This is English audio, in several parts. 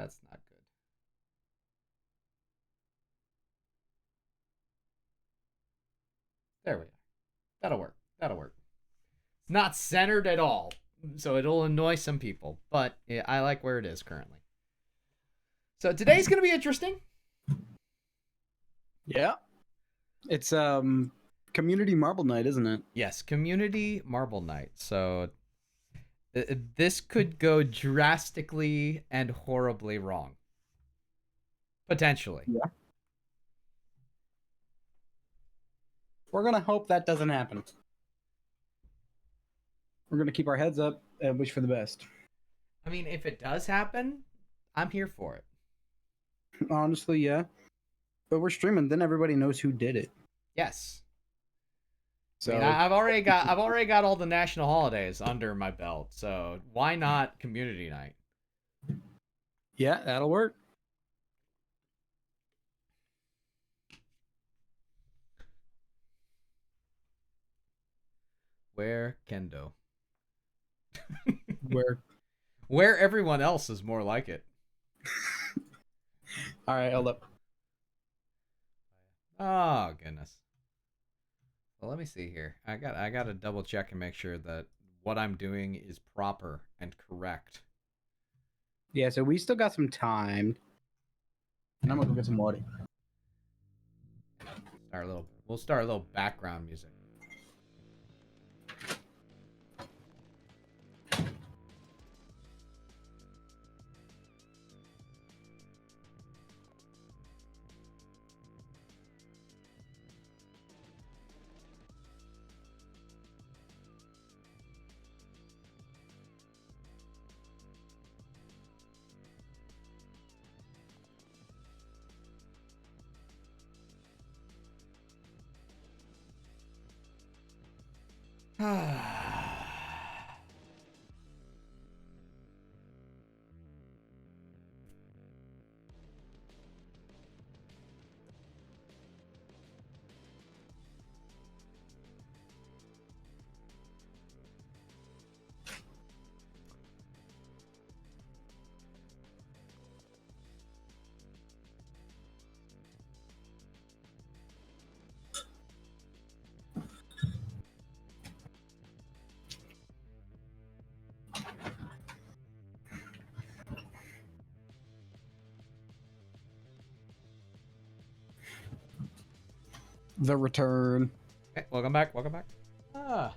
That's not good. There we go. That'll work. That'll work. It's not centered at all, so it'll annoy some people, but I like where it is currently. So today's going to be interesting. Yeah. It's Community Marble Night, isn't it? Yes, Community Marble Night. So this could go drastically and horribly wrong. Potentially. Yeah. We're going to hope that doesn't happen. We're going to keep our heads up and wish for the best. I mean, if it does happen, I'm here for it. Honestly, yeah. But we're streaming, then everybody knows who did it. Yes. So I mean, I've already got all the national holidays under my belt, so why not Community Night? yeah, that'll work. Where Kendo? Where everyone else is more like it. All right, hold up. Oh goodness. Well, let me see here. I got to double check and make sure that what I'm doing is proper and correct. Yeah, so we still got some time. And I'm gonna go get some water. We'll start a little background music. The return. Okay, welcome back. So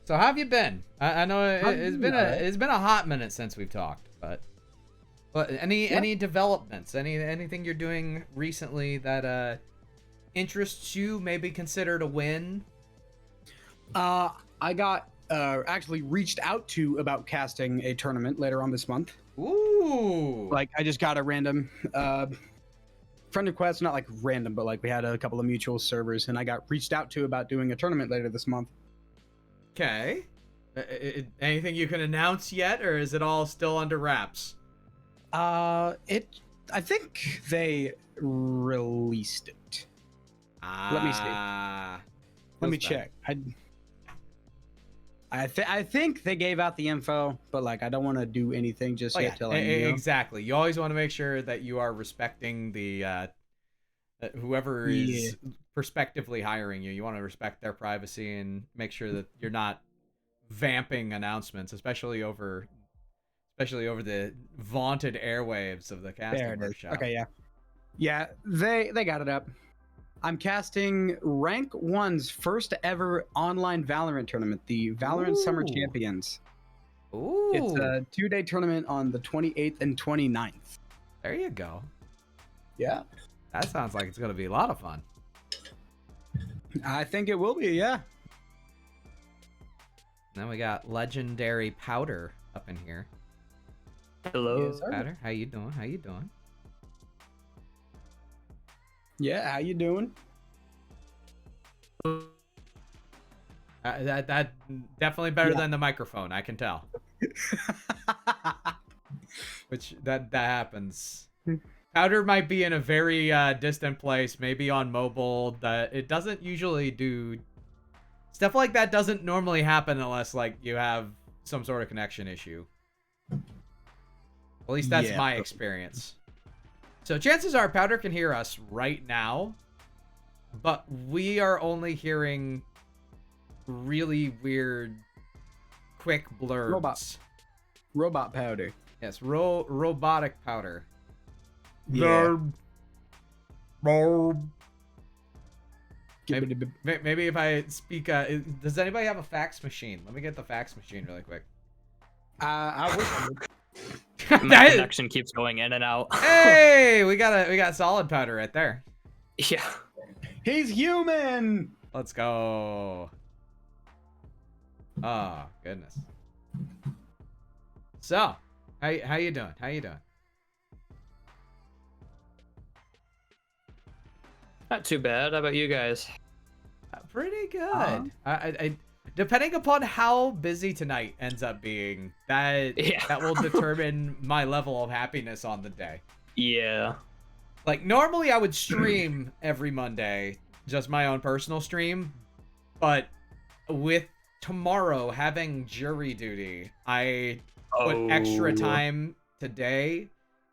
how have you been? I know it's been a hot minute since we've talked, but any developments? Anything you're doing recently that interests you? Maybe considered a win? I got actually reached out to about casting a tournament later on this month. Ooh! Like I just got a random friend request, not like random, but like we had a couple of mutual servers, and I got reached out to about doing a tournament later this month. Okay. Anything you can announce yet, or is it all still under wraps? I think they released it. Let me see. Let me check. I think they gave out the info, but like I don't want to do anything just yet till I know. Exactly. You always want to make sure that you are respecting the whoever is prospectively hiring you. You want to respect their privacy and make sure that you're not vamping announcements, especially over the vaunted airwaves of the casting workshop. Okay, yeah, they got it up. I'm casting Rank 1's first ever online Valorant tournament, the Valorant Summer Champions. Ooh. It's a 2-day tournament on the 28th and 29th. There you go. Yeah. That sounds like it's going to be a lot of fun. I think it will be, yeah. Then we got Legendary Powder up in here. Hello. Yes, Powder, how you doing? Yeah, how you doing? That definitely better than the microphone, I can tell. Which that happens. Powder might be in a very distant place, maybe on mobile. That it doesn't usually do stuff like that. Doesn't normally happen unless like you have some sort of connection issue. At least that's Yeah. my experience. So chances are Powder can hear us right now, but we are only hearing really weird, quick blurbs. Robot Powder. Yes, robotic Powder. Yeah. Maybe if I speak, does anybody have a fax machine? Let me get the fax machine really quick. I wish I would. My connection keeps going in and out. Hey, we got solid Powder right there. Yeah. He's human. Let's go. Oh goodness. So, how you doing? How you doing? Not too bad. How about you guys? Pretty good. I depending upon how busy tonight ends up being, that will determine my level of happiness on the day. Yeah. Like normally I would stream every Monday, just my own personal stream, but with tomorrow having jury duty, I put extra time today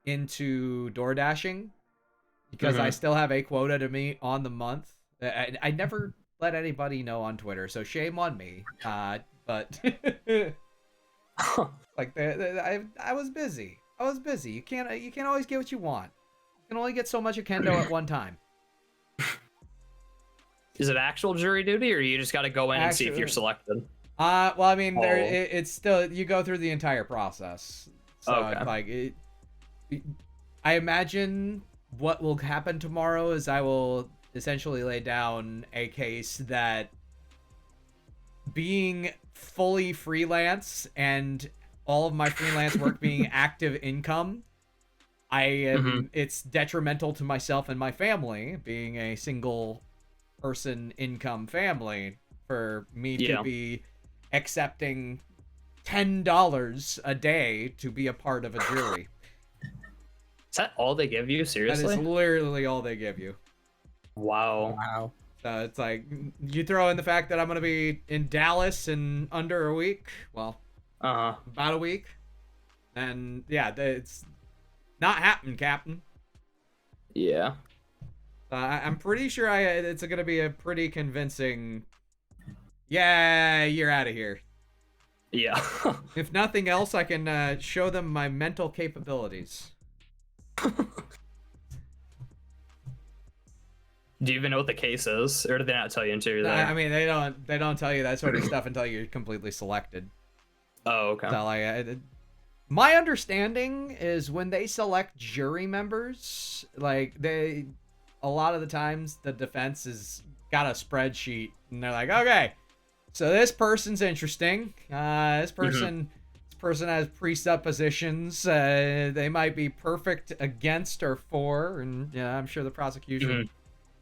into door dashing because I still have a quota to meet on the month. I never let anybody know on Twitter, so shame on me. But like I was busy. I was busy. You can't always get what you want. You can only get so much Kendo at one time. Is it actual jury duty, or you just got to go in and see if you're selected? Well, I mean, it's still, you go through the entire process. So like I imagine what will happen tomorrow is I will essentially lay down a case that being fully freelance and all of my freelance work being active income, it's detrimental to myself and my family, being a single person income family, for me to be accepting $10 a day to be a part of a jury. Is that all they give you? Seriously? That is literally all they give you. Wow. So it's like, you throw in the fact that I'm going to be in Dallas in under a week. Well, about a week. And yeah, it's not happening, Captain. Yeah. I'm pretty sure it's going to be a pretty convincing, yeah, you're out of here. Yeah. If nothing else, I can show them my mental capabilities. Do you even know what the case is, or did they not tell you until you're there? I mean, they don't tell you that sort of stuff until you're completely selected. Oh, okay. So like, my understanding is when they select jury members, like a lot of the times the defense has got a spreadsheet and they're like, okay, so this person's interesting. This person has presuppositions. They might be perfect against or for, and yeah, I'm sure the prosecution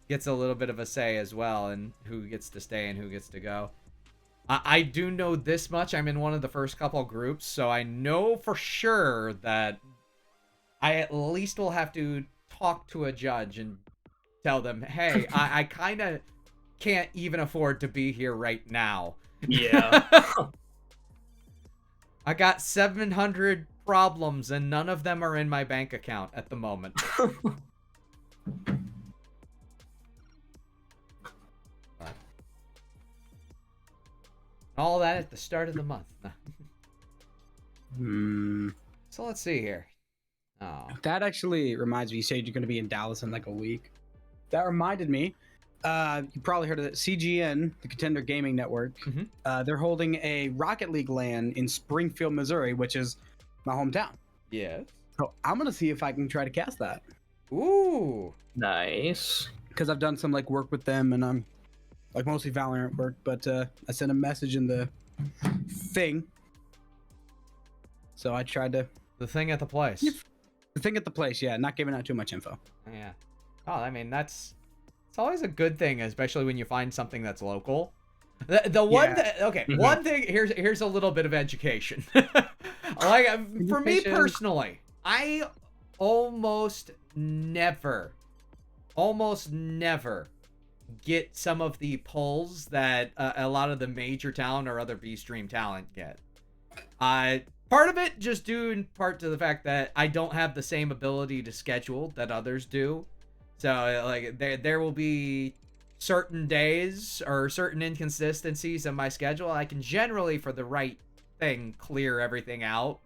gets a little bit of a say as well in who gets to stay and who gets to go. I do know this much. I'm in one of the first couple groups, so I know for sure that I at least will have to talk to a judge and tell them, hey, I kind of can't even afford to be here right now. Yeah. I got 700 problems and none of them are in my bank account at the moment. All that at the start of the month. So let's see here. Oh, That actually reminds me. You said you're going to be in Dallas in like a week. That reminded me. You probably heard of it. CGN, the Contender Gaming Network. They're holding a Rocket League LAN in Springfield, Missouri, which is my hometown. yes. So I'm going to see if I can try to cast that. Ooh. Nice. Because I've done some like work with them, and I'm like mostly Valorant work. But I sent a message in the thing. So I tried to. The thing at the place. The thing at the place, yeah, not giving out too much info. Yeah. Oh, I mean, it's always a good thing, especially when you find something that's local. One thing, here's a little bit of education. Like, for me personally, I almost never get some of the pulls that a lot of the major talent or other B-stream talent get. Part of it just due in part to the fact that I don't have the same ability to schedule that others do. So like there will be certain days or certain inconsistencies in my schedule. I can generally, for the right thing, clear everything out.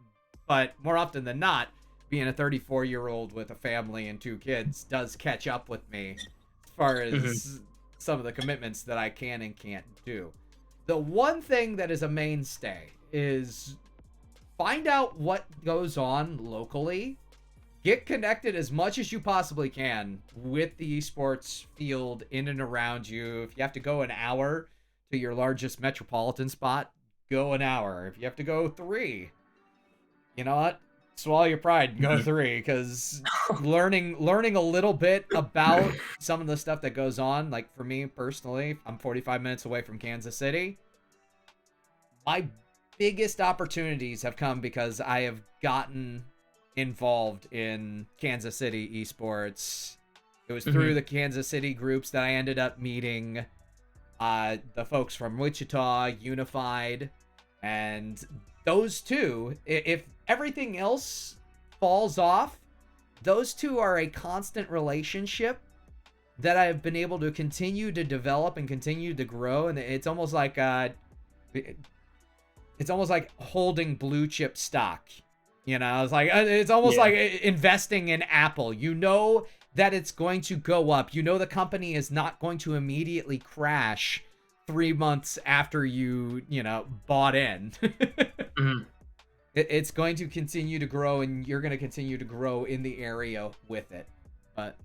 But more often than not, being a 34-year-old with a family and 2 kids does catch up with me as far as some of the commitments that I can and can't do. The one thing that is a mainstay is find out what goes on locally. Get connected as much as you possibly can with the esports field in and around you. If you have to go an hour to your largest metropolitan spot, go an hour. If you have to go 3, you know what? Swallow your pride and go 3, because learning a little bit about some of the stuff that goes on, like for me personally, I'm 45 minutes away from Kansas City. My biggest opportunities have come because I have gotten involved in Kansas City esports. It was through the Kansas City groups that I ended up meeting the folks from Wichita, Unified, and those two, if everything else falls off, those two are a constant relationship that I've been able to continue to develop and continue to grow. And it's almost like holding blue chip stock. You know, it's almost like investing in Apple. You know that it's going to go up. You know the company is not going to immediately crash 3 months after you bought in. It's going to continue to grow, and you're going to continue to grow in the area with it. But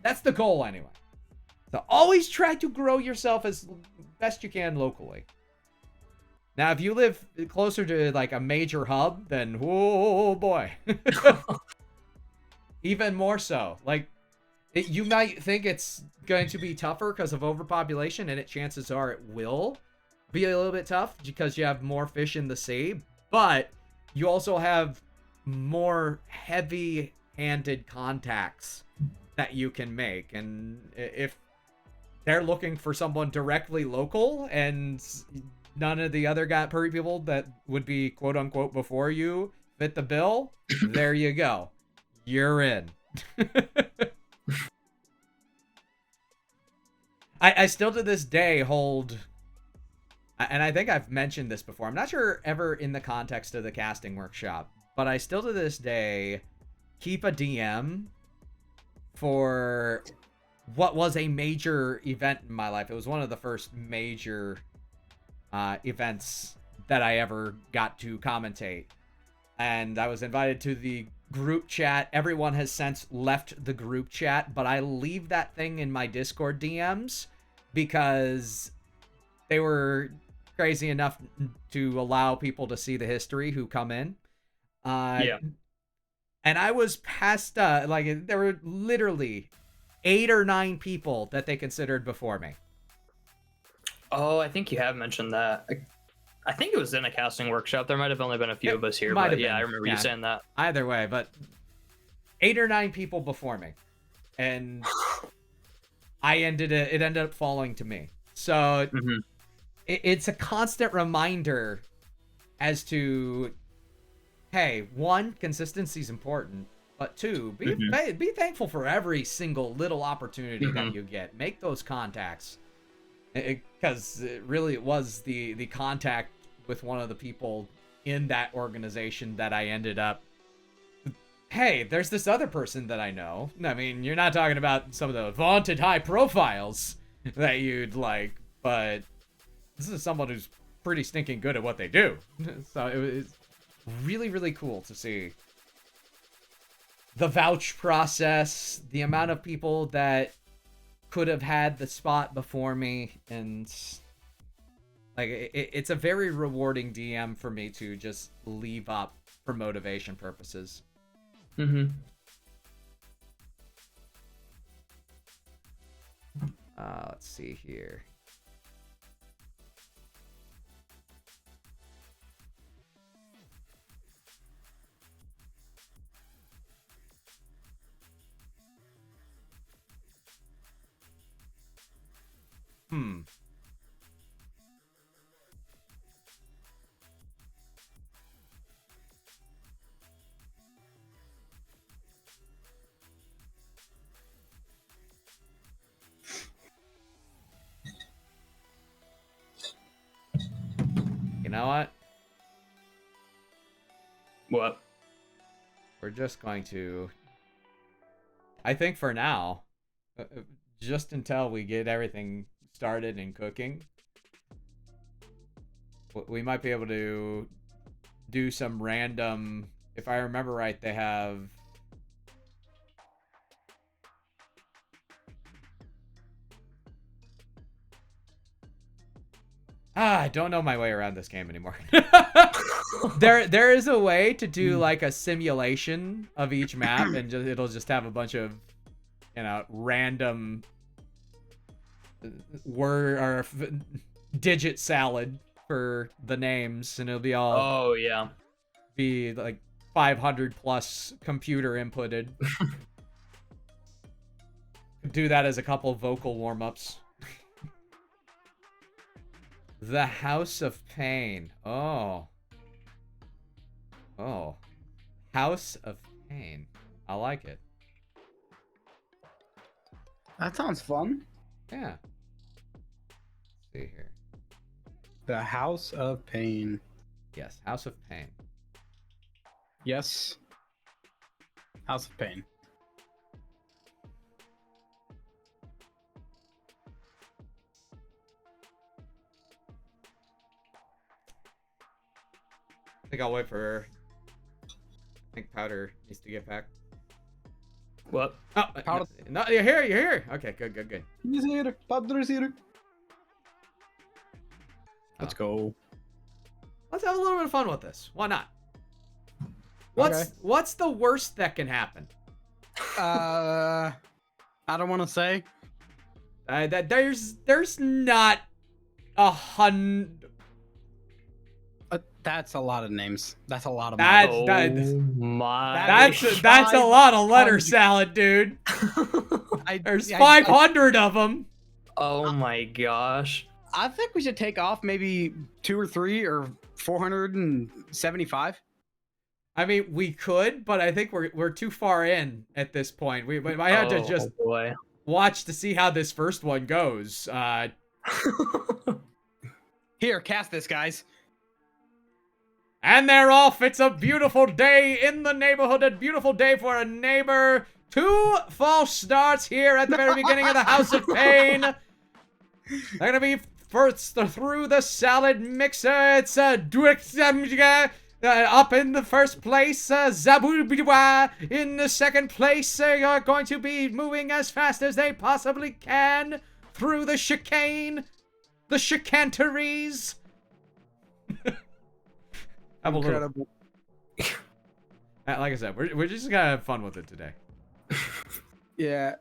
that's the goal anyway. So always try to grow yourself as best you can locally. Now, if you live closer to like a major hub, then oh boy. Even more so. Like, you might think it's going to be tougher because of overpopulation, and chances are it will be a little bit tough because you have more fish in the sea, but you also have more heavy-handed contacts that you can make. And if they're looking for someone directly local and none of the other people that would be quote-unquote before you fit the bill, there you go. You're in. I still to this day hold, and I think I've mentioned this before, I'm not sure ever in the context of the casting workshop, but I still to this day keep a DM for what was a major event in my life. It was one of the first major events that I ever got to commentate. And I was invited to the group chat. Everyone has since left the group chat, but I leave that thing in my Discord DMs because they were crazy enough to allow people to see the history who come in. And I was past, there were literally 8 or 9 people that they considered before me. Oh, I think you have mentioned that. I think it was in a casting workshop. There might have only been a few of us here, but yeah, I remember you saying that. Either way, but 8 or 9 people before me, and it ended up falling to me. So it's a constant reminder as to, hey, 1, consistency is important, but 2, be thankful for every single little opportunity that you get. Make those contacts. Because it was the contact with one of the people in that organization that I ended up, hey, there's this other person that I know. I mean, you're not talking about some of the vaunted high profiles that you'd like, but this is someone who's pretty stinking good at what they do. So it was really, really cool to see the vouch process, the amount of people that could have had the spot before me, and like it's a very rewarding DM for me to just leave up for motivation purposes. Let's see here. know what? What? We're just going to... I think for now, just until we get everything started and cooking, we might be able to do some random... If I remember right, they have... I don't know my way around this game anymore. There is a way to do like a simulation of each map, and it'll just have a bunch of, you know, random word or digit salad for the names, and it'll be all Oh yeah, be like 500 plus computer inputted. Do that as a couple vocal warm-ups. The House of Pain. Oh. Oh. House of Pain. I like it. That sounds fun. Yeah. Let's see here. The House of Pain. Yes, House of Pain. Yes. House of Pain. I think I'll wait for... I think Powder needs to get back. what? Oh, Powder... no, you're here, you're here. Okay, good, good, good. He's here. Powder is here. Let's go. Let's have a little bit of fun with this. Why not? Okay. What's the worst that can happen? I don't want to say. That there's not 100. That's a lot of names. That's a lot of That's a lot of letter salad, dude. There's 500 of them. Oh my gosh. I think we should take off maybe 2 or 3 or 475. I mean, we could, but I think we're too far in at this point. We might have to just watch to see how this first one goes. Here, cast this, guys. And they're off. It's a beautiful day in the neighborhood. A beautiful day for a neighbor. 2 false starts here at the very beginning of the House of Pain. They're gonna be first through the salad mixer. It's up in the first place. Zabu in the second place. They are going to be moving as fast as they possibly can through the chicane, the chicanteries. Incredible. Like I said, we're just gonna have fun with it today. Yeah.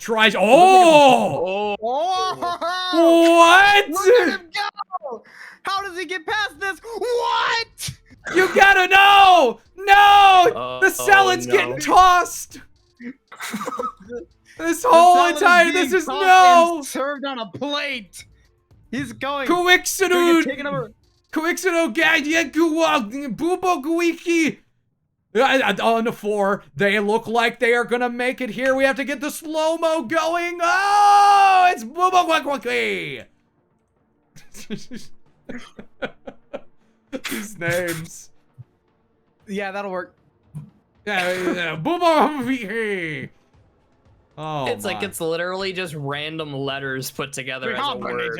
Tries. Oh! What? Look at him go! How does he get past this? What? You gotta know! No! The salad's getting tossed! This whole entire... This is no! Served on a plate! He's going... Coixinu! Taking over... Coixinu Gadyaguwa Bubo Guiki! On the 4, they look like they are gonna make it here. We have to get the slow-mo going. Oh, it's Bubo Guiki! These names. Yeah, that'll work. Yeah, Bubo Guiki! Oh, it's like it's literally just random letters put together as a word.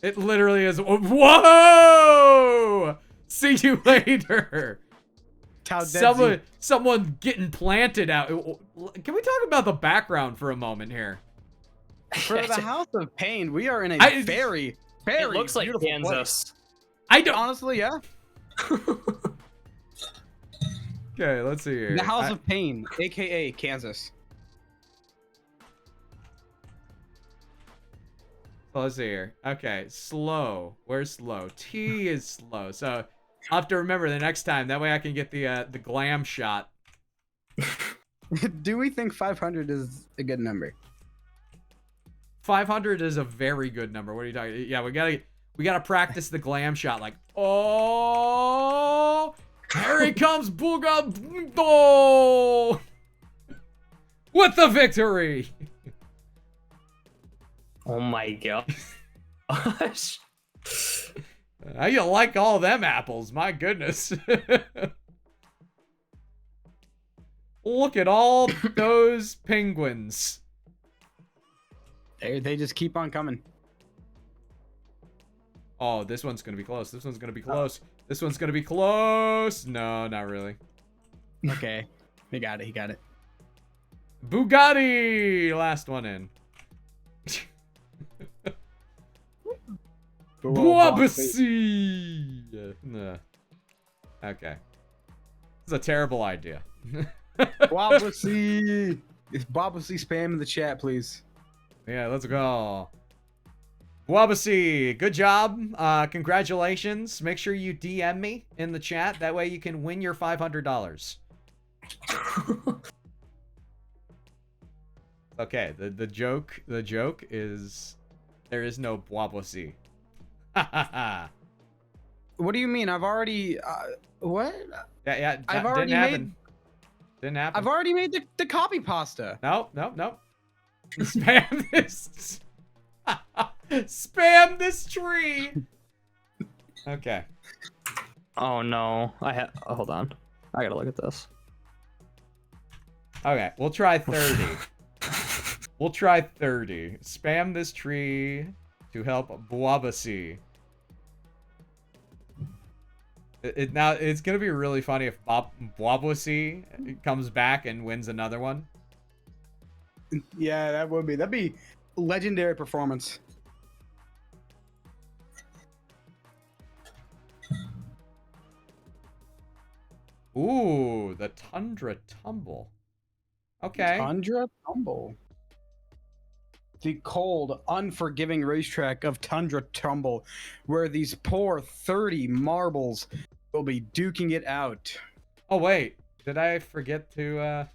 It literally is. Whoa! See you later. Someone getting planted out. Can we talk about the background for a moment here? For the House of Pain, we are in a very it looks like beautiful Kansas. place. I don't honestly, yeah. Okay, let's see here. The House of Pain, aka Kansas. So let's see here. Okay, slow. Where's slow? T is slow. So I'll have to remember the next time. That way I can get the glam shot. Do we think 500 is a good number? 500 is a very good number. What are you talking? Yeah, we gotta practice the glam shot. Like, oh, here he comes, Booga, oh, with the victory. Oh my gosh. How you like all them apples? My goodness. Look at all those penguins. They just keep on coming. Oh, this one's gonna be close. This one's gonna be close. This one's gonna be close. No, not really. Okay. He got it. He got it. Bugatti! Last one in. Boabasi! No. Okay. This is a terrible idea. Boabasi! Is Boabasi spam in the chat, please? Yeah, let's go. Boabasi, good job. Congratulations. Make sure you DM me in the chat. That way you can win your $500. Okay, the joke is there is no Boabasi. What do you mean? I've already what? Yeah, I've already made. Didn't happen. I've already made the copy pasta. No. Spam this. Spam this tree. Okay. Oh no. Hold on. I gotta look at this. Okay, we'll try 30. We'll try 30. Spam this tree to help Boabasi. Now, it's going to be really funny if Boabasi comes back and wins another one. Yeah, that'd be legendary performance. Ooh, the Tundra Tumble. Okay. Tundra Tumble. The cold, unforgiving racetrack of Tundra Tumble, where these poor 30 marbles will be duking it out. Oh, wait. Did I forget to,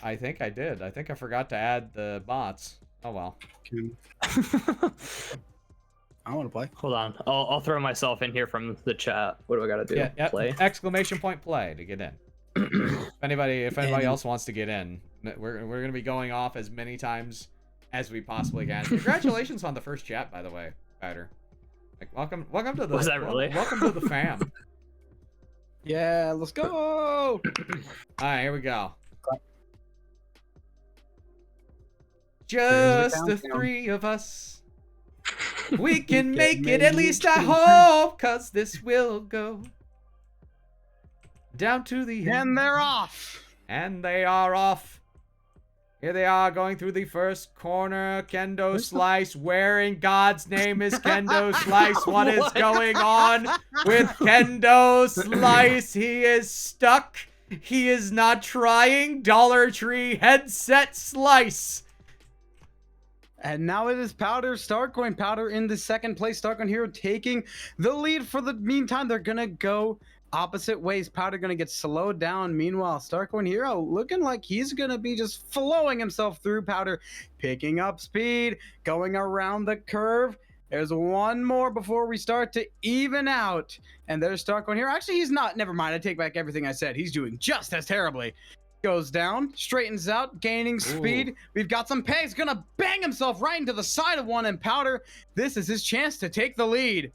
I think I did. I think I forgot to add the bots. Oh, well. I want to play. Hold on. I'll throw myself in here from the chat. What do I gotta do? Yeah, Play? Exclamation point play to get in. If anybody else wants to get in, we're gonna be going off as many times as we possibly can. Congratulations on the first chat, by the way, Spider. Like, welcome to the. Was that really? Welcome to the fam. Yeah, let's go. All right, here we go. Just the three of us. We can make it, at least I hope, cause this will go down to the end. And they're off. And they are off. Here they are going through the first corner. Kendo Slice. Where in God's name is Kendo Slice? What is going on with Kendo Slice? He is stuck. He is not trying. Dollar Tree headset Slice. And now it is Powder, Starcoin Powder in the second place. Starcoin Hero taking the lead. For the meantime, they're going to go opposite ways. Powder going to get slowed down. Meanwhile, Starcoin Hero looking like he's going to be just flowing himself through. Powder picking up speed, going around the curve. There's one more before we start to even out. And there's Starcoin Hero. Actually, he's not. Never mind. I take back everything I said. He's doing just as terribly. Goes down, straightens out, gaining speed. Ooh. We've got some pace. Gonna bang himself right into the side of one, and Powder, this is his chance to take the lead.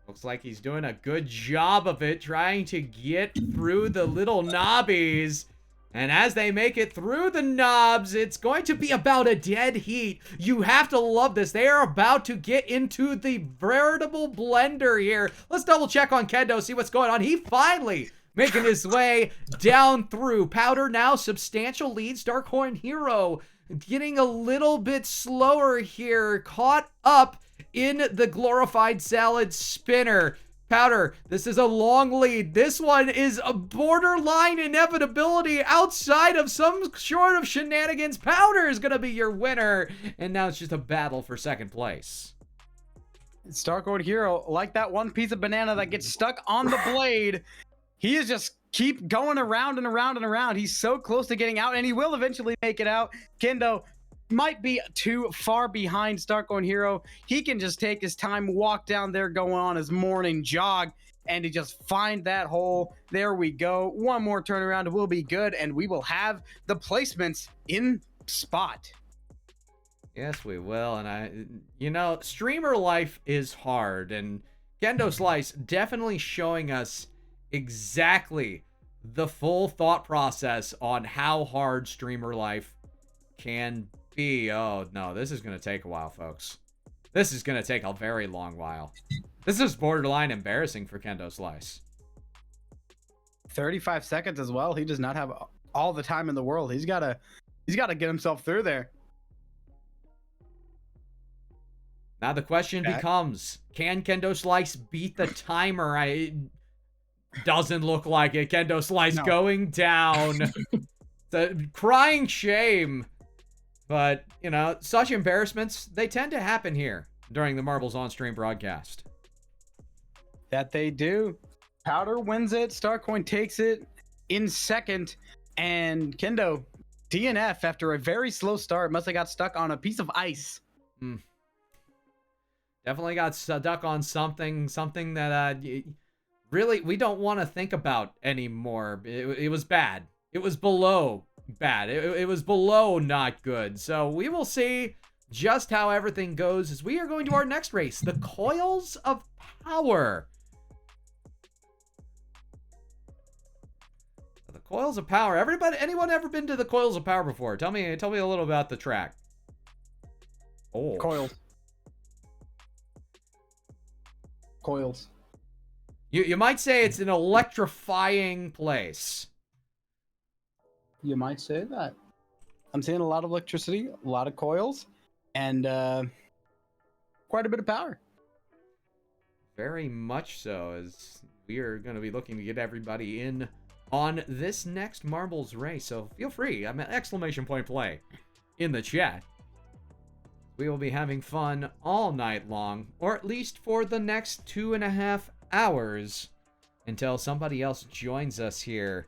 Looks like he's doing a good job of it, trying to get through the little knobbies. And as they make it through the knobs, it's going to be about a dead heat. You have to love this. They are about to get into the veritable blender here. Let's double check on Kendo, see what's going on. He finally making his way down through. Powder now substantial lead. Starcoin Hero getting a little bit slower here. Caught up in the glorified salad spinner. Powder, this is a long lead. This one is a borderline inevitability outside of some sort of shenanigans. Powder is going to be your winner. And now it's just a battle for second place. Starcoin Hero, like that one piece of banana that gets stuck on the blade. He is just keep going around and around and around. He's so close to getting out, and he will eventually make it out. Kendo might be too far behind Starcoin Hero. He can just take his time, walk down there, go on his morning jog, and he just find that hole. There we go. One more turnaround will be good, and we will have the placements in spot. Yes, we will. And streamer life is hard, and Kendo Slice definitely showing us exactly the full thought process on how hard streamer life can be. Oh, no, this is going to take a while, folks. This is going to take a very long while. This is borderline embarrassing for Kendo Slice. 35 seconds as well. He does not have all the time in the world. He's got to get himself through there. Now the question becomes, can Kendo Slice beat the timer? It doesn't look like it. Kendo Slice going down. The crying shame. But, such embarrassments, they tend to happen here during the Marbles on Stream broadcast. That they do. Powder wins it. Starcoin takes it in second. And Kendo, DNF after a very slow start. Must have got stuck on a piece of ice. Definitely got stuck on something that really we don't want to think about anymore. It was bad. It was below bad. It was below not good. So we will see just how everything goes as we are going to our next race, the Coils of Power. The Coils of Power. Anyone ever been to the Coils of Power before? Tell me a little about the track. Oh. Coils. You might say it's an electrifying place. You might say that. I'm seeing a lot of electricity, a lot of coils, and quite a bit of power. Very much so, as we are going to be looking to get everybody in on this next Marbles race. So feel free, exclamation point play in the chat. We will be having fun all night long, or at least for the next 2.5 hours until somebody else joins us here.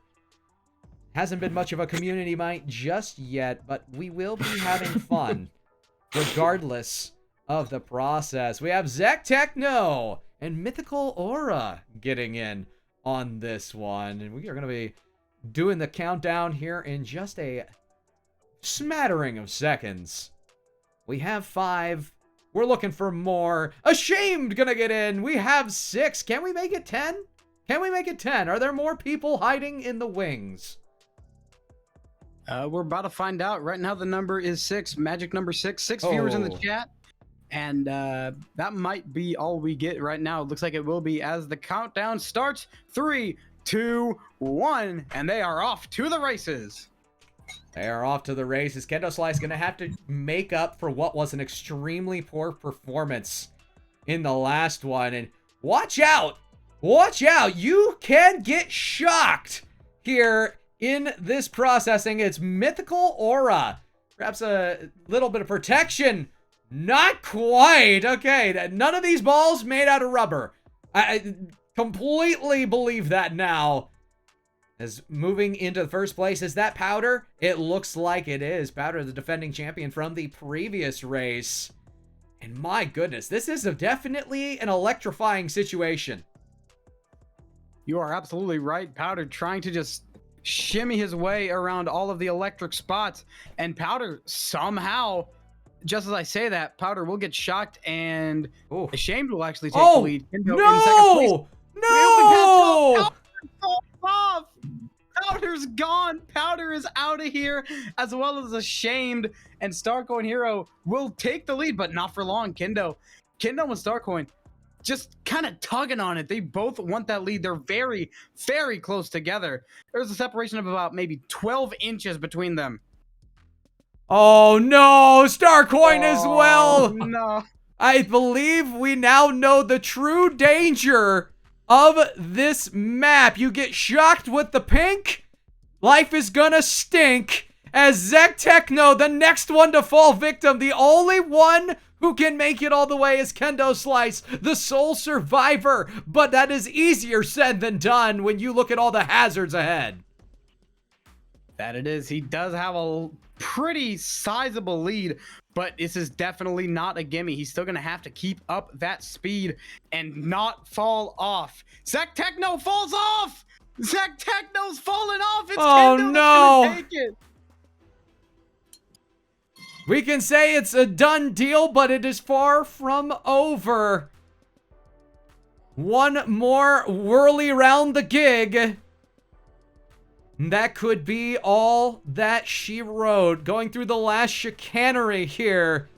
Hasn't been much of a community night just yet, but we will be having fun regardless of the process. We have Zek Techno and Mythical Aura getting in on this one, and we are going to be doing the countdown here in just a smattering of seconds. We have 5. We're looking for more. Ashamed gonna get in. We have 6. Can we make it 10? Can we make it 10? Are there more people hiding in the wings? We're about to find out. Right now the number is 6. Magic number 6. 6 viewers in the chat. And that might be all we get right now. It looks like it will be as the countdown starts. 3, 2, 1. And they are off to the races. They are off to the races. Kendo Slice going to have to make up for what was an extremely poor performance in the last one. And watch out! Watch out! You can get shocked here in this processing. It's Mythical Aura. Perhaps a little bit of protection. Not quite. Okay, none of these balls made out of rubber. I completely believe that now. As moving into the first place, is that Powder? It looks like it is. Powder, the defending champion from the previous race. And my goodness, this is definitely an electrifying situation. You are absolutely right. Powder trying to just shimmy his way around all of the electric spots. And Powder somehow, just as I say that, Powder will get shocked and Ashamed will actually take the lead. No! Off. Powder's gone. Powder is out of here, as well as Ashamed. And Starcoin Hero will take the lead, but not for long. Kendo and Starcoin just kind of tugging on it. They both want that lead. They're very, very close together. There's a separation of about maybe 12 inches between them. Oh no, Starcoin as well. No. I believe we now know the true danger of this map. You get shocked with the pink, life is gonna stink. As Zek Techno, the next one to fall victim, the only one who can make it all the way is Kendo Slice, the sole survivor. But that is easier said than done when you look at all the hazards ahead. That it is. He does have a pretty sizable lead, but this is definitely not a gimme. He's still going to have to keep up that speed and not fall off. Zek Techno falls off! Zek Techno's falling off! It's Kendo that's gonna take it. We can say it's a done deal, but it is far from over. One more whirly around the gig. That could be all that she wrote. Going through the last chicanery here.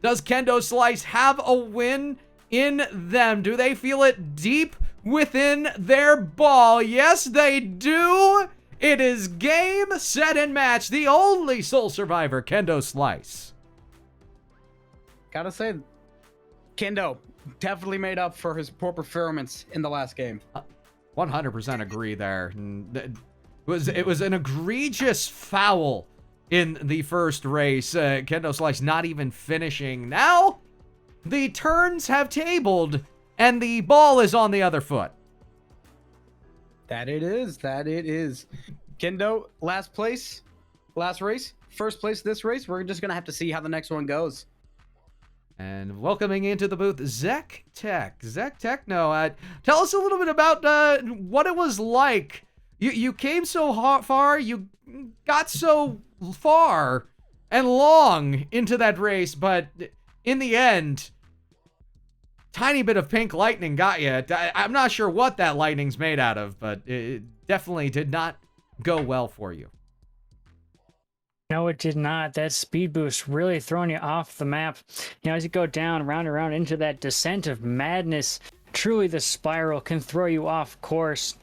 Does Kendo Slice have a win in them? Do they feel it deep within their ball? Yes, they do. It is game, set, and match. The only sole survivor, Kendo Slice. Gotta say, Kendo definitely made up for his poor performance in the last game. 100% agree there. It was an egregious foul in the first race. Kendo Slice not even finishing. Now, the turns have tabled, and the ball is on the other foot. That it is. Kendo, last place, last race, first place this race. We're just going to have to see how the next one goes. And welcoming into the booth, Zek Tech. Zek Techno, tell us a little bit about what it was like. You came so far, you got so far and long into that race, but in the end, tiny bit of pink lightning got you. I'm not sure what that lightning's made out of, but it definitely did not go well for you. No, it did not. That speed boost really throwing you off the map. You know, as you go down, round and round into that descent of madness, truly the spiral can throw you off course.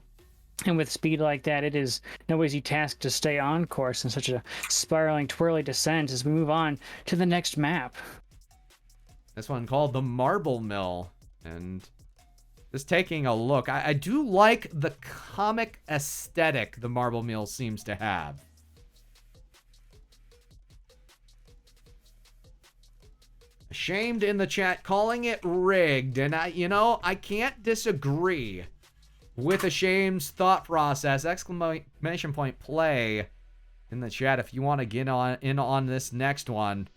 And with speed like that, it is no easy task to stay on course in such a spiraling, twirly descent as we move on to the next map. This one called the Marble Mill. And just taking a look, I do like the comic aesthetic the Marble Mill seems to have. Shamed in the chat, calling it rigged. And I can't disagree with Ashamed's thought process. Exclamation point play in the chat if you want to get in on this next one.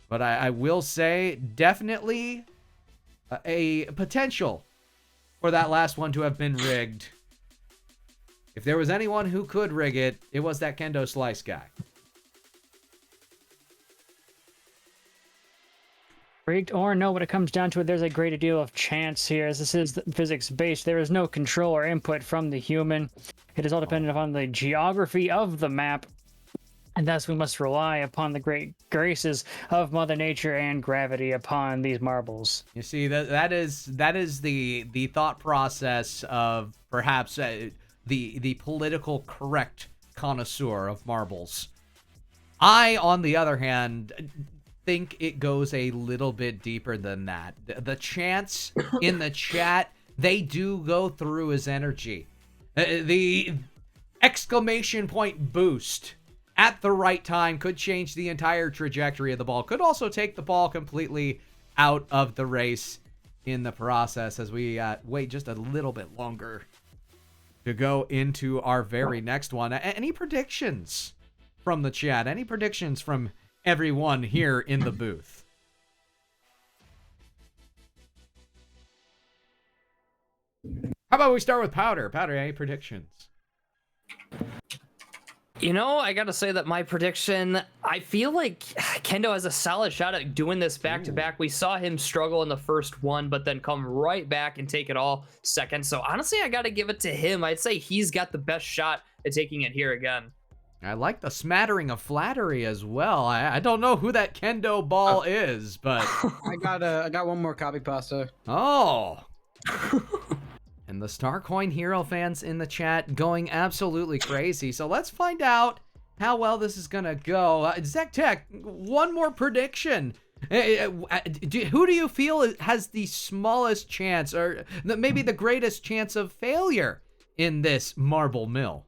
But I will say, definitely a potential for that last one to have been rigged. If there was anyone who could rig it, it was that Kendo Slice guy. Rigged or no, when it comes down to it, there's a great deal of chance here, as this is physics-based. There is no control or input from the human. It is all dependent upon the geography of the map, and thus we must rely upon the great graces of Mother Nature and gravity upon these marbles. You see, that is the thought process of perhaps the political correct connoisseur of marbles. I, on the other hand, think it goes a little bit deeper than that. The chants in the chat, they do go through his energy. The exclamation point boost at the right time could change the entire trajectory of the ball. Could also take the ball completely out of the race in the process, as we wait just a little bit longer to go into our very next one. Any predictions from the chat? Any predictions from everyone here in the booth? How about we start with Powder? Powder, any predictions? You know, I gotta say that my prediction, I feel like Kendo has a solid shot at doing this back-to-back. We saw him struggle in the first one, but then come right back and take it all second. So honestly, I gotta give it to him. I'd say he's got the best shot at taking it here again. I like the smattering of flattery as well. I don't know who that Kendo ball is, but I got one more copy pasta. Oh. And the Starcoin Hero fans in the chat going absolutely crazy. So let's find out how well this is gonna go. Zek Tech, one more prediction. Who do you feel has the smallest chance, or maybe the greatest chance of failure in this Marble Mill?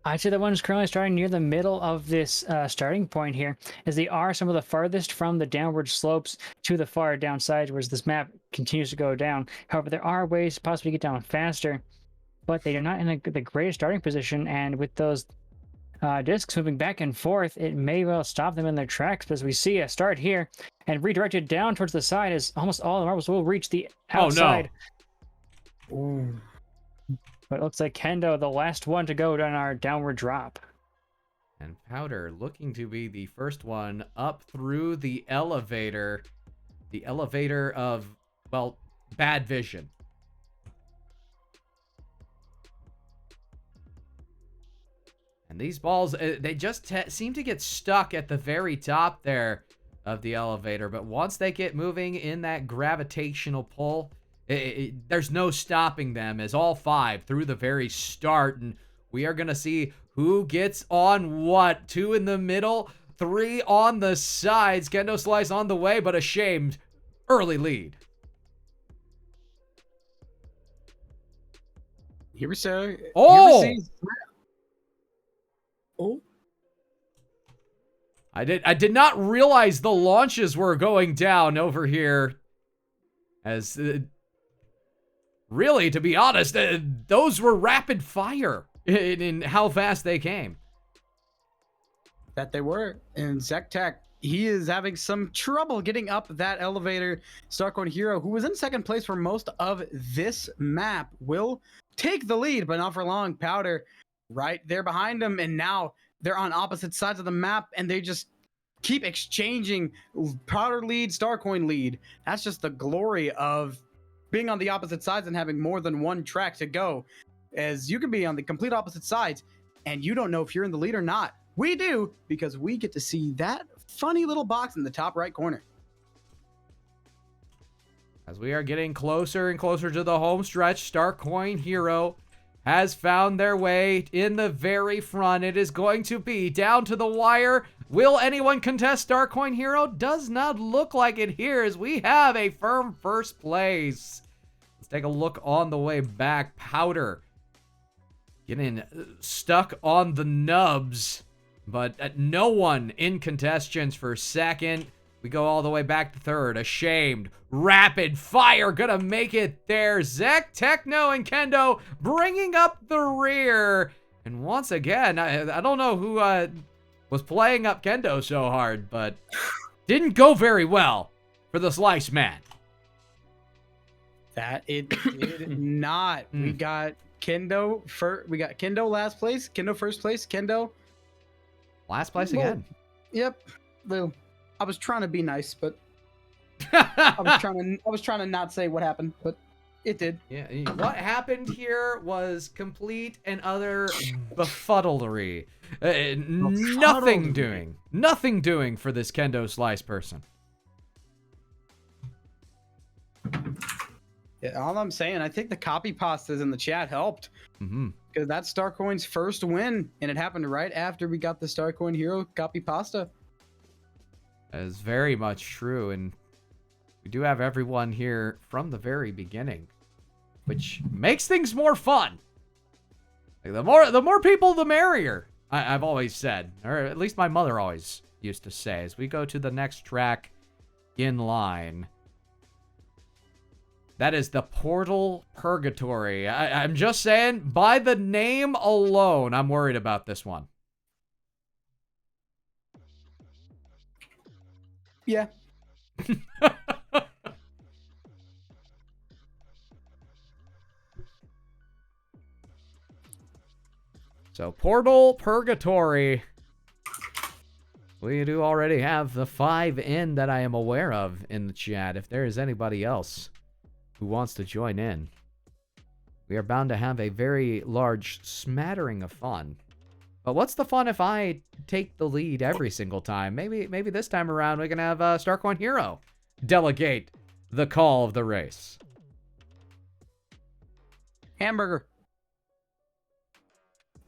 I'd say the ones currently starting near the middle of this starting point here, as they are some of the farthest from the downward slopes to the far downside, whereas this map continues to go down. However, there are ways to possibly get down faster, but they are not in the greatest starting position, and with those discs moving back and forth, it may well stop them in their tracks. But as we see a start here and redirected down towards the side, as almost all the marbles will reach the outside. Oh, no. Ooh. But it looks like Kendo, the last one to go on our downward drop. And Powder looking to be the first one up through the elevator. The elevator of, well, bad vision. And these balls, they just seem to get stuck at the very top there of the elevator. But once they get moving in that gravitational pull, there's no stopping them as all 5 through the very start. And we are going to see who gets on what. 2 in the middle, 3 on the sides. Kendo Slice on the way, but a shamed early lead. Here we see. Oh! Here we see. Oh. I did not realize the launches were going down over here. As really, to be honest, those were rapid fire in how fast they came. That they were. And Zektek, he is having some trouble getting up that elevator. Starcoin Hero, who was in second place for most of this map, will take the lead, but not for long. Powder right there behind him, and now they're on opposite sides of the map, and they just keep exchanging. Powder lead, Starcoin lead. That's just the glory of being on the opposite sides and having more than one track to go, as you can be on the complete opposite sides and you don't know if you're in the lead or not. We do, because we get to see that funny little box in the top right corner. As we are getting closer and closer to the home stretch, Starcoin Hero has found their way in the very front. It is going to be down to the wire. Will anyone contest Starcoin Hero? Does not look like it here, as we have a firm first place. Let's take a look on the way back. Powder getting stuck on the nubs, but no one in contentions for second. We go all the way back to third. Ashamed. Rapid fire. Gonna make it there. Zek, Techno, and Kendo bringing up the rear. And once again, I don't know who was playing up Kendo so hard, but didn't go very well for the Slice Man. That it did not. We got Kendo we got Kendo last place, Kendo first place, Kendo last place again. Yep. Well, I was trying to be nice, but I was trying to not say what happened, but it did. Yeah, what happened here was complete and utter befuddlery. Nothing doing for this Kendo Slice person. Yeah, all I'm saying, I think the copy pastas in the chat helped. Because that's Starcoin's first win, and it happened right after we got the Starcoin Hero copy pasta. That is very much true, and we do have everyone here from the very beginning, which makes things more fun. Like, the more people, the merrier. I've always said, or at least my mother always used to say, as we go to the next track in line. That is the Portal Purgatory. I'm just saying, by the name alone, I'm worried about this one. Yeah. So, Portal Purgatory. We do already have the 5 in that I am aware of in the chat. If there is anybody else who wants to join in, we are bound to have a very large smattering of fun. But what's the fun if I take the lead every single time? Maybe this time around we can have Starcoin Hero delegate the call of the race. Hamburger.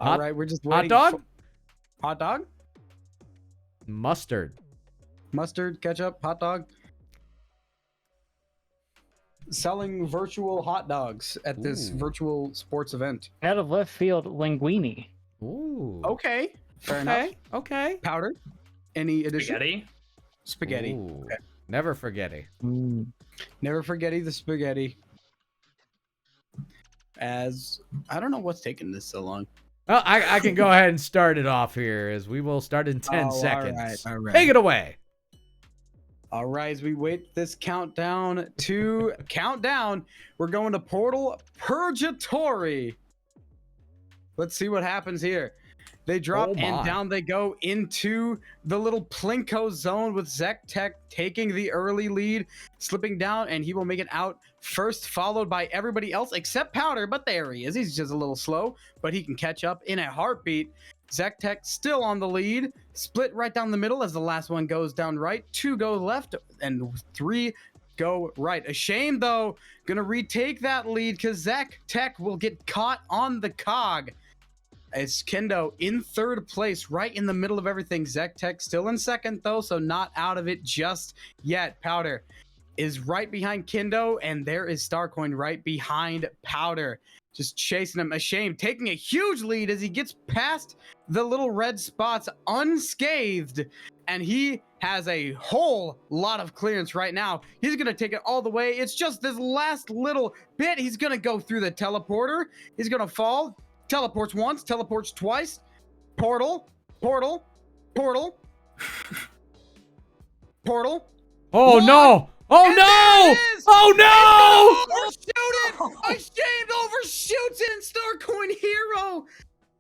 All right, we're just waiting. Hot dog? Hot dog? Mustard. Mustard, ketchup, hot dog. Selling virtual hot dogs at this virtual sports event. Out of left field, linguine. Ooh. Okay. Fair enough. Okay. Powder. Any addition? Spaghetti. Spaghetti. Okay. Never forgetty. Never forgetty the spaghetti. As I don't know what's taking this so long. Well, I can go ahead and start it off here, as we will start in 10 seconds. All right. Take it away. All right, as we wait this countdown to countdown, we're going to Portal Purgatory. Let's see what happens here. They drop Oh and my. down they go into the little Plinko zone with Zek Tech taking the early lead, slipping down, and he will make it out first, followed by everybody else except Powder. But there he is. He's just a little slow, but he can catch up in a heartbeat. Zek Tech still on the lead, split right down the middle as the last one goes down right. 2 go left, and 3 go right. A shame, though. Gonna retake that lead because Zek Tech will get caught on the cog. It's Kendo in third place, right in the middle of everything. Zek Tech still in second, though, so not out of it just yet. Powder is right behind Kendo, and there is Starcoin right behind Powder. Just chasing him. A shame. Taking a huge lead as he gets past the little red spots unscathed, and he has a whole lot of clearance right now. He's going to take it all the way. It's just this last little bit. He's going to go through the teleporter. He's going to fall. Teleports once, teleports twice. Portal, portal, portal, portal. Oh One. no! Oh And no! there it is! Oh no! Overshoot it! A shame overshoots it, and Starcoin Hero.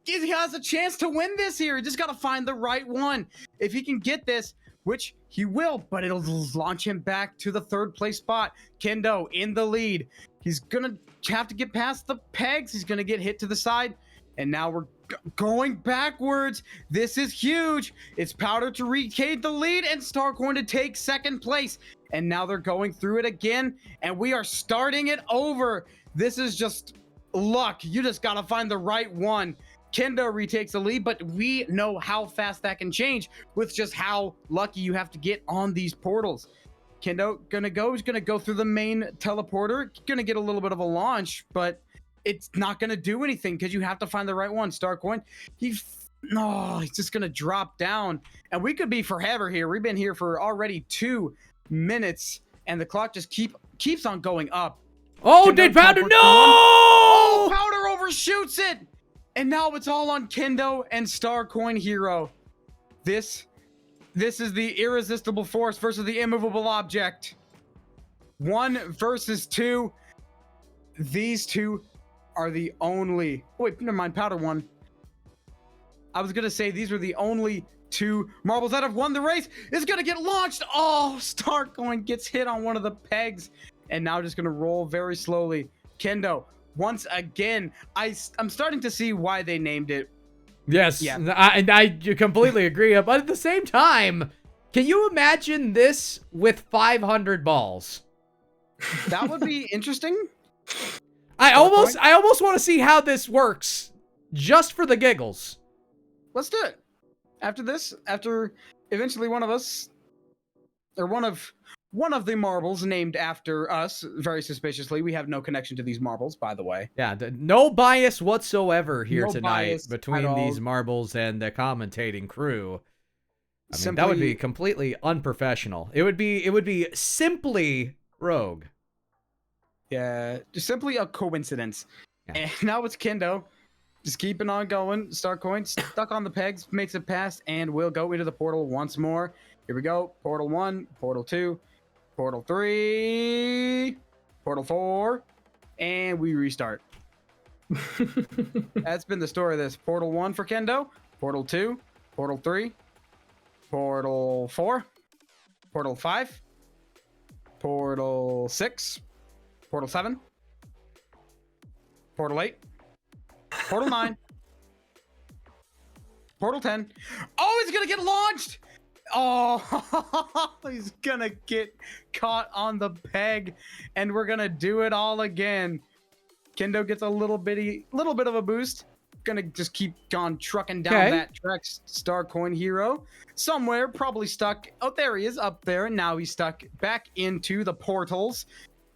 He has a chance to win this here. He just got to find the right one. If he can get this, which he will, but it'll launch him back to the third place spot. Kendo in the lead. He's going to have to get past the pegs. He's going to get hit to the side. And now we're going backwards. This is huge. It's Powder to retake the lead and Starcoin to take second place. And now they're going through it again. And we are starting it over. This is just luck. You just got to find the right one. Kendo retakes the lead, but we know how fast that can change with just how lucky you have to get on these portals. Kendo he's gonna go through the main teleporter, gonna get a little bit of a launch, but it's not gonna do anything because you have to find the right one. Starcoin, he's just gonna drop down, and we could be forever here. We've been here for already 2 minutes, and the clock just keeps on going up. Oh, Kendo did Powder? No! Oh, Powder overshoots it! And now it's all on Kendo and Starcoin Hero. This is the irresistible force versus the immovable object. 1 versus 2. These two are the only... Wait, never mind. Powder won. I was going to say these were the only 2 marbles that have won the race. It's going to get launched. Oh, Starcoin gets hit on one of the pegs. And now just going to roll very slowly. Kendo, once again, I'm starting to see why they named it. Yes, Yeah. I completely agree. But at the same time, can you imagine this with 500 balls? That would be interesting. I almost want to see how this works, just for the giggles. Let's do it. After this, after eventually one of us, or one of the marbles named after us, very suspiciously. We have no connection to these marbles, by the way. Yeah, no bias whatsoever here No tonight bias between at these all. marbles and the commentating crew. I mean, Simply, that would be completely unprofessional. It would be simply rogue. yeah, just simply a coincidence. Yeah. And now it's Kendo, just keeping on going. Starcoin stuck on the pegs, makes it past, and we'll go into the portal once more. Here we go. Portal 1, Portal 2, Portal 3, Portal 4, and we restart. That's been the story of this. Portal 1 for Kendo, Portal 2, Portal 3, Portal 4, Portal 5, Portal 6, Portal 7, Portal 8, Portal 9, Portal 10. Oh, it's gonna get launched! Oh, he's gonna get caught on the peg, and we're gonna do it all again. Kendo gets a little bit of a boost. Gonna just keep on trucking down that track. Starcoin Hero somewhere, probably stuck. Oh, there he is, up there, and now he's stuck back into the portals.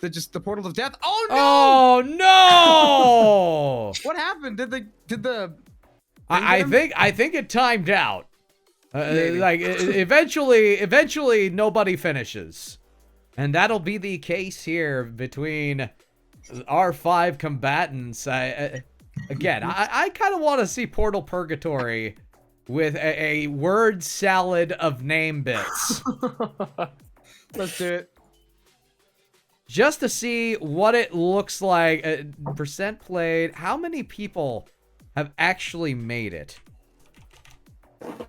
The portals of death. Oh no! Oh no! What happened? Did the? I think it timed out. Maybe. Like eventually nobody finishes, and that'll be the case here between our 5 combatants. Again, I kind of want to see Portal Purgatory with a word salad of name bits. Let's do it. Just to see what it looks like. Percent played. How many people have actually made it?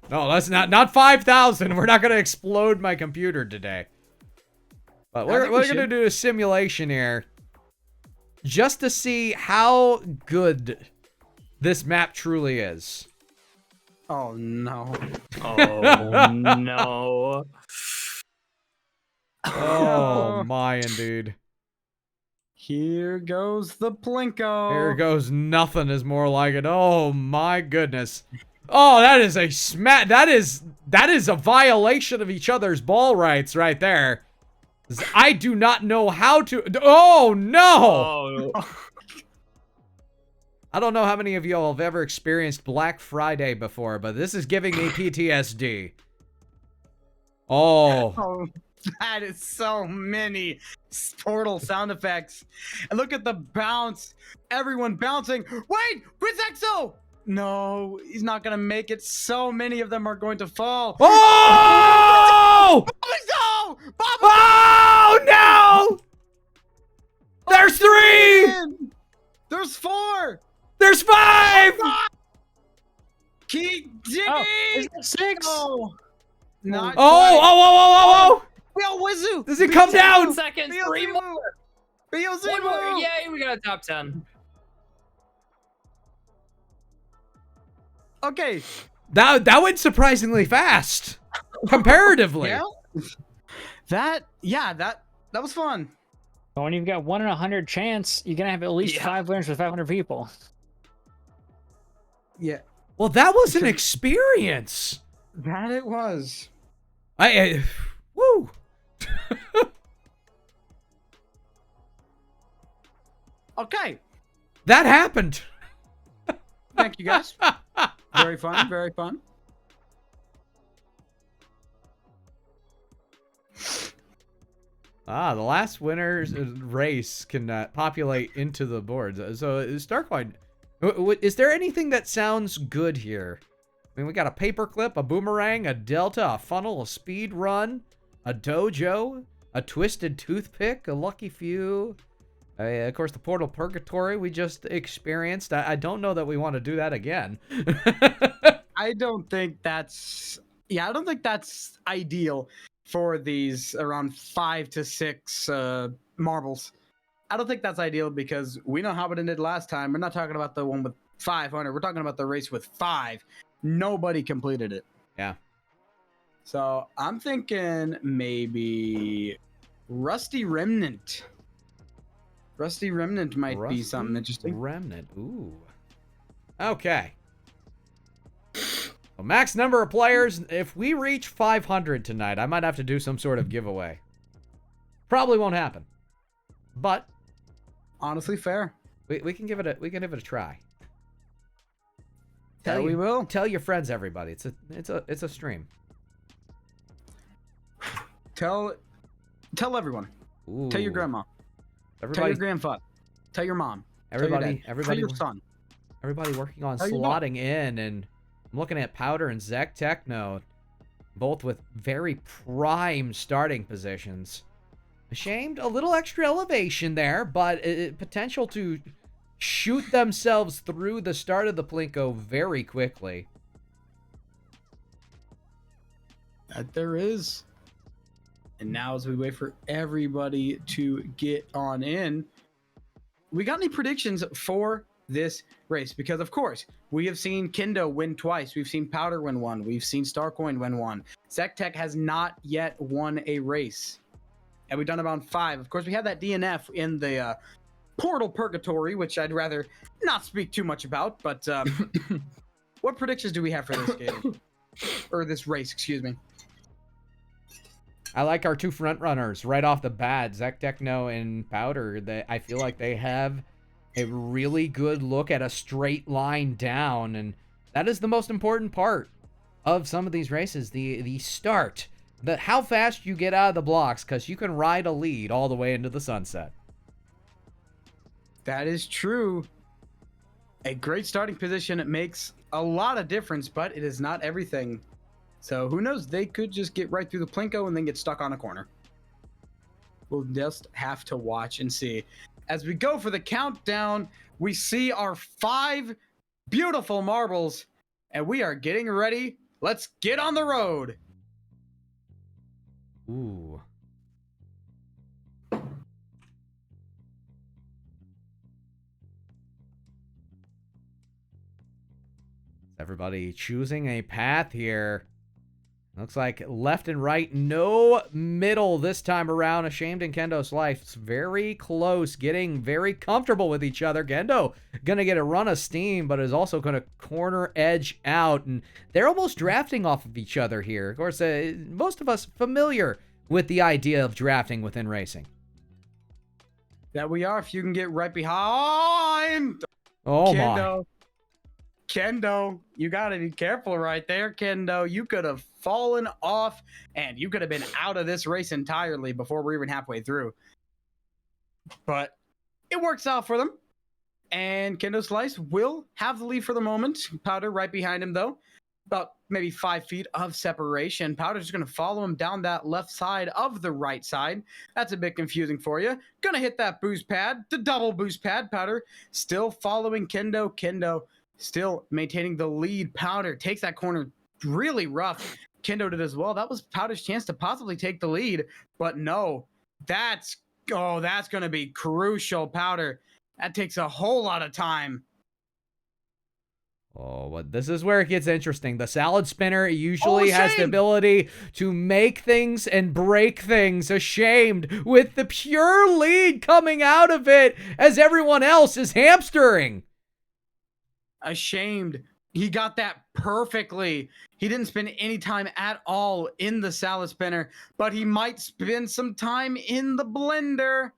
No, that's not 5,000. We're not gonna explode my computer today. But we're gonna do a simulation here, just to see how good this map truly is. Oh no. Oh no. Oh my, indeed. Here goes the Plinko. Here goes nothing is more like it. Oh my goodness. Oh, that is a that is a violation of each other's ball rights right there. I do not know how to. Oh no! Oh. I don't know how many of y'all have ever experienced Black Friday before, but this is giving me PTSD. Oh. That is so many Portal sound effects. And look at the bounce. Everyone bouncing. Wait, Grizzexo! No, he's not going to make it. So many of them are going to fall. Oh! Oh, no! There's 3! There's 4! There's 5! Keep digging! Oh, is it 6? Oh, not Oh! Yo, Wizoo! Does it come down? Seconds, 3 more. One more. Yay, we got a top 10. Okay. That went surprisingly fast. Comparatively. Yeah. That was fun. But when you've got 1 in 100 chance, you're gonna have at least 5 winners with 500 people. Yeah. Well, that was an experience. That it was. Woo. Okay. That happened. Thank you, guys. Very fun. Very fun. The last winner's race can populate into the boards. So, Starcoin, is there anything that sounds good here? I mean, we got a paperclip, a boomerang, a delta, a funnel, a speed run, a dojo, a twisted toothpick, a lucky few. Of course, the portal purgatory we just experienced. I don't know that we want to do that again. I don't think that's ideal for these around 5 to 6 marbles. I don't think that's ideal because we know how it ended last time. We're not talking about the one with 500. We're talking about the race with 5. Nobody completed it. Yeah. So I'm thinking maybe Rusty Remnant. Rusty Remnant might be something interesting. Remnant. Ooh. Okay. Well, max number of players. If we reach 500 tonight, I might have to do some sort of giveaway. Probably won't happen. But honestly, fair. We can give it a try. We will. Tell your friends, everybody. It's a stream. Tell everyone. Ooh. Tell your grandma. Everybody, tell your grandfather. Tell your mom. Everybody, tell your son. Everybody working on slotting in, and I'm looking at Powder and Zek Techno, both with very prime starting positions. Ashamed, a little extra elevation there, but potential to shoot themselves through the start of the Plinko very quickly. That there is. And now as we wait for everybody to get on in, we got any predictions for this race? Because of course, we have seen Kendo win twice. We've seen Powder win one. We've seen Starcoin win one. Zektech has not yet won a race. And we've done about 5. Of course, we had that DNF in the Portal Purgatory, which I'd rather not speak too much about. But what predictions do we have for this game? Or this race, excuse me. I like our 2 front runners right off the bat, Zek Techno and Powder. I feel like they have a really good look at a straight line down, and that is the most important part of some of these races, the start. How fast you get out of the blocks, because you can ride a lead all the way into the sunset. That is true. A great starting position, it makes a lot of difference, but it is not everything. So who knows? They could just get right through the Plinko and then get stuck on a corner. We'll just have to watch and see. As we go for the countdown, we see our 5 beautiful marbles, and we are getting ready Let's get on the road. Ooh. Everybody choosing a path here. Looks like left and right, no middle this time around. Ashamed and Kendo Slice very close, getting very comfortable with each other. Kendo gonna get a run of steam, but is also gonna corner edge out, and they're almost drafting off of each other here. Of course, most of us familiar with the idea of drafting within racing. That we are. If you can get right behind. Oh Kendo. my. Kendo, you got to be careful right there, Kendo. You could have fallen off and you could have been out of this race entirely before we're even halfway through. But it works out for them. And Kendo Slice will have the lead for the moment. Powder right behind him, though. About maybe 5 feet of separation. Powder's just going to follow him down that left side of the right side. That's a bit confusing for you. Going to hit that boost pad, the double boost pad. Powder still following Kendo. Kendo still maintaining the lead. Powder takes that corner really rough. Kendo did as well. That was Powder's chance to possibly take the lead. But no, that's going to be crucial, Powder. That takes a whole lot of time. Oh, but this is where it gets interesting. The salad spinner usually has the ability to make things and break things. Ashamed with the pure lead coming out of it as everyone else is hamstering. Ashamed. He got that perfectly. He didn't spend any time at all in the salad spinner, but he might spend some time in the blender.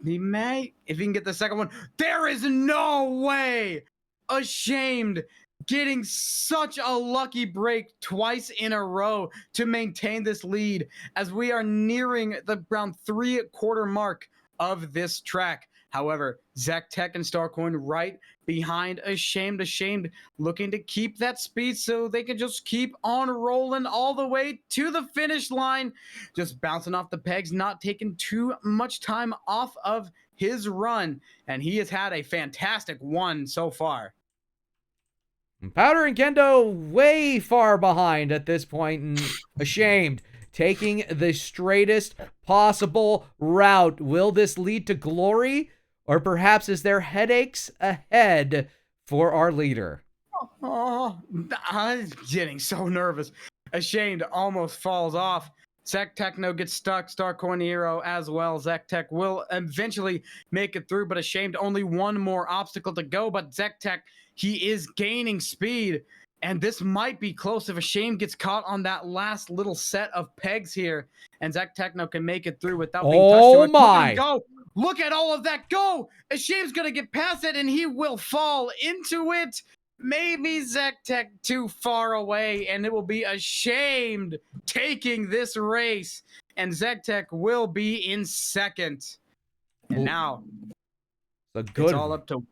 He may, if he can get the second one. There is no way. Ashamed getting such a lucky break twice in a row to maintain this lead as we are nearing the round 3/4 mark of this track. However, Zach Tech and Starcoin right behind Ashamed looking to keep that speed so they can just keep on rolling all the way to the finish line. Just bouncing off the pegs, not taking too much time off of his run. And he has had a fantastic one so far. Powder and Kendo way far behind at this point, and Ashamed taking the straightest possible route. Will this lead to glory? Or perhaps is there headaches ahead for our leader? Oh, I'm getting so nervous. Ashamed almost falls off. Zach Techno gets stuck. Starcoin Hero as well. Zach Tech will eventually make it through, but Ashamed only one more obstacle to go. But Zach Tech, he is gaining speed. And this might be close if Ashamed gets caught on that last little set of pegs here. And Zach Techno can make it through without being touched. Oh my! Go! Look at all of that go! Ashamed's gonna get past it and he will fall into it. Maybe Zach Tech too far away and it will be Ashamed taking this race. And Zach Tech will be in second. And now it's all up to...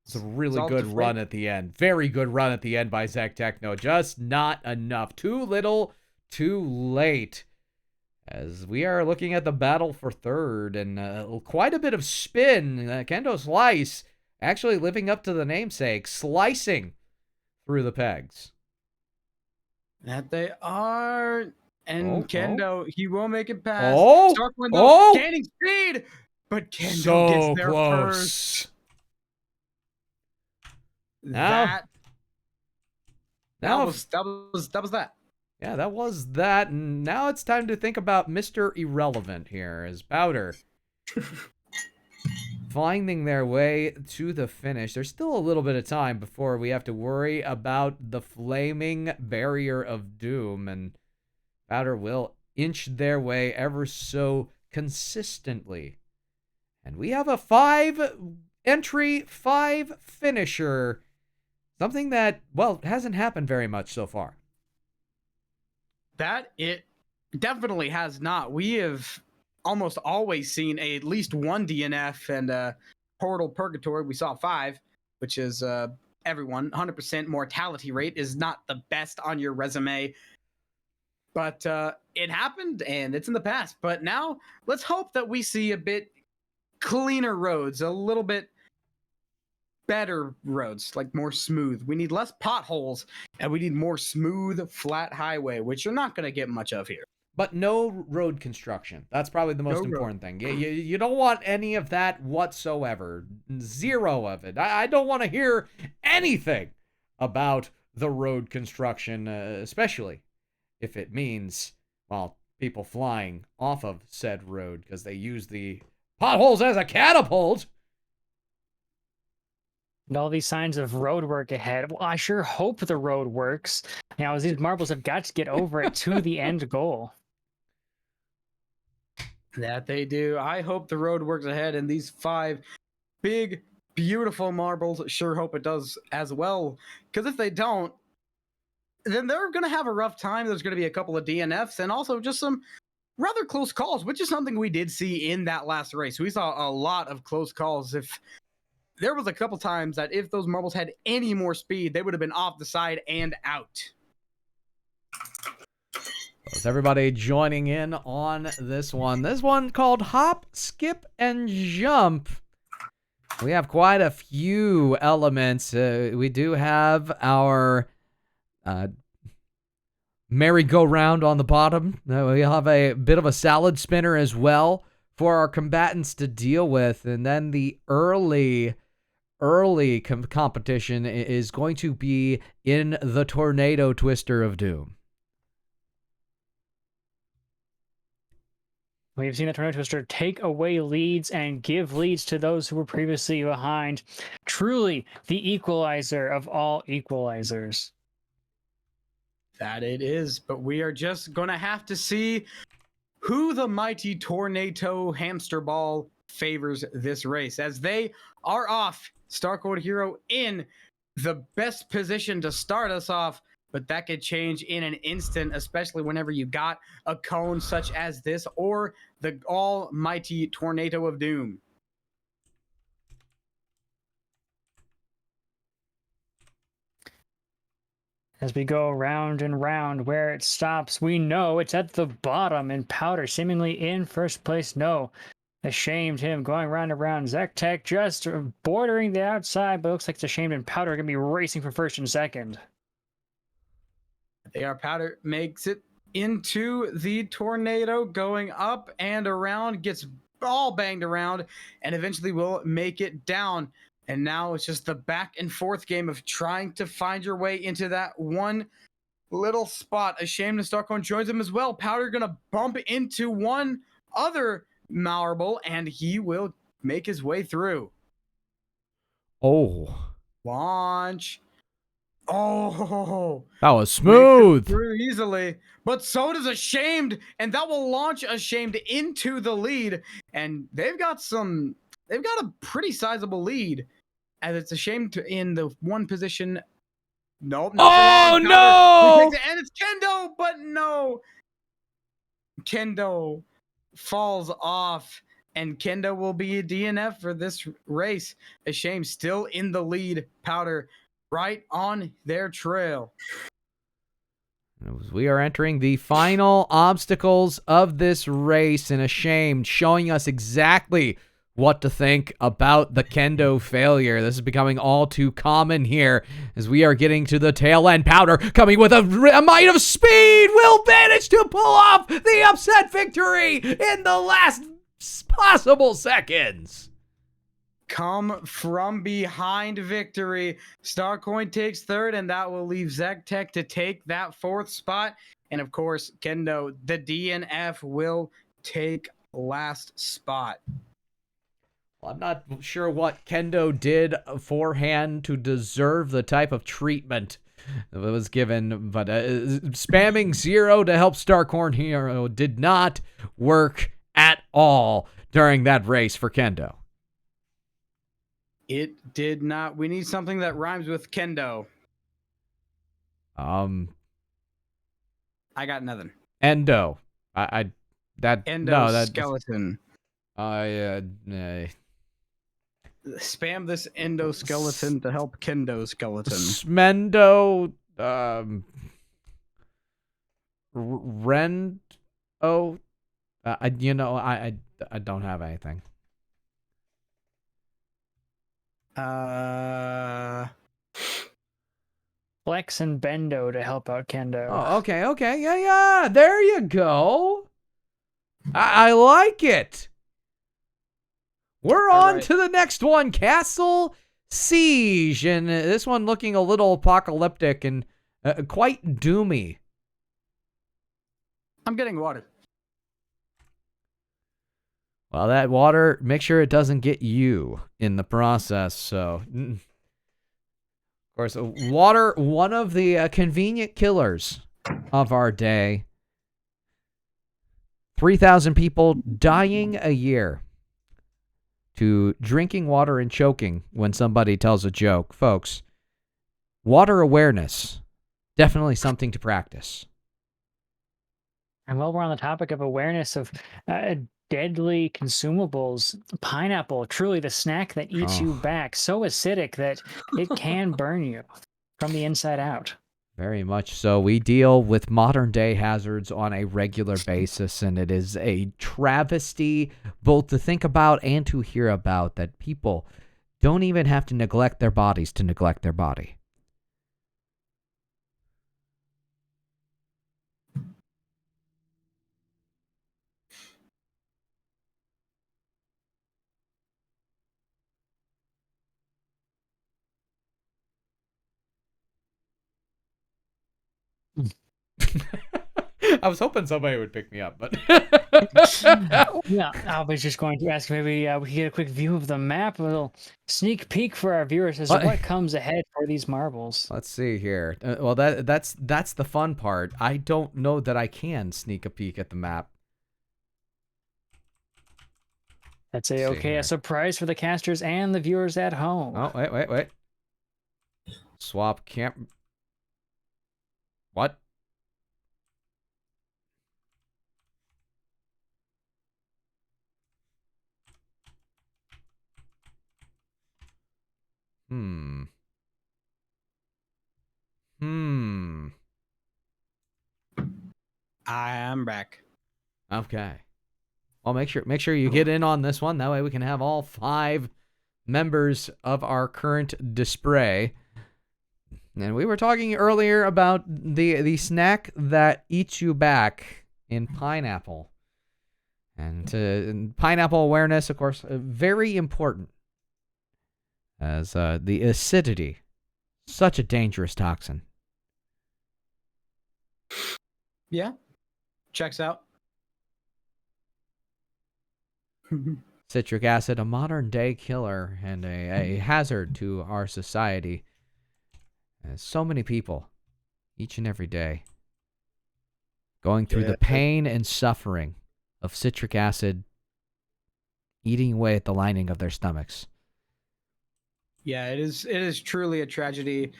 It's a really good run at the end. Very good run at the end by Zach Techno. Just not enough. Too little, too late. As we are looking at the battle for third and quite a bit of spin. Kendo Slice actually living up to the namesake, slicing through the pegs. That they are. And Kendo, he will make it past. Starcoin gaining speed. But Kendo gets there first. That was that. Yeah, that was that. And now it's time to think about Mr. Irrelevant here as Powder finding their way to the finish. There's still a little bit of time before we have to worry about the flaming barrier of doom, and Powder will inch their way ever so consistently. And we have a 5-entry, 5-finisher. Something that, well, hasn't happened very much so far. That it definitely has not. We have almost always seen at least one DNF and Portal Purgatory. We saw 5, which is everyone. 100% mortality rate is not the best on your resume. But it happened and it's in the past. But now let's hope that we see a bit cleaner roads, a little bit better roads, like more smooth. We need less potholes, and we need more smooth, flat highway, which you're not going to get much of here. But no road construction. That's probably the most important thing. You don't want any of that whatsoever. Zero of it. I don't want to hear anything about the road construction, especially if it means, well, people flying off of said road because they use the potholes as a catapult. And all these signs of road work ahead. Well, I sure hope the road works. As these marbles have got to get over it to the end goal. That they do. I hope the road works ahead, and these 5 big, beautiful marbles sure hope it does as well. Because if they don't, then they're going to have a rough time. There's going to be a couple of DNFs and also just some rather close calls, which is something we did see in that last race. We saw a lot of close calls. If there was a couple times that if those marbles had any more speed, they would have been off the side and out. Is everybody joining in on this one? This one called Hop, Skip, and Jump. We have quite a few elements. We do have our merry-go-round on the bottom. We have a bit of a salad spinner as well for our combatants to deal with. And then the early competition is going to be in the Tornado Twister of Doom. We've seen the Tornado Twister take away leads and give leads to those who were previously behind. Truly the equalizer of all equalizers. That it is, but we are just going to have to see who the mighty Tornado Hamster Ball favors this race, as they are off. Starcold Hero in the best position to start us off, but that could change in an instant, especially whenever you got a cone such as this or the almighty Tornado of Doom. As we go round and round, where it stops, we know it's at the bottom, and Powder seemingly in first place. No, Ashamed him going round and round. Zektek just bordering the outside, but looks like it's Ashamed and Powder are going to be racing for first and second. They are. Powder makes it into the tornado, going up and around, gets all banged around, and eventually will make it down. And now it's just the back and forth game of trying to find your way into that one little spot. Ashamed and Starcorn joins him as well. Powder gonna bump into one other marble, and he will make his way through. Oh. Launch. Oh. That was smooth. Through easily. But so does Ashamed, and that will launch Ashamed into the lead. And they've got a pretty sizable lead. And it's Ashamed in the one position. Nope. Oh, no! And it's Kendo, but no. Kendo falls off, and Kendo will be a DNF for this race. Ashamed still in the lead. Powder right on their trail. We are entering the final obstacles of this race, and Ashamed showing us exactly what to think about the Kendo failure. This is becoming all too common here as we are getting to the tail end. Powder coming with a might of speed will manage to pull off the upset victory in the last possible seconds. Come from behind victory. Starcoin takes third, and that will leave Zektek to take that fourth spot. And of course, Kendo, the DNF, will take last spot. Well, I'm not sure what Kendo did beforehand to deserve the type of treatment that was given, but spamming 0 to help Starcorn Hero did not work at all during that race for Kendo. It did not. We need something that rhymes with Kendo. I got nothing. Endo. Skeleton. Spam this endoskeleton to help Kendo skeleton. Smendo. Rendo. I don't have anything. Flex and Bendo to help out Kendo. Oh, okay. Yeah. There you go. I like it. We're on to the next one, Castle Siege. And this one looking a little apocalyptic and quite doomy. I'm getting water. Well, that water, make sure it doesn't get you in the process. So, of course, water, one of the convenient killers of our day. 3,000 people dying a year to drinking water and choking when somebody tells a joke. Folks, water awareness, definitely something to practice. And while we're on the topic of awareness of deadly consumables, pineapple, truly the snack that eats you back, so acidic that it can burn you from the inside out. Very much so. We deal with modern day hazards on a regular basis, and it is a travesty both to think about and to hear about that people don't even have to neglect their bodies to neglect their body. I was hoping somebody would pick me up, but yeah, I was just going to ask maybe we could get a quick view of the map, a little sneak peek for our viewers as to what comes ahead for these marbles. Let's see here. Well, that's the fun part. I don't know that I can sneak a peek at the map. That's a surprise for the casters and the viewers at home. Oh, wait. Swap camp. What? I am back. Okay. Well, make sure you get in on this one. That way we can have all 5 members of our current display. And we were talking earlier about the snack that eats you back in pineapple. And pineapple awareness, of course, very important. As the acidity, such a dangerous toxin. Yeah, checks out. Citric acid, a modern day killer and a hazard to our society. So many people, each and every day, going through the pain and suffering of citric acid eating away at the lining of their stomachs. Yeah, it is truly a tragedy,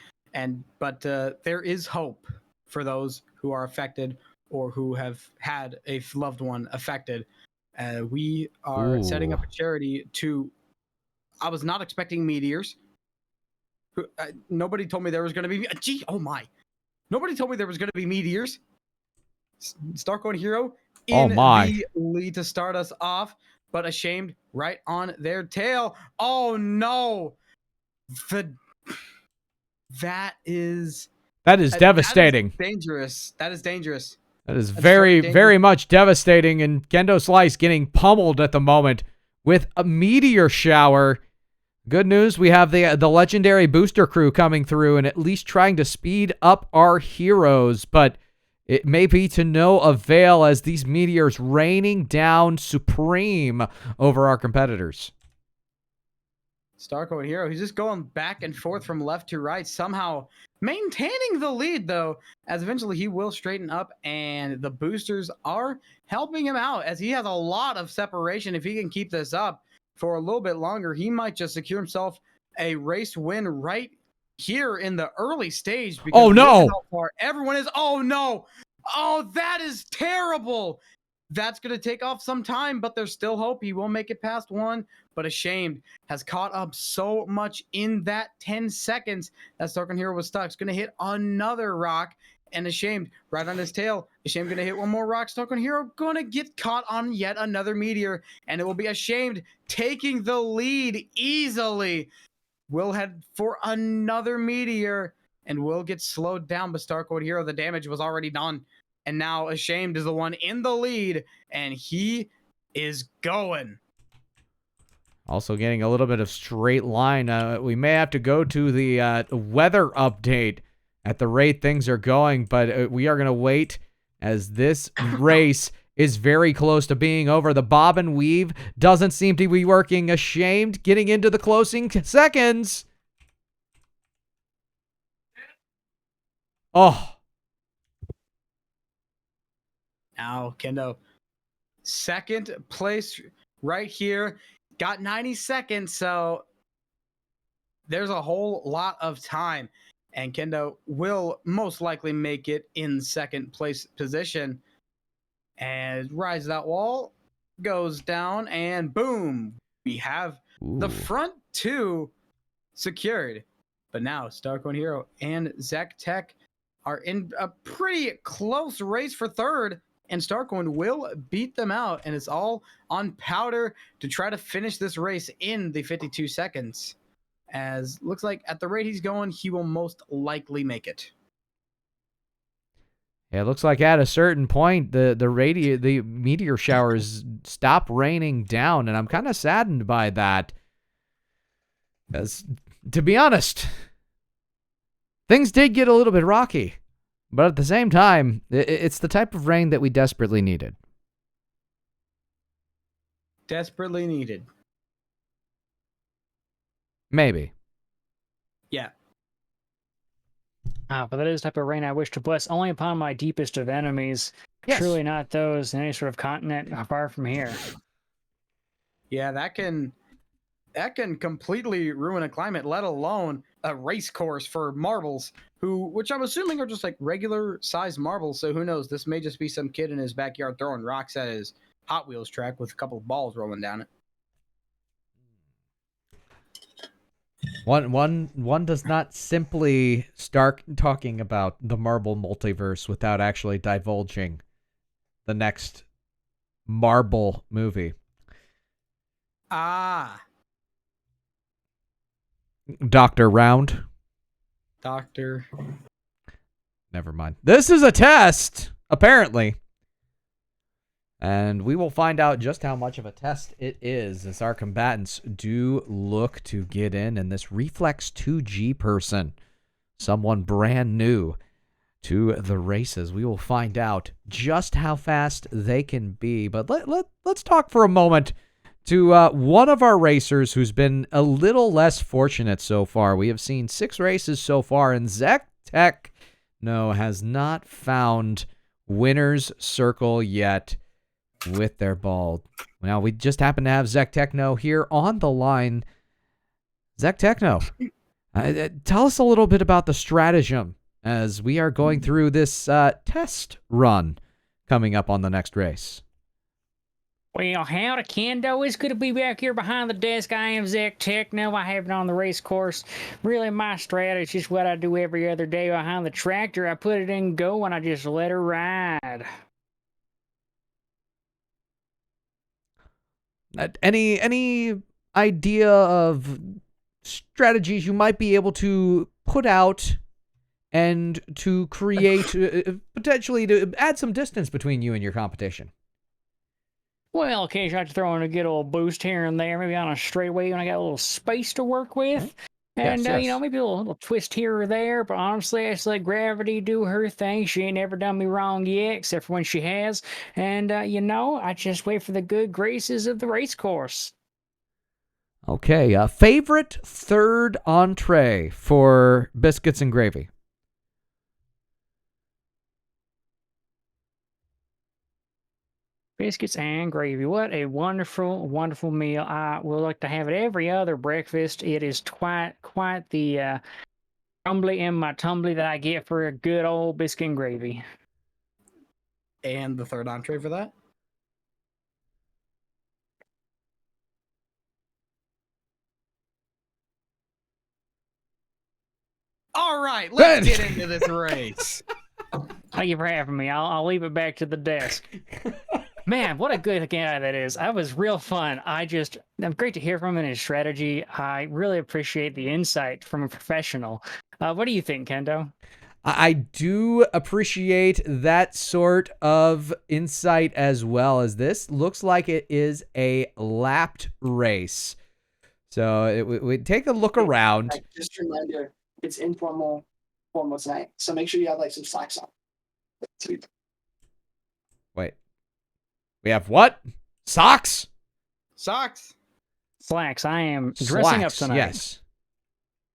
but there is hope for those who are affected or who have had a loved one affected. We are setting up a charity to. I was not expecting meteors. Nobody told me there was going to be. Nobody told me there was going to be meteors. Starcoin Hero in the lead to start us off, but Ashamed right on their tail. Oh no! That is devastating. That is dangerous. That is dangerous. That is very much devastating. And Kendo Slice getting pummeled at the moment with a meteor shower. Good news, we have the legendary booster crew coming through and at least trying to speed up our heroes, but it may be to no avail as these meteors raining down supreme over our competitors. Starcoin Hero, he's just going back and forth from left to right, somehow maintaining the lead, though, as eventually he will straighten up, and the boosters are helping him out, as he has a lot of separation. If he can keep this up for a little bit longer, he might just secure himself a race win right here in the early stage. Because oh, no! How far everyone is. Oh, no! Oh, that is terrible! That's going to take off some time, but there's still hope. He will make it past one, but Ashamed has caught up so much in that 10 seconds that Starcoin Hero was stuck. It's going to hit another rock, and Ashamed right on his tail. Ashamed going to hit one more rock. Starcoin Hero going to get caught on yet another meteor, and it will be Ashamed taking the lead easily. will head for another meteor and will get slowed down. But Starcold Hero, the damage was already done. And now Ashamed is the one in the lead, and he is going. Also getting a little bit of straight line. We may have to go to the weather update at the rate things are going, but we are going to wait as this race is very close to being over. The bob and weave doesn't seem to be working. Ashamed getting into the closing seconds. Oh. Now, Kendo, second place right here. Got 90 seconds, so there's a whole lot of time. And Kendo will most likely make it in second place position. And Rise That Wall goes down, and boom, we have the front two secured. But now Starcold Hero and Zek Tech are in a pretty close race for third, and Starcold will beat them out, and it's all on Powder to try to finish this race in the 52 seconds. As looks like at the rate he's going, he will most likely make it. Yeah, it looks like at a certain point the meteor showers stop raining down, and I'm kind of saddened by that. Because, to be honest, things did get a little bit rocky. But at the same time, it's the type of rain that we desperately needed. Desperately needed. Maybe. Yeah. But that is the type of rain I wish to bless only upon my deepest of enemies. Yes. Truly not those in any sort of continent far from here. Yeah, that can completely ruin a climate, let alone a race course for marbles, which I'm assuming are just like regular sized marbles. So who knows? This may just be some kid in his backyard throwing rocks at his Hot Wheels track with a couple of balls rolling down it. One does not simply start talking about the Marble multiverse without actually divulging the next Marble movie. Dr. Round. Doctor. Never mind. This is a test, apparently. And we will find out just how much of a test it is as our combatants do look to get in. And this Reflex 2G person, someone brand new to the races, we will find out just how fast they can be. But let's talk for a moment to one of our racers who's been a little less fortunate so far. We have seen 6 races so far, and Zek Tech, has not found winner's circle yet with their ball. Now, we just happen to have Zek Techno here on the line. Zek Techno, tell us a little bit about the stratagem as we are going through this test run coming up on the next race. Well, howdy, Kendo. It's good to be back here behind the desk. I am Zek Techno. I have been on the race course. Really, my strategy is what I do every other day behind the tractor. I put it in go and I just let her ride. Any idea of strategies you might be able to put out and to create, potentially to add some distance between you and your competition? Well, occasionally I have to throw in a good old boost here and there, maybe on a straightaway when I got a little space to work with. And, yes. Maybe a little twist here or there, but honestly, I just let gravity do her thing. She ain't never done me wrong yet, except for when she has. And, I just wait for the good graces of the race course. Okay, favorite third entree for biscuits and gravy? Biscuits and gravy. What a wonderful, wonderful meal. I would like to have it every other breakfast. It is quite the rumbly in my tumbly that I get for a good old biscuit and gravy. And the third entree for that? All right, let's get into this race. Thank you for having me. I'll leave it back to the desk. Man, what a good guy that is. That was real fun. I'm great to hear from him and his strategy. I really appreciate the insight from a professional. What do you think, Kendo? I do appreciate that sort of insight as well, as this looks like it is a lapped race. So we take a look around. Just a reminder, it's informal, formal tonight. So make sure you have like some slacks on. Wait. We have what? Socks? Socks. Slacks. I am dressing up Slacks, tonight. yes.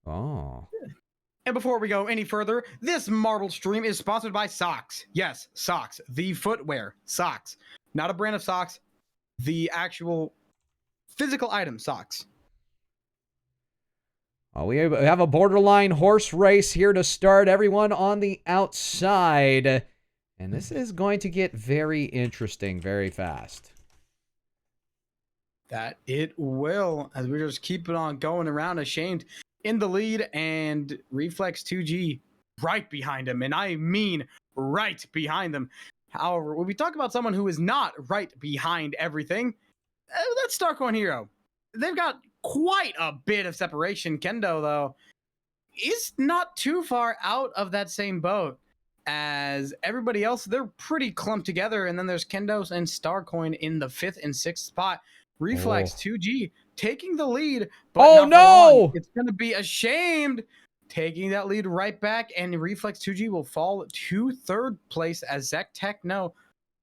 Oh. And before we go any further, this Marble stream is sponsored by Socks. Yes, Socks. The footwear. Socks. Not a brand of socks. The actual physical item, Socks. We have a borderline horse race here to start. Everyone on the outside. And this is going to get very interesting very fast. That it will, as we just keep it on going around. Ashamed in the lead, and Reflex 2G right behind him. And I mean right behind them. However, when we talk about someone who is not right behind everything, that's Starcoin Hero. They've got quite a bit of separation. Kendo, though, is not too far out of that same boat as everybody else. They're pretty clumped together. And then there's Kendo and Starcoin in the 5th and 6th spot. Reflex 2G taking the lead. But oh, no! It's going to be Ashamed taking that lead right back. And Reflex 2G will fall to 3rd place as Zek Techno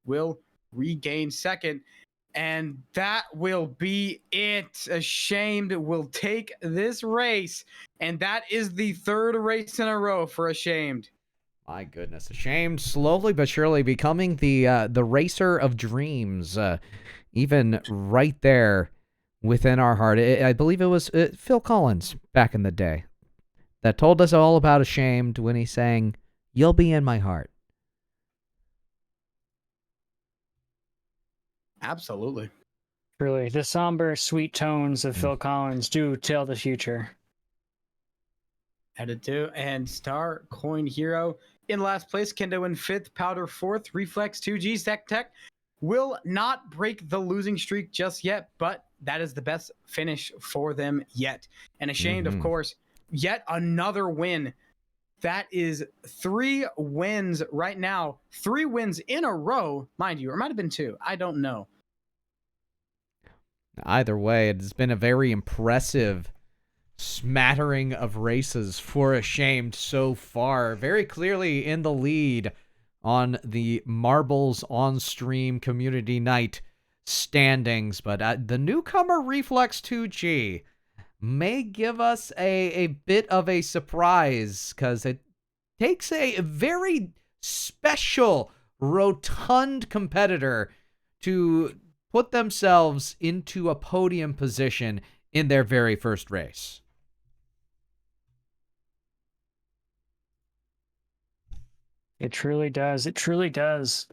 will regain 2nd. And that will be it. Ashamed will take this race. And that is the 3rd race in a row for Ashamed. My goodness. Ashamed slowly but surely becoming the racer of dreams. Even right there within our heart. I believe it was Phil Collins back in the day that told us all about Ashamed when he sang, "You'll be in my heart." Absolutely. Truly, the somber, sweet tones of Phil Collins do tell the future. Headed to, and Starcoin Hero in last place. Kendo in 5th, Powder 4th, Reflex 2G, Zek Tech will not break the losing streak just yet, but that is the best finish for them yet. And Ashamed, of course, yet another win. That is 3 wins right now. 3 wins in a row, mind you, or it might have been 2. I don't know. Either way, it's been a very impressive smattering of races for Ashamed so far. Very clearly in the lead on the Marbles on Stream Community Night standings. But the newcomer Reflex 2G may give us a bit of a surprise, because it takes a very special, rotund competitor to put themselves into a podium position in their very first race. It truly does. It truly does.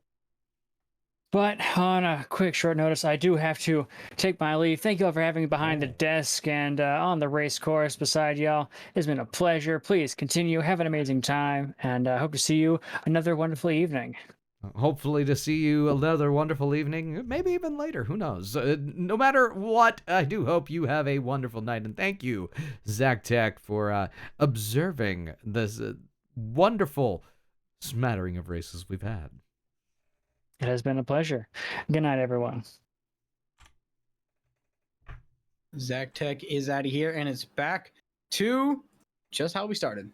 But on a quick short notice, I do have to take my leave. Thank you all for having me behind the desk and on the race course beside y'all. It's been a pleasure. Please continue. Have an amazing time. And I hope to see you another wonderful evening. Hopefully to see you another wonderful evening, maybe even later. Who knows? No matter what, I do hope you have a wonderful night. And thank you, Zach Tech, for observing this wonderful smattering of races we've had. It has been a pleasure. Good night, everyone. Zach Tech is out of here, and it's back to just how we started.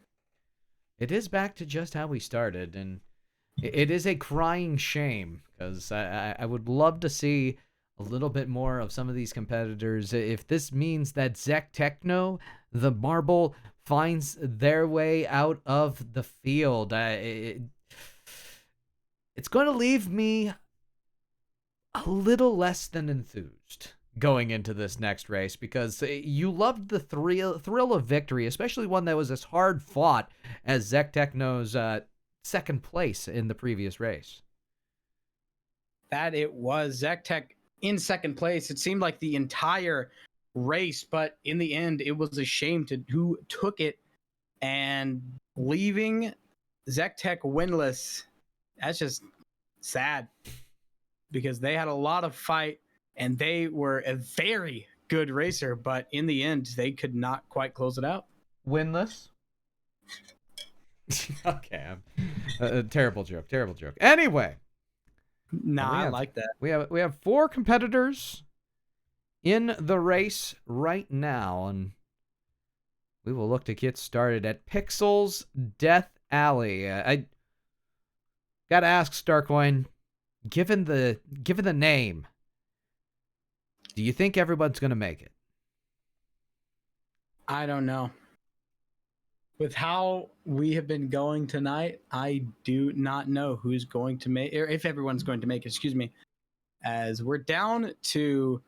It is back to just how we started, and it is a crying shame, because I would love to see a little bit more of some of these competitors. If this means that Zek Techno, the Marble, finds their way out of the field, it's going to leave me a little less than enthused going into this next race, because you loved the thrill of victory, especially one that was as hard fought as Zek Techno's 2nd place in the previous race. That it was. Zek Tech in 2nd place. It seemed like the entire race, but in the end, it was a shame to who took it, and leaving Zek Tech winless. That's just sad. because they had a lot of fight and they were a very good racer, but in the end, they could not quite close it out. Winless. Okay, terrible joke. Anyway, I like that. We have 4 competitors in the race right now, and we will look to get started at Pixel's Death Alley. I gotta ask, Starcoin, given the name, do you think everyone's gonna make it? I don't know. With how we have been going tonight, I do not know who's going to make, or if everyone's going to make it, excuse me, as we're down to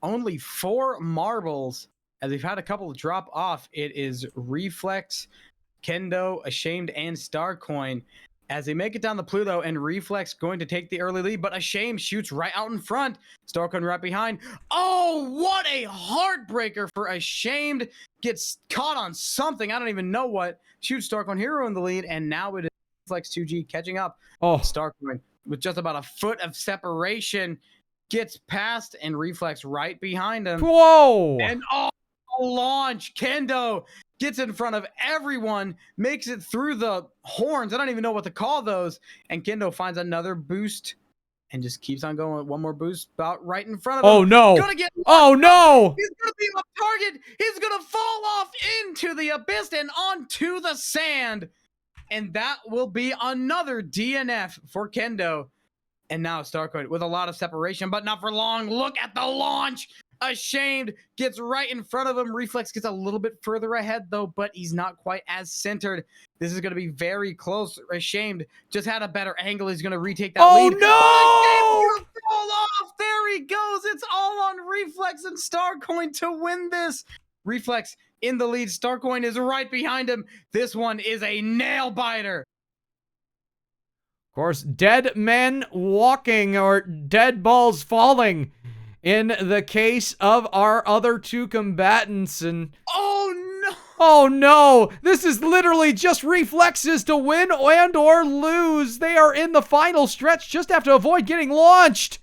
only 4 marbles, as we've had a couple drop off. It is Reflex, Kendo, Ashamed, and Starcoin. As they make it down the Pluto, and Reflex going to take the early lead, but Ashamed shoots right out in front. Starcoin right behind. Oh, what a heartbreaker for Ashamed. Gets caught on something. I don't even know what. Shoots Starcoin Hero in the lead, and now it is Reflex 2G catching up. Oh, Starcoin with just about a foot of separation gets past, and Reflex right behind him. whoa! And launch. Kendo gets in front of everyone, makes it through the horns. I don't even know what to call those. And Kendo finds another boost and just keeps on going with one more boost about right in front of him. Oh no! Oh no! He's gonna be on target. He's gonna fall off into the abyss and onto the sand. And that will be another DNF for Kendo. And now Starcoin with a lot of separation, but not for long. Look at the launch. Ashamed gets right in front of him. Reflex gets a little bit further ahead, though, but he's not quite as centered. This is going to be very close. Ashamed just had a better angle. He's going to retake that lead. No! But Ashamed fall off. There he goes. It's all on Reflex and Starcoin to win this. Reflex in the lead. Starcoin is right behind him. This one is a nail biter. Of course, dead men walking or dead balls falling in the case of our other 2 combatants. And oh no, this is literally just Reflexes to win and or lose. They are in the final stretch, just have to avoid getting launched.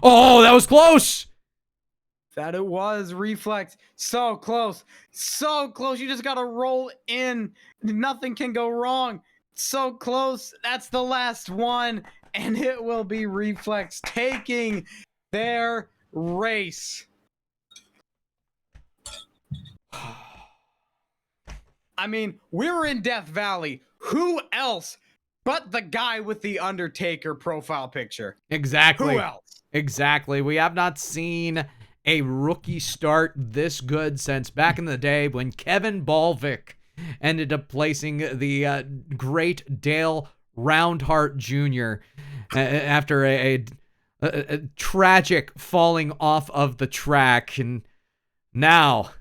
Oh, that was close. That it was. Reflex. So close. So close. You just got to roll in. Nothing can go wrong. So close. That's the last one. And it will be Reflex taking their race. I mean, we're in Death Valley. Who else but the guy with the Undertaker profile picture? Exactly. Who else? Exactly. We have not seen a rookie start this good since back in the day when Kevin Balvick ended up placing the great Dale Roundheart Jr. After a tragic falling off of the track. And now,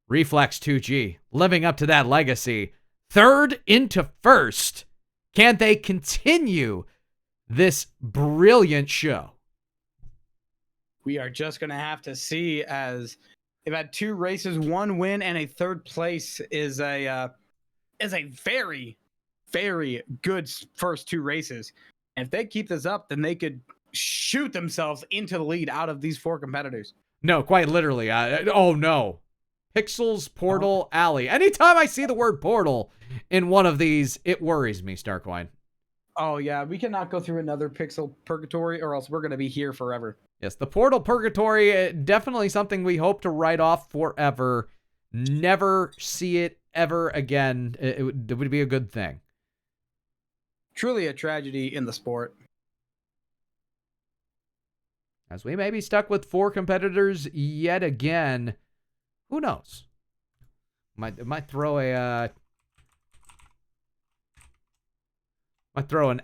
Reflex 2G living up to that legacy. 3rd into 1st. Can they continue this brilliant show? We are just going to have to see, as they've had 2 races, 1 win, and a 3rd place is a very, very good first 2 races. And if they keep this up, then they could shoot themselves into the lead out of these 4 competitors. No, quite literally. Oh no. Pixel's Portal Alley. Anytime I see the word portal in one of these, it worries me, Starcoin. Oh yeah, we cannot go through another Pixel Purgatory, or else we're going to be here forever. Yes, the Portal Purgatory, definitely something we hope to write off forever. Never see it ever again. It would be a good thing. Truly a tragedy in the sport. As we may be stuck with 4 competitors yet again. Who knows? Might throw an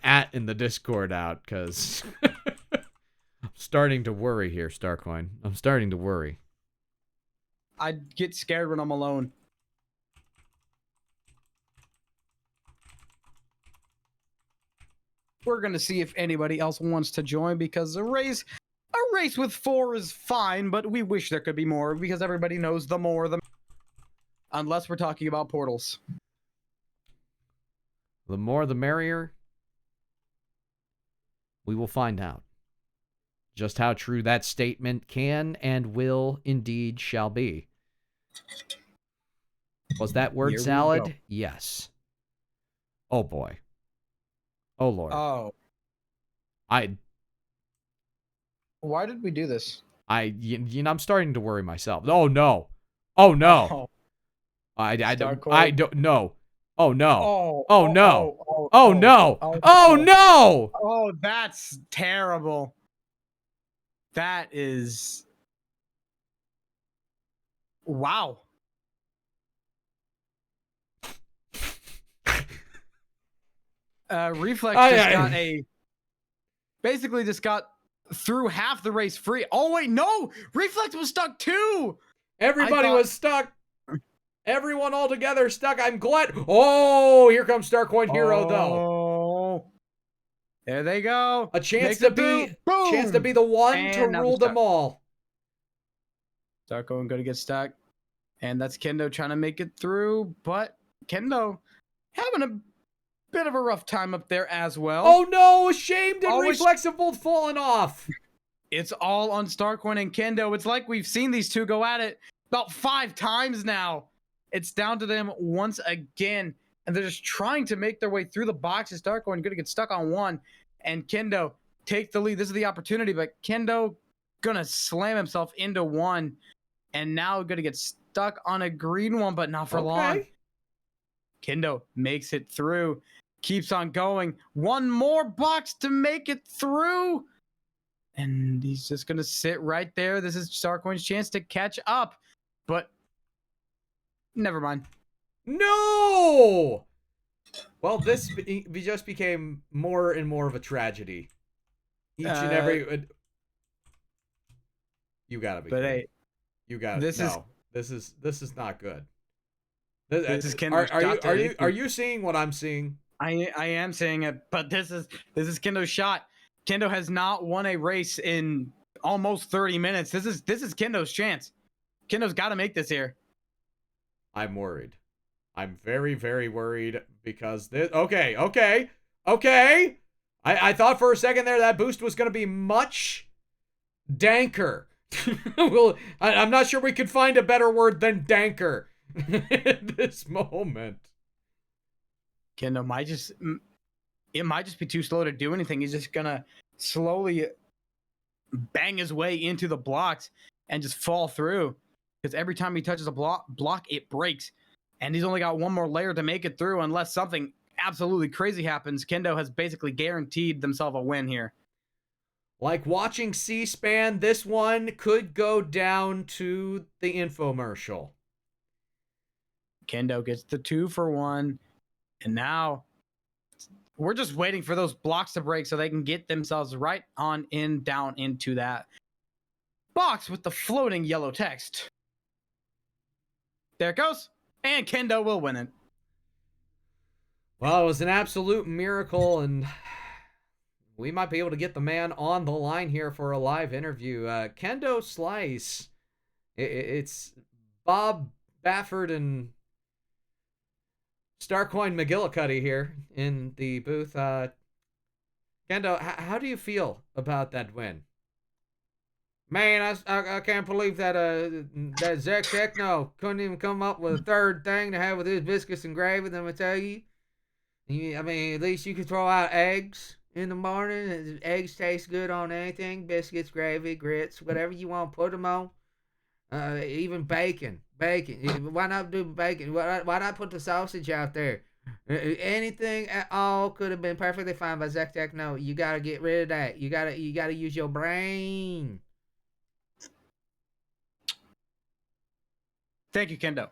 @ in the Discord out, because I'm starting to worry here, Starcoin. I'm starting to worry. I get scared when I'm alone. We're going to see if anybody else wants to join, because a race with 4 is fine, but we wish there could be more, because everybody knows the more the... Unless we're talking about portals. The more the merrier. We will find out just how true that statement can and will indeed shall be. Was that word Here we salad? go. Yes. Oh boy. Oh Lord. Oh, why did we do this? I'm starting to worry myself. Oh no. Oh no. Oh, I Starcoin. don't know. Oh no. oh, Oh no. oh, Oh no. oh, Oh no. Oh, that's terrible. That is. Wow. Reflex basically just got through half the race free. Oh wait, no, Reflex was stuck too. Everybody was stuck. Everyone all together stuck. I'm glad. Oh, here comes Starcoin Hero though. Oh, there they go. A chance Makes to it through. be Boom. the one And to now rule they're them all. Starcoin going to get stuck, and that's Kendo trying to make it through, but Kendo having a bit of a rough time up there as well. Oh no, Shamed and Always- Reflex have both fallen off. It's all on Starcoin and Kendo. It's like we've seen these two go at it about 5 times now. It's down to them once again, and they're just trying to make their way through the boxes. Starcoin going to get stuck on one, and Kendo take the lead. This is the opportunity, but Kendo going to slam himself into one, and now going to get stuck on a green one, but not for long. Kendo makes it through, keeps on going. One more box to make it through. And he's just going to sit right there. This is Starcoin's chance to catch up. But never mind. No! Well, this just became more and more of a tragedy. Each and every... You gotta be. But kidding. hey, You got this no. This is not good. This is Kendo's shot to are you seeing what I'm seeing? I am seeing it, but this is Kendo's shot. Kendo has not won a race in almost 30 minutes. This is Kendo's chance. Kendo's got to make this here. I'm worried. I'm very, very worried because this. Okay. I thought for a second there that boost was going to be much danker. Well, I'm not sure we could find a better word than danker at this moment. Kendo might just be too slow to do anything. He's just gonna slowly bang his way into the blocks and just fall through, because every time he touches a block it breaks, and he's only got one more layer to make it through. Unless something absolutely crazy happens, Kendo has basically guaranteed themselves a win here. Like watching C-SPAN, this one could go down to the infomercial. Kendo gets the 2-for-1, and now we're just waiting for those blocks to break so they can get themselves right on in down into that box with the floating yellow text. There it goes, and Kendo will win it. Well, it was an absolute miracle, and we might be able to get the man on the line here for a live interview. Kendo Slice, it's Bob Baffert and Starcoin McGillicuddy here in the booth. Kendo, how do you feel about that win? Man, I can't believe that that Zach Techno couldn't even come up with a third thing to have with his biscuits and gravy. Let me tell you. I mean, at least you could throw out eggs in the morning. Eggs taste good on anything. Biscuits, gravy, grits, whatever you want, put them on. Even bacon. Why not do bacon? Why not put the sausage out there? Anything at all could have been perfectly fine by Zach Techno. You gotta get rid of that. You gotta use your brain. Thank you, Kendo.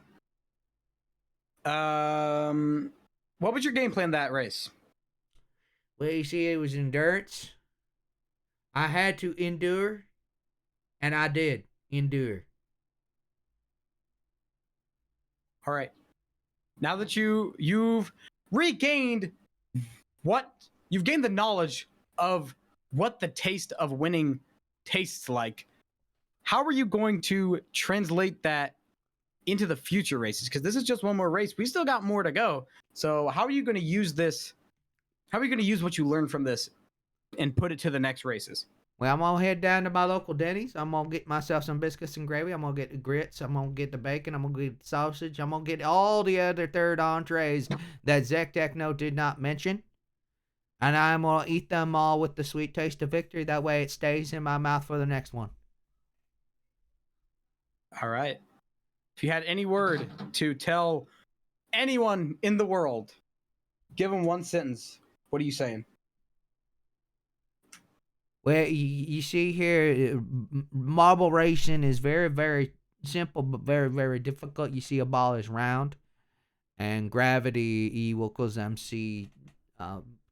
What was your game plan that race? Well, you see, it was endurance. I had to endure, and I did endure. All right. Now that you've regained you've gained the knowledge of what the taste of winning tastes like, how are you going to translate that into the future races? Because this is just one more race. We still got more to go. So how are you going to use this? How are you going to use what you learned from this and put it to the next races? Well, I'm gonna head down to my local Denny's. I'm gonna get myself some biscuits and gravy. I'm gonna get the grits. I'm gonna get the bacon. I'm gonna get the sausage. I'm gonna get all the other third entrees that Zach Techno did not mention. And I'm gonna eat them all with the sweet taste of victory. That way it stays in my mouth for the next one. All right. If you had any word to tell anyone in the world, give them one sentence. What are you saying? Well, you see here, marble racing is very, very simple, but very, very difficult. You see a ball is round, and gravity equals MC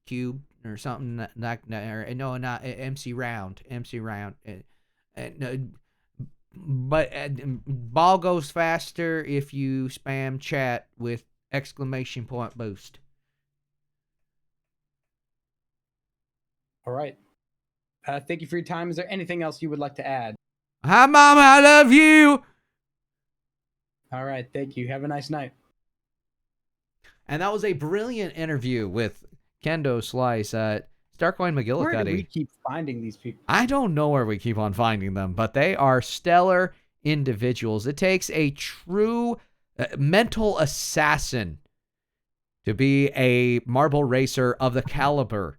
cubed or something like that. Or, no, not MC round. But ball goes faster if you spam chat with exclamation point boost. All right. Thank you for your time. Is there anything else you would like to add? Hi, Mama, I love you. All right. Thank you. Have a nice night. And that was a brilliant interview with Kendo Slice. Starcoin McGillicuddy. Where do we keep finding these people? I don't know where we keep on finding them, but they are stellar individuals. It takes a true mental assassin to be a marble racer of the caliber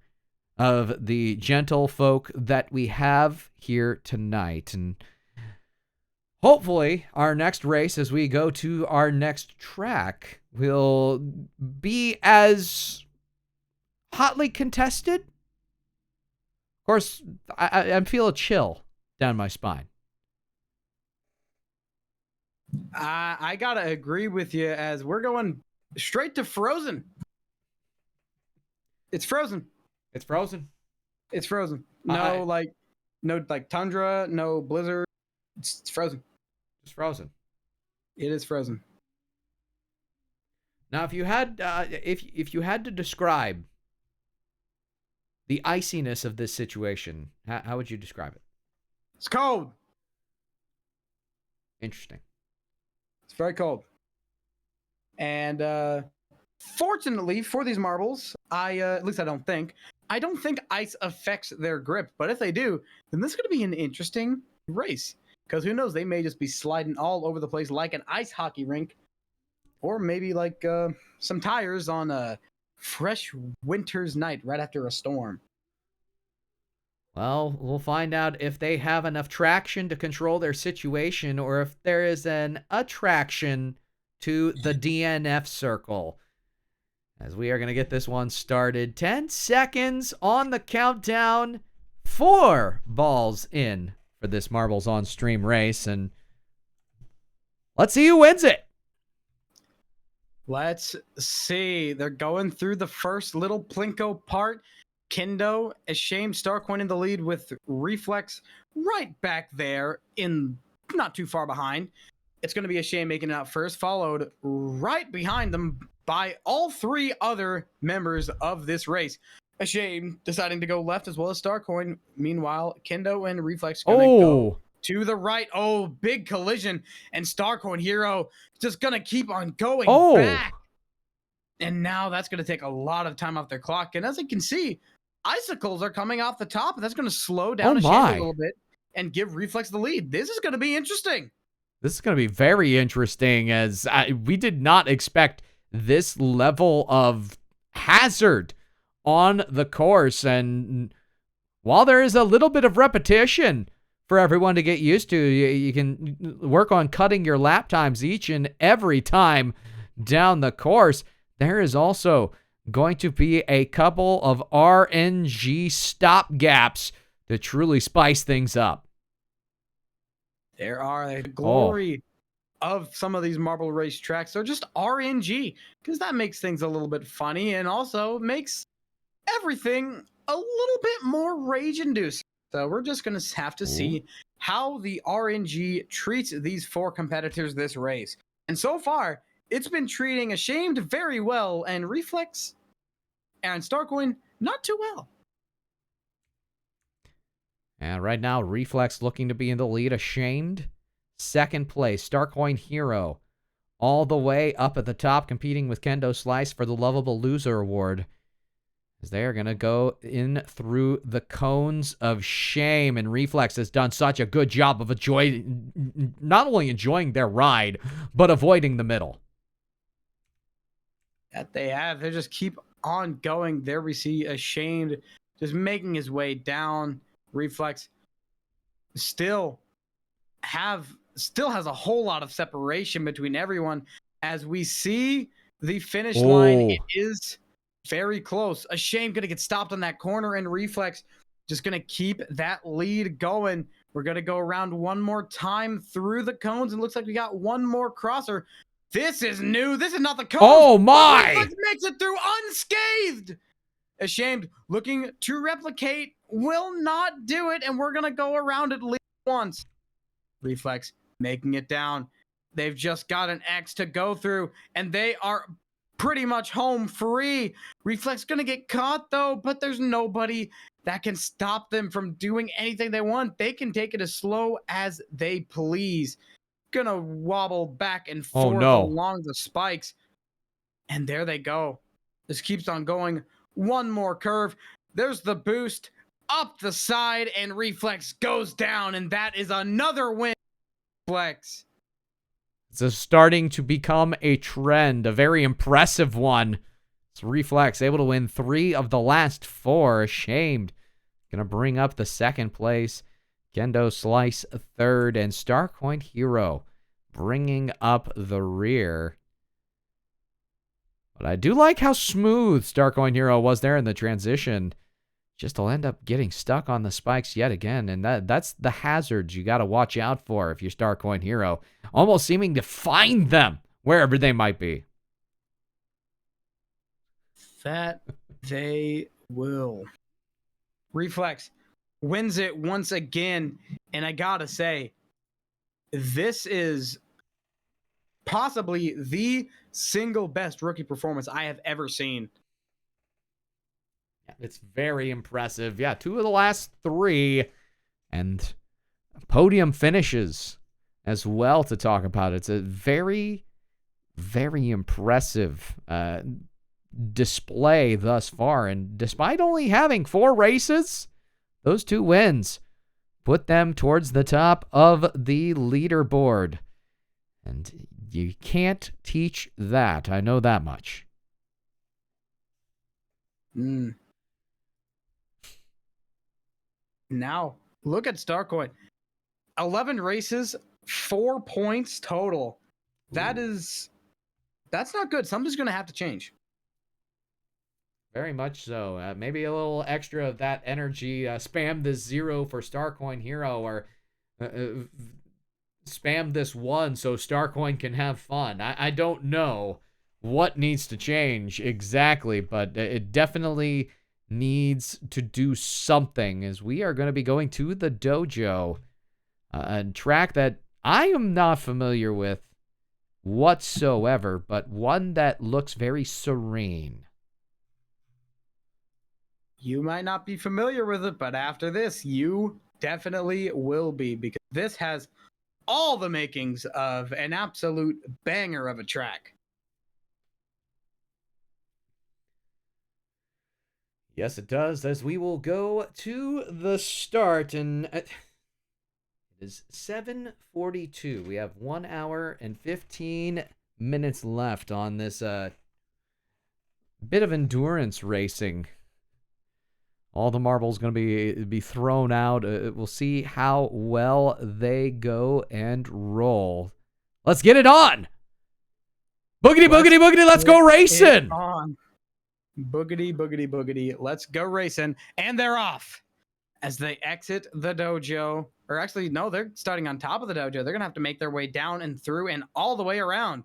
of the gentle folk that we have here tonight. And hopefully our next race, as we go to our next track, will be as hotly contested. Of course, I feel a chill down my spine. I gotta agree with you, as we're going straight to Frozen. It's Frozen. It's Frozen. It's Frozen. No tundra, no blizzard. It's Frozen. It's Frozen. It is Frozen. Now, if you had if you had to describe the iciness of this situation, how would you describe it? It's cold. Interesting. It's very cold. And fortunately for these marbles, at least I don't think ice affects their grip. But if they do, then this is going to be an interesting race. Because who knows, they may just be sliding all over the place like an ice hockey rink. Or maybe like some tires on a fresh winter's night right after a storm. Well, we'll find out if they have enough traction to control their situation, or if there is an attraction to the DNF circle. As we are going to get this one started. 10 seconds on the countdown. 4 balls in for this Marbles on Stream race. And let's see who wins it. Let's see. They're going through the first little Plinko part. Kendo, ashamed, Starcoin in the lead with Reflex right back there, in not too far behind. It's going to be Ashamed making it out first, followed right behind them by all 3 other members of this race. Ashamed deciding to go left, as well as Starcoin. Meanwhile, Kendo and Reflex going to go to the right. Oh, big collision. And Starcoin Hero just going to keep on going back. And now that's going to take a lot of time off their clock. And as you can see, icicles are coming off the top. That's going to slow down Ashamed a little bit and give Reflex the lead. This is going to be interesting. This is going to be very interesting, as we did not expect this level of hazard on the course. And while there is a little bit of repetition for everyone to get used to, you can work on cutting your lap times each and every time down the course. There is also going to be a couple of RNG stop gaps to truly spice things up. There are a glory of some of these marble race tracks. They're just RNG, because that makes things a little bit funny and also makes everything a little bit more rage-inducing. So we're just going to have to see how the RNG treats these 4 competitors this race. And so far, it's been treating Ashamed very well, and Reflex and Starcoin not too well. And right now, Reflex looking to be in the lead. Ashamed, second place. Starcoin Hero all the way up at the top, competing with Kendo Slice for the Lovable Loser Award. as they are going to go in through the cones of shame. And Reflex has done such a good job of not only enjoying their ride, but avoiding the middle. That they have. They just keep on going. There we see Ashamed just making his way down. Reflex still has a whole lot of separation between everyone. As we see the finish line, it is very close. Ashamed gonna get stopped on that corner, and Reflex just gonna keep that lead going. We're gonna go around one more time through the cones, and looks like we got one more crosser. This is new. This is not the cones. Oh my! Reflex makes it through unscathed. Ashamed looking to replicate, will not do it, and we're gonna go around at least once. Reflex making it down. They've just got an X to go through, and they are pretty much home free. Reflex gonna get caught though, but there's nobody that can stop them from doing anything they want. They can take it as slow as they please. Gonna wobble back and forth along the spikes, and there they go. This keeps on going. One more curve. There's the boost up the side, and Reflex goes down, and that is another win. Reflex. It's starting to become a trend, a very impressive one. It's Reflex able to win 3 of the last 4. Ashamed gonna bring up the second place. Kendo Slice third, and Starcoin Hero bringing up the rear. But I do like how smooth Starcoin Hero was there in the transition. Just to end up getting stuck on the spikes yet again. And that's the hazards you got to watch out for if you're Starcoin Hero. Almost seeming to find them wherever they might be. That they will. Reflex wins it once again. And I got to say, this is possibly the single best rookie performance I have ever seen. It's very impressive. Yeah, 2 of the last 3. And podium finishes as well to talk about. It's a very, very impressive display thus far. And despite only having 4 races, those 2 wins put them towards the top of the leaderboard. And you can't teach that. I know that much. Now, look at Starcoin. 11 races, 4 points total. That's not good. Something's going to have to change. Very much so. Maybe a little extra of that energy. Spam this 0 for Starcoin Hero, or spam this 1 so Starcoin can have fun. I don't know what needs to change exactly, but it definitely needs to do something, as we are going to be going to the dojo, a track that I am not familiar with whatsoever, but one that looks very serene. You might not be familiar with it, but after this, you definitely will be, because this has all the makings of an absolute banger of a track. Yes, it does, as we will go to the start, and it is 7:42. We have 1 hour and 15 minutes left on this bit of endurance racing. All the marbles going to be thrown out. We'll see how well they go and roll. Let's get it on! Boogity, boogity, boogity, let's go racing! On. Boogity, boogity, boogity. Let's go racing. And they're off as they exit the dojo. Or actually, no, they're starting on top of the dojo. They're going to have to make their way down and through and all the way around.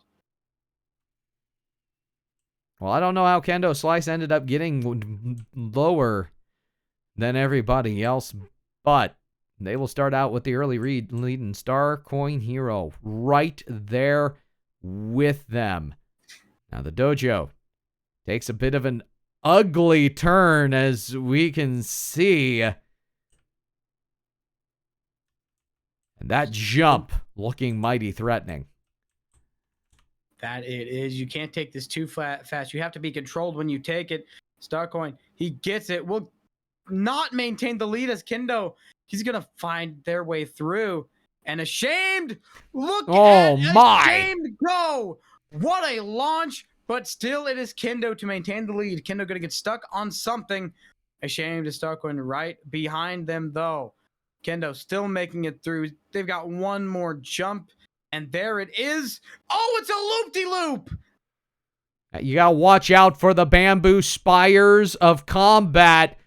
Well, I don't know how Kendo Slice ended up getting lower than everybody else, but they will start out with the early lead, and Starcoin Hero right there with them. Now the dojo takes a bit of an ugly turn, as we can see. And that jump looking mighty threatening. That it is. You can't take this too fast. You have to be controlled when you take it. Starcoin, he gets it. Will not maintain the lead as Kendo. He's gonna find their way through. And Ashamed, look at Ashamed go. What a launch, but still it is Kendo to maintain the lead. Kendo gonna get stuck on something. Ashamed is Starcoin right behind them though. Kendo still making it through. They've got one more jump, and there it is. Oh, it's a loop-de-loop. You gotta watch out for the bamboo spires of combat,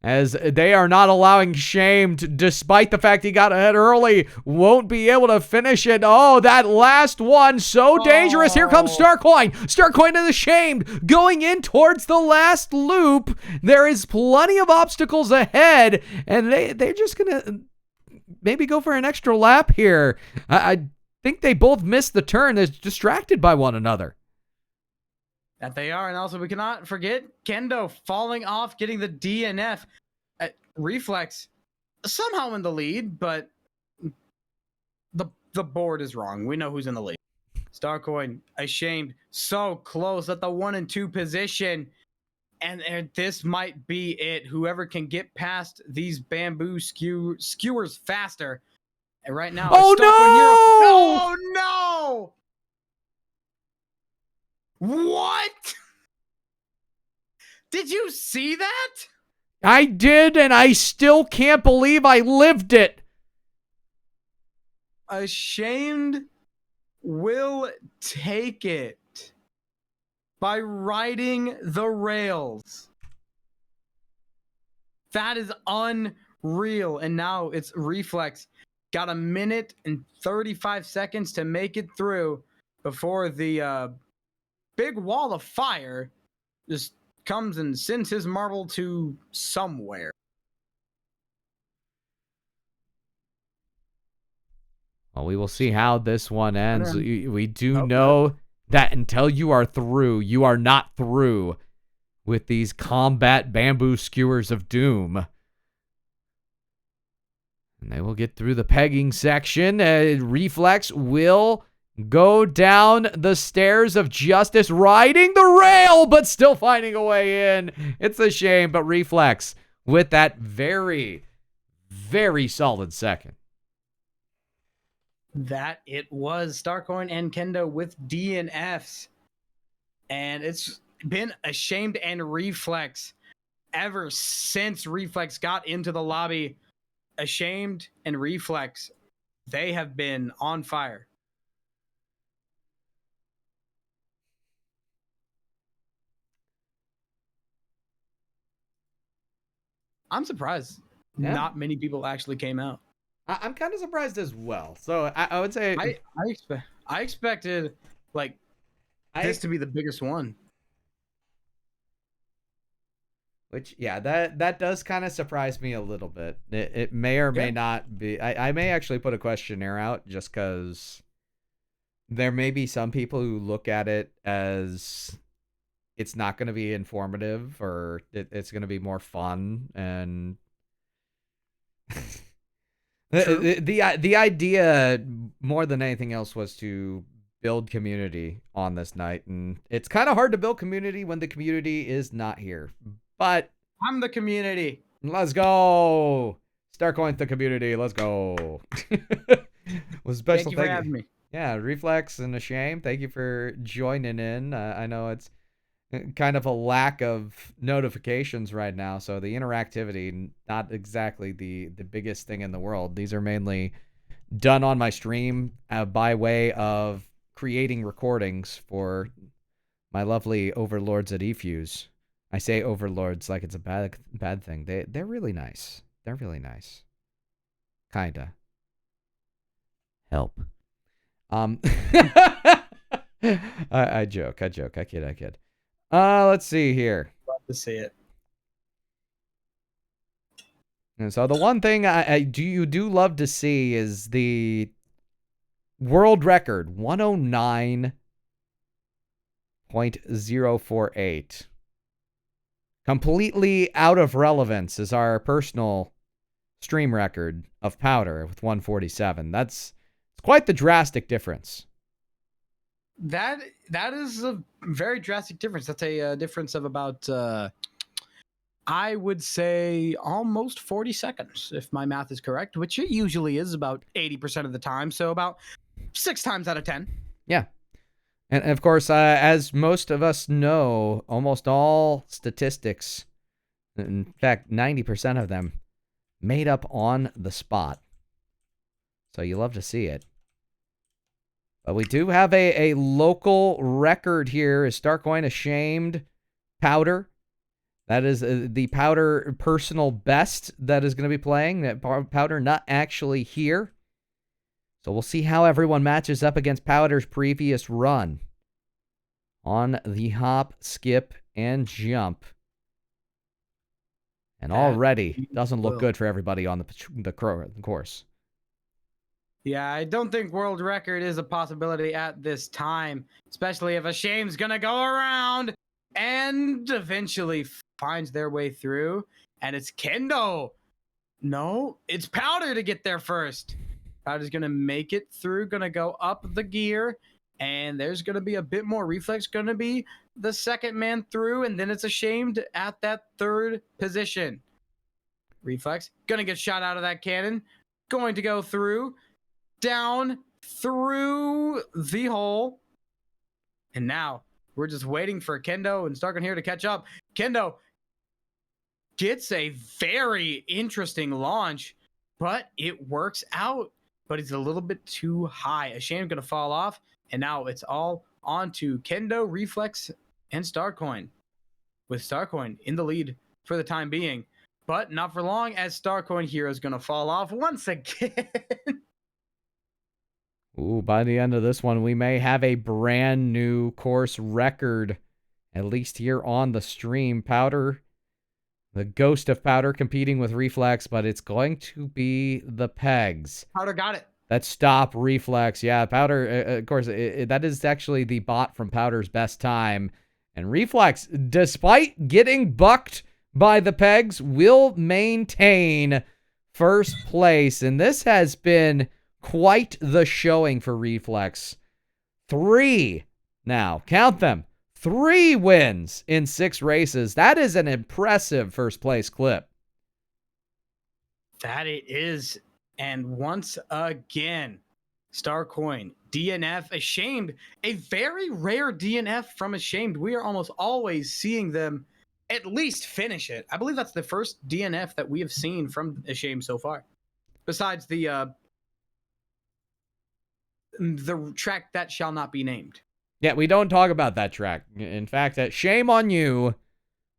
as they are not allowing Shamed, despite the fact he got ahead early, won't be able to finish it. Oh, that last one, so dangerous. Here comes Starcoin. Starcoin to the Shamed, going in towards the last loop. There is plenty of obstacles ahead, and they're just gonna maybe go for an extra lap here. I think they both missed the turn. They're distracted by one another. That they are, and also we cannot forget Kendo falling off, getting the DNF. Reflex somehow in the lead, but the board is wrong. We know who's in the lead. Starcoin, Ashamed, so close at the 1 and 2 position, and this might be it. Whoever can get past these bamboo skewers faster. And right now, oh no! What? Did you see that? I did, and I still can't believe I lived it. Ashamed will take it by riding the rails. That is unreal. And now it's Reflex. Got 1 minute and 35 seconds to make it through before the big wall of fire just comes and sends his marble to somewhere. Well, we will see how this one ends. We do know that until you are through, you are not through with these combat bamboo skewers of doom. And they will get through the pegging section. Reflex will go down the stairs of justice, riding the rail, but still finding a way in. It's a shame, but Reflex with that very, very solid second. That it was Starcoin and Kendo with DNFs. And it's been Ashamed and Reflex ever since Reflex got into the lobby. Ashamed and Reflex, they have been on fire. I'm surprised not many people actually came out. I'm kind of surprised as well. So I would say I expected this to be the biggest one. Which, yeah, that does kind of surprise me a little bit. It may or may not be. I may actually put a questionnaire out just because there may be some people who look at it as it's not going to be informative, or it's going to be more fun. And the idea more than anything else was to build community on this night. And it's kind of hard to build community when the community is not here. But I'm the community. Let's go. Starcoin the community. Let's go. Was special. Thank you for having me. Yeah, Reflex and Ashamed, thank you for joining in. I know it's kind of a lack of notifications right now, so the interactivity, not exactly the biggest thing in the world. These are mainly done on my stream by way of creating recordings for my lovely overlords at eFuse. I say overlords like it's a bad thing. They're really nice. They're really nice. Kinda. Help. I joke. I kid. Let's see here. Love to see it. And so the one thing I do love to see is the world record 109.048. Completely out of relevance is our personal stream record of Powder with 147. It's quite the drastic difference. That is a very drastic difference. That's a difference of about I would say almost 40 seconds, if my math is correct, which it usually is about 80% of the time. So about 6 times out of 10. Yeah. And of course, as most of us know, almost all statistics, in fact, 90% of them, made up on the spot. So you love to see it. But we do have a local record here. Is Starcoin ashamed? Powder. That is the Powder personal best that is going to be playing. That Powder not actually here. So we'll see how everyone matches up against Powder's previous run on the hop, skip, and jump. And already doesn't look good for everybody on the course. Yeah, I don't think world record is a possibility at this time, especially if a shame's gonna go around and eventually finds their way through. And it's Kendo. No, it's Powder to get there first. Powder's gonna make it through, gonna go up the gear, and there's gonna be a bit more reflex, gonna be the second man through, and then it's ashamed at that third position. Reflex, gonna get shot out of that cannon, going to go through, down, through the hole, and now we're just waiting for Kendo and Starkon here to catch up. Kendo gets a very interesting launch, but it works out. But it's a little bit too high. Ashamed gonna fall off, and now it's all onto Kendo, Reflex, and Starcoin, with Starcoin in the lead for the time being. But not for long, as Starcoin here is gonna fall off once again. Ooh, by the end of this one, we may have a brand new course record, at least here on the stream. Powder, the ghost of Powder, competing with Reflex, but it's going to be the pegs. Powder got it. That stop Reflex. Yeah, Powder, of course, that is actually the bot from Powder's best time. And Reflex, despite getting bucked by the pegs, will maintain first place. And this has been quite the showing for Reflex. 3, now, count them, 3 wins in 6 races. That is an impressive first place clip. That it is. And once again, Starcoin, DNF, Ashamed, a very rare DNF from Ashamed. We are almost always seeing them at least finish it. I believe that's the first DNF that we have seen from Ashamed so far. Besides the track that shall not be named. Yeah, we don't talk about that track. In fact, shame on you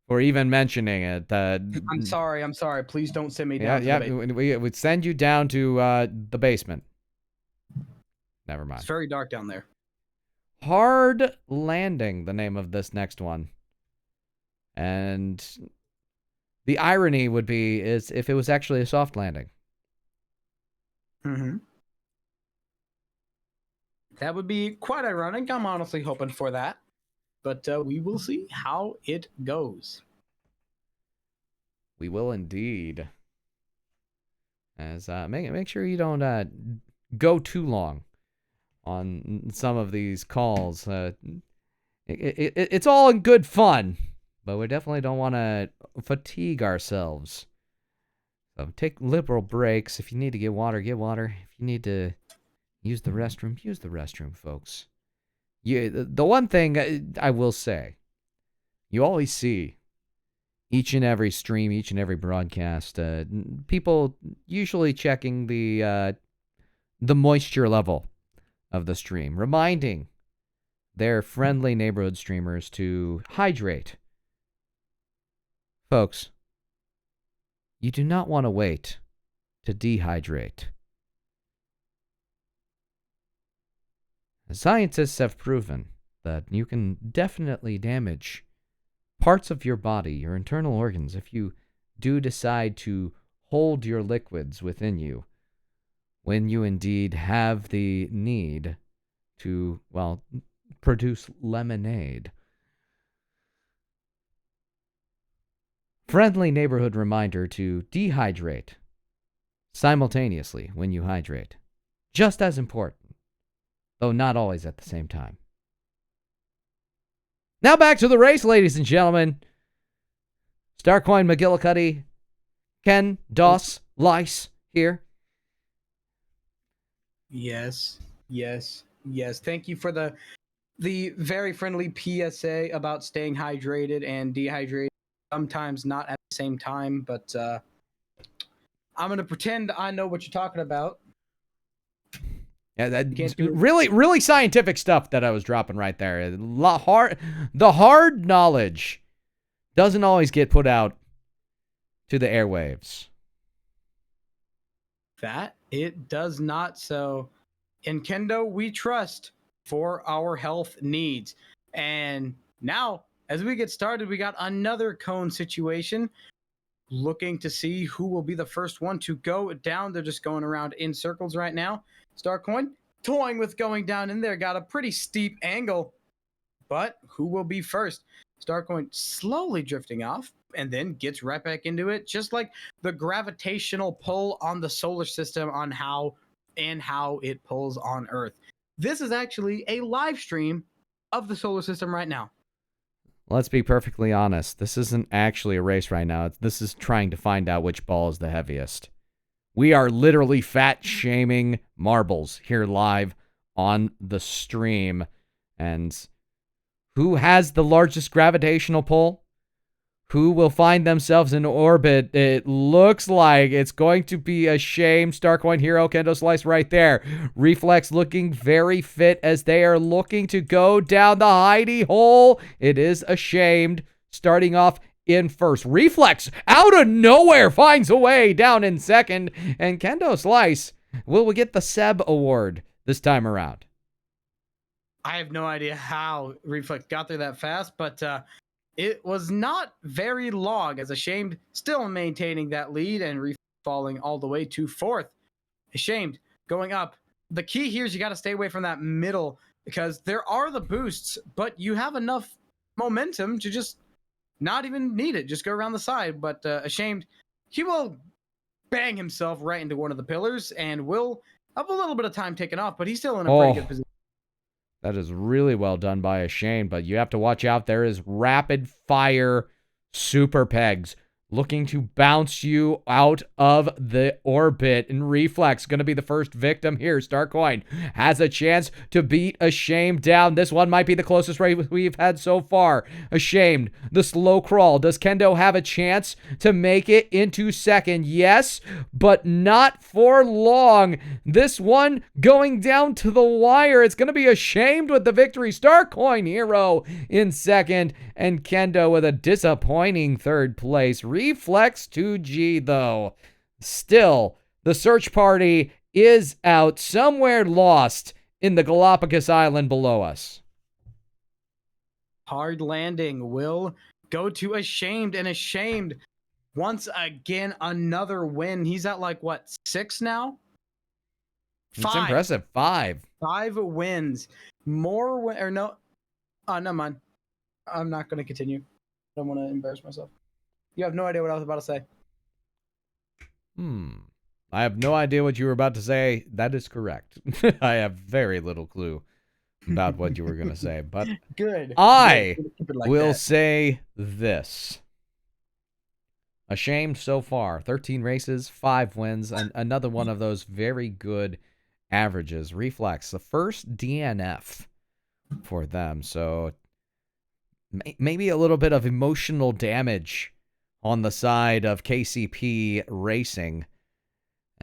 for even mentioning it. I'm sorry. Please don't send me down. Yeah, we would send you down to the basement. Never mind. It's very dark down there. Hard Landing, the name of this next one. And the irony would be is if it was actually a soft landing. Mm-hmm. That would be quite ironic. I'm honestly hoping for that. But we will see how it goes. We will indeed. As make sure you don't go too long on some of these calls. It's all in good fun, but we definitely don't want to fatigue ourselves. So take liberal breaks. If you need to get water, get water. If you need to use the restroom, folks. The one thing I will say, you always see each and every stream, each and every broadcast, people usually checking the moisture level of the stream, reminding their friendly neighborhood streamers to hydrate. Folks, you do not want to wait to dehydrate. Scientists have proven that you can definitely damage parts of your body, your internal organs, if you do decide to hold your liquids within you when you indeed have the need to, well, produce lemonade. Friendly neighborhood reminder to dehydrate simultaneously when you hydrate. Just as important, though not always at the same time. Now back to the race, ladies and gentlemen. Starcoin McGillicuddy, Ken, Doss, Lice here. Yes. Thank you for the very friendly PSA about staying hydrated and dehydrated. Sometimes not at the same time, but I'm gonna pretend I know what you're talking about. Yeah, that really scientific stuff that I was dropping right there. The hard knowledge doesn't always get put out to the airwaves. That it does not. So in Kendo, we trust for our health needs. And now, as we get started, we got another cone situation. Looking to see who will be the first one to go down. They're just going around in circles right now. Starcoin toying with going down in there. Got a pretty steep angle. But who will be first? Starcoin slowly drifting off and then gets right back into it, just like the gravitational pull on the solar system on how it pulls on Earth. This is actually a live stream of the solar system right now. Let's be perfectly honest. This isn't actually a race right now. This is trying to find out which ball is the heaviest. We are literally fat shaming marbles here live on the stream. And who has the largest gravitational pull? Who will find themselves in orbit? It looks like it's going to be a shame. Starcoin Hero, Kendo Slice right there. Reflex looking very fit as they are looking to go down the hidey hole. It is ashamed. Starting off in first. Reflex out of nowhere finds a way down in second. And Kendo Slice, will we get the Seb Award this time around? I have no idea how Reflex got there that fast, but it was not very long, as Ashamed still maintaining that lead and falling all the way to fourth. Ashamed going up. The key here is you got to stay away from that middle because there are the boosts, but you have enough momentum to just not even need it. Just go around the side. But Ashamed, he will bang himself right into one of the pillars and will have a little bit of time taken off, but he's still in a pretty good position. That is really well done by Ashamed, but you have to watch out. There is rapid fire super pegs looking to bounce you out of the orbit. And Reflex going to be the first victim here. Starcoin has a chance to beat Ashamed down. This one might be the closest race we've had so far. Ashamed, the slow crawl. Does Kendo have a chance to make it into second? Yes, but not for long. This one going down to the wire. It's going to be Ashamed with the victory. Starcoin Hero in second, and Kendo with a disappointing third place. Reflex 2G, though. Still, the search party is out somewhere lost in the Galapagos Island below us. Hard landing will go to Ashamed, and Ashamed once again another win. He's at like what, 6 now? It's impressive. 5 wins. No, never mind. I'm not going to continue. I don't want to embarrass myself. You have no idea what I was about to say. I have no idea what you were about to say. That is correct. I have very little clue about what you were going to say, but good. I will say this. Ashamed so far. 13 races, 5 wins, and another one of those very good averages. Reflex, the first DNF for them, so maybe a little bit of emotional damage on the side of KCP Racing.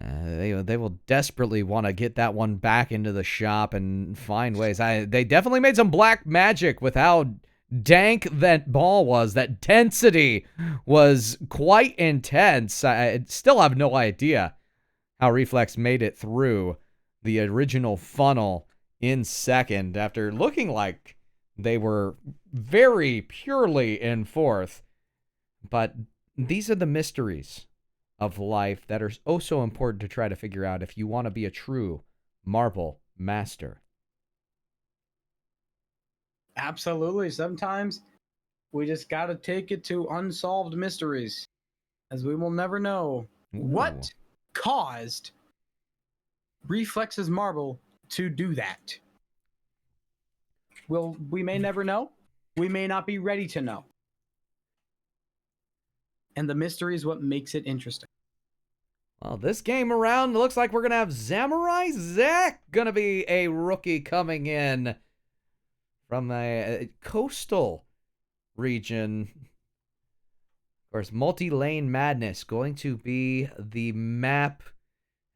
They will desperately want to get that one back into the shop and find ways. They definitely made some black magic with how dank that ball was. That density was quite intense. I still have no idea how Reflex made it through the original funnel in second after looking like they were very purely in fourth. But these are the mysteries of life that are oh so important to try to figure out if you want to be a true marble master. Absolutely. Sometimes we just got to take it to unsolved mysteries, as we will never know what caused Reflex's marble to do that. We may never know, we may not be ready to know. And the mystery is what makes it interesting. Well, this game around, it looks like we're going to have Samurai Zach going to be a rookie coming in from a coastal region. Of course, Multi-Lane Madness going to be the map.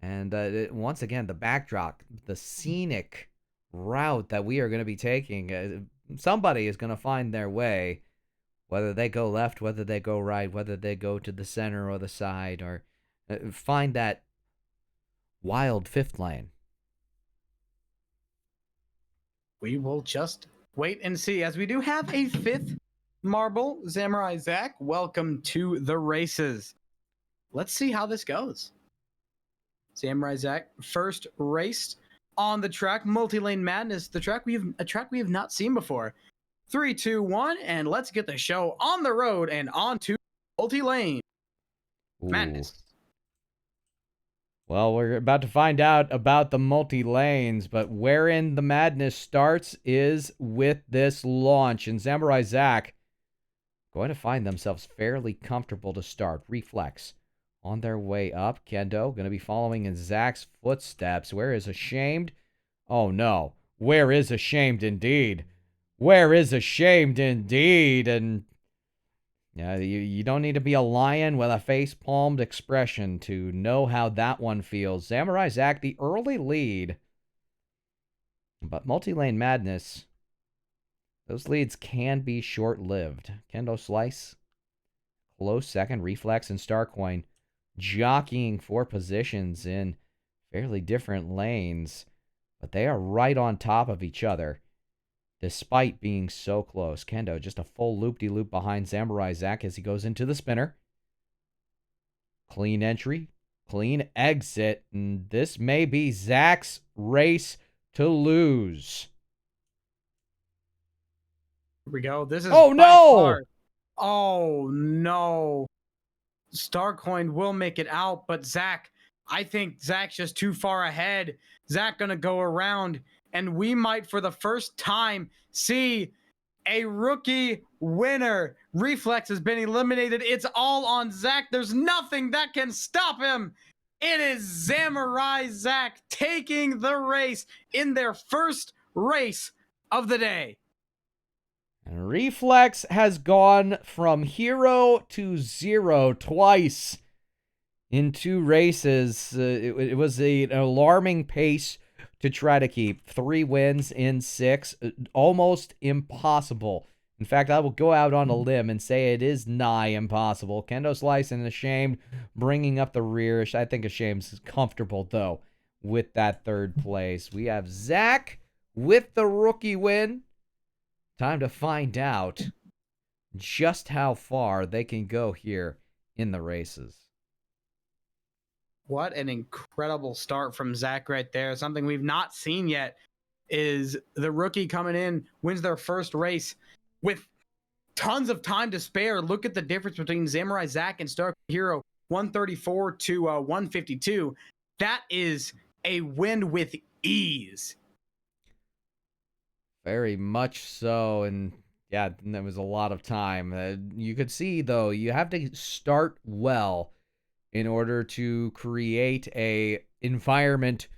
And once again, the backdrop, the scenic route that we are going to be taking. Somebody is going to find their way, whether they go left, whether they go right, whether they go to the center or the side, or find that wild fifth lane. We will just wait and see, as we do have a fifth marble. Samurai Zach, welcome to the races. Let's see how this goes. Samurai Zach, first race on the track, Multi-Lane Madness, a track we have not seen before. 3, 2, 1, and let's get the show on the road and on to Multi-Lane Madness. Well, we're about to find out about the multi-lanes, but wherein the madness starts is with this launch. And Samurai Zach going to find themselves fairly comfortable to start. Reflex on their way up. Kendo going to be following in Zach's footsteps. Where is Ashamed? Oh, no. Where is Ashamed indeed? Where is Ashamed indeed? And yeah, you don't need to be a lion with a face-palmed expression to know how that one feels. Samurai Zach, the early lead. But Multi-Lane Madness, those leads can be short-lived. Kendo Slice, close second. Reflex and Starcoin jockeying for positions in fairly different lanes. But they are right on top of each other, despite being so close. Kendo just a full loop-de-loop behind Samurai Zach as he goes into the spinner. Clean entry, clean exit, and this may be Zach's race to lose. Here we go. This is oh no! Oh no! Starcoin will make it out, but Zach, I think Zach's just too far ahead. Zach gonna go around, and we might, for the first time, see a rookie winner. Reflex has been eliminated. It's all on Zach. There's nothing that can stop him. It is Samurai Zach taking the race in their first race of the day. And Reflex has gone from hero to zero twice in 2 races. It was an alarming pace to try to keep. 3 wins in 6. Almost impossible. In fact, I will go out on a limb and say it is nigh impossible. Kendo Slice and Ashamed bringing up the rear. I think Ashamed's comfortable, though, with that 3rd place. We have Zach with the rookie win. Time to find out just how far they can go here in the races. What an incredible start from Zach right there. Something we've not seen yet is the rookie coming in, wins their first race with tons of time to spare. Look at the difference between Samurai Zach and Star Hero, 134 to 152. That is a win with ease. Very much so, and yeah, that was a lot of time. You could see, though, you have to start well in order to create a environment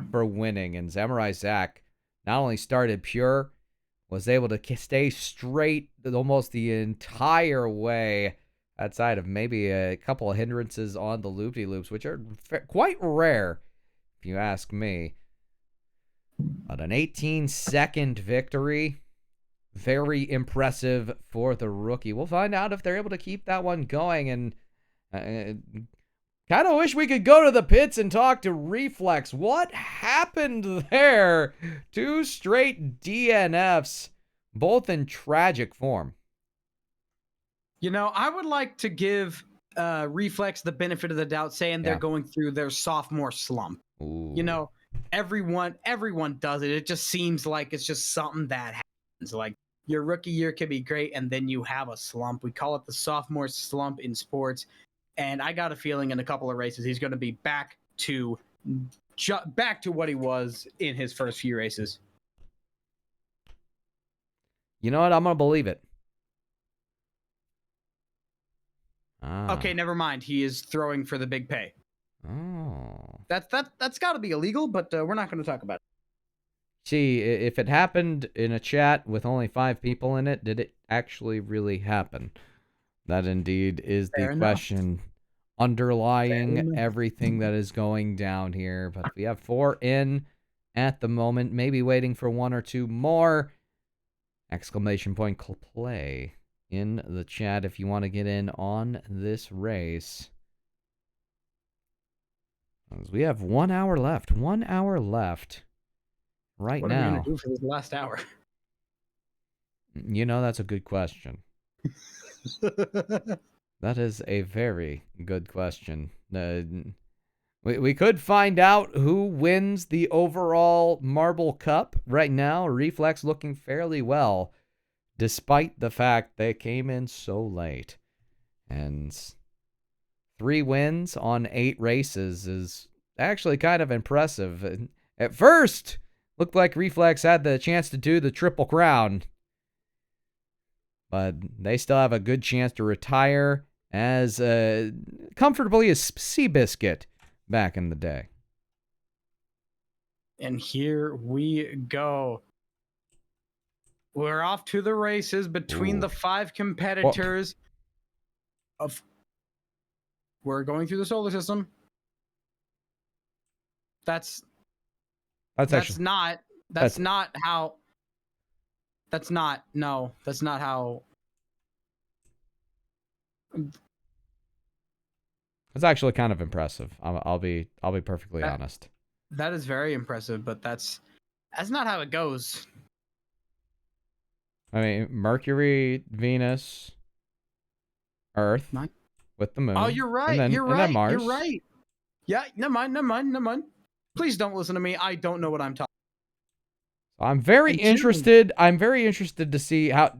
for winning. And Samurai Zach not only started pure, was able to stay straight almost the entire way, outside of maybe a couple of hindrances on the loop-de-loops, which are quite rare, if you ask me. But an 18-second victory, very impressive for the rookie. We'll find out if they're able to keep that one going, and kind of wish we could go to the pits and talk to Reflex. What happened there? 2 straight DNFs, both in tragic form. You know, I would like to give Reflex the benefit of the doubt, saying they're going through their sophomore slump. Ooh. You know, everyone does it. It just seems like it's just something that happens. Like, your rookie year could be great, and then you have a slump. We call it the sophomore slump in sports. And I got a feeling in a couple of races he's going to be back to what he was in his first few races. You know what? I'm gonna believe it. Okay, never mind. He is throwing for the big pay. Oh. That's got to be illegal, but we're not going to talk about it. See, if it happened in a chat with only 5 people in it, did it actually really happen? That indeed is the question underlying everything that is going down here. But we have 4 in at the moment, maybe waiting for 1 or 2 more. Exclamation point play in the chat if you want to get in on this race. We have 1 hour left. 1 hour left right now. What are we going to do for this last hour? You know, that's a good question. That is a very good question. We could find out who wins the overall Marble Cup right now. Reflex looking fairly well, despite the fact they came in so late. And 3 wins on 8 races is actually kind of impressive. At first, looked like Reflex had the chance to do the Triple Crown, but they still have a good chance to retire as comfortably as Seabiscuit back in the day. And here we go. We're off to the races between the 5 competitors. We're going through the solar system. That's not how. That's not how. It's actually kind of impressive. I'll be perfectly honest. That is very impressive, but that's not how it goes. I mean, Mercury, Venus, Earth, with the moon. Oh, you're right. And then, you're and right. then Mars. You're right. Yeah, never mind. Please don't listen to me. I don't know what I'm talking. I'm very interested. I'm very interested to see how.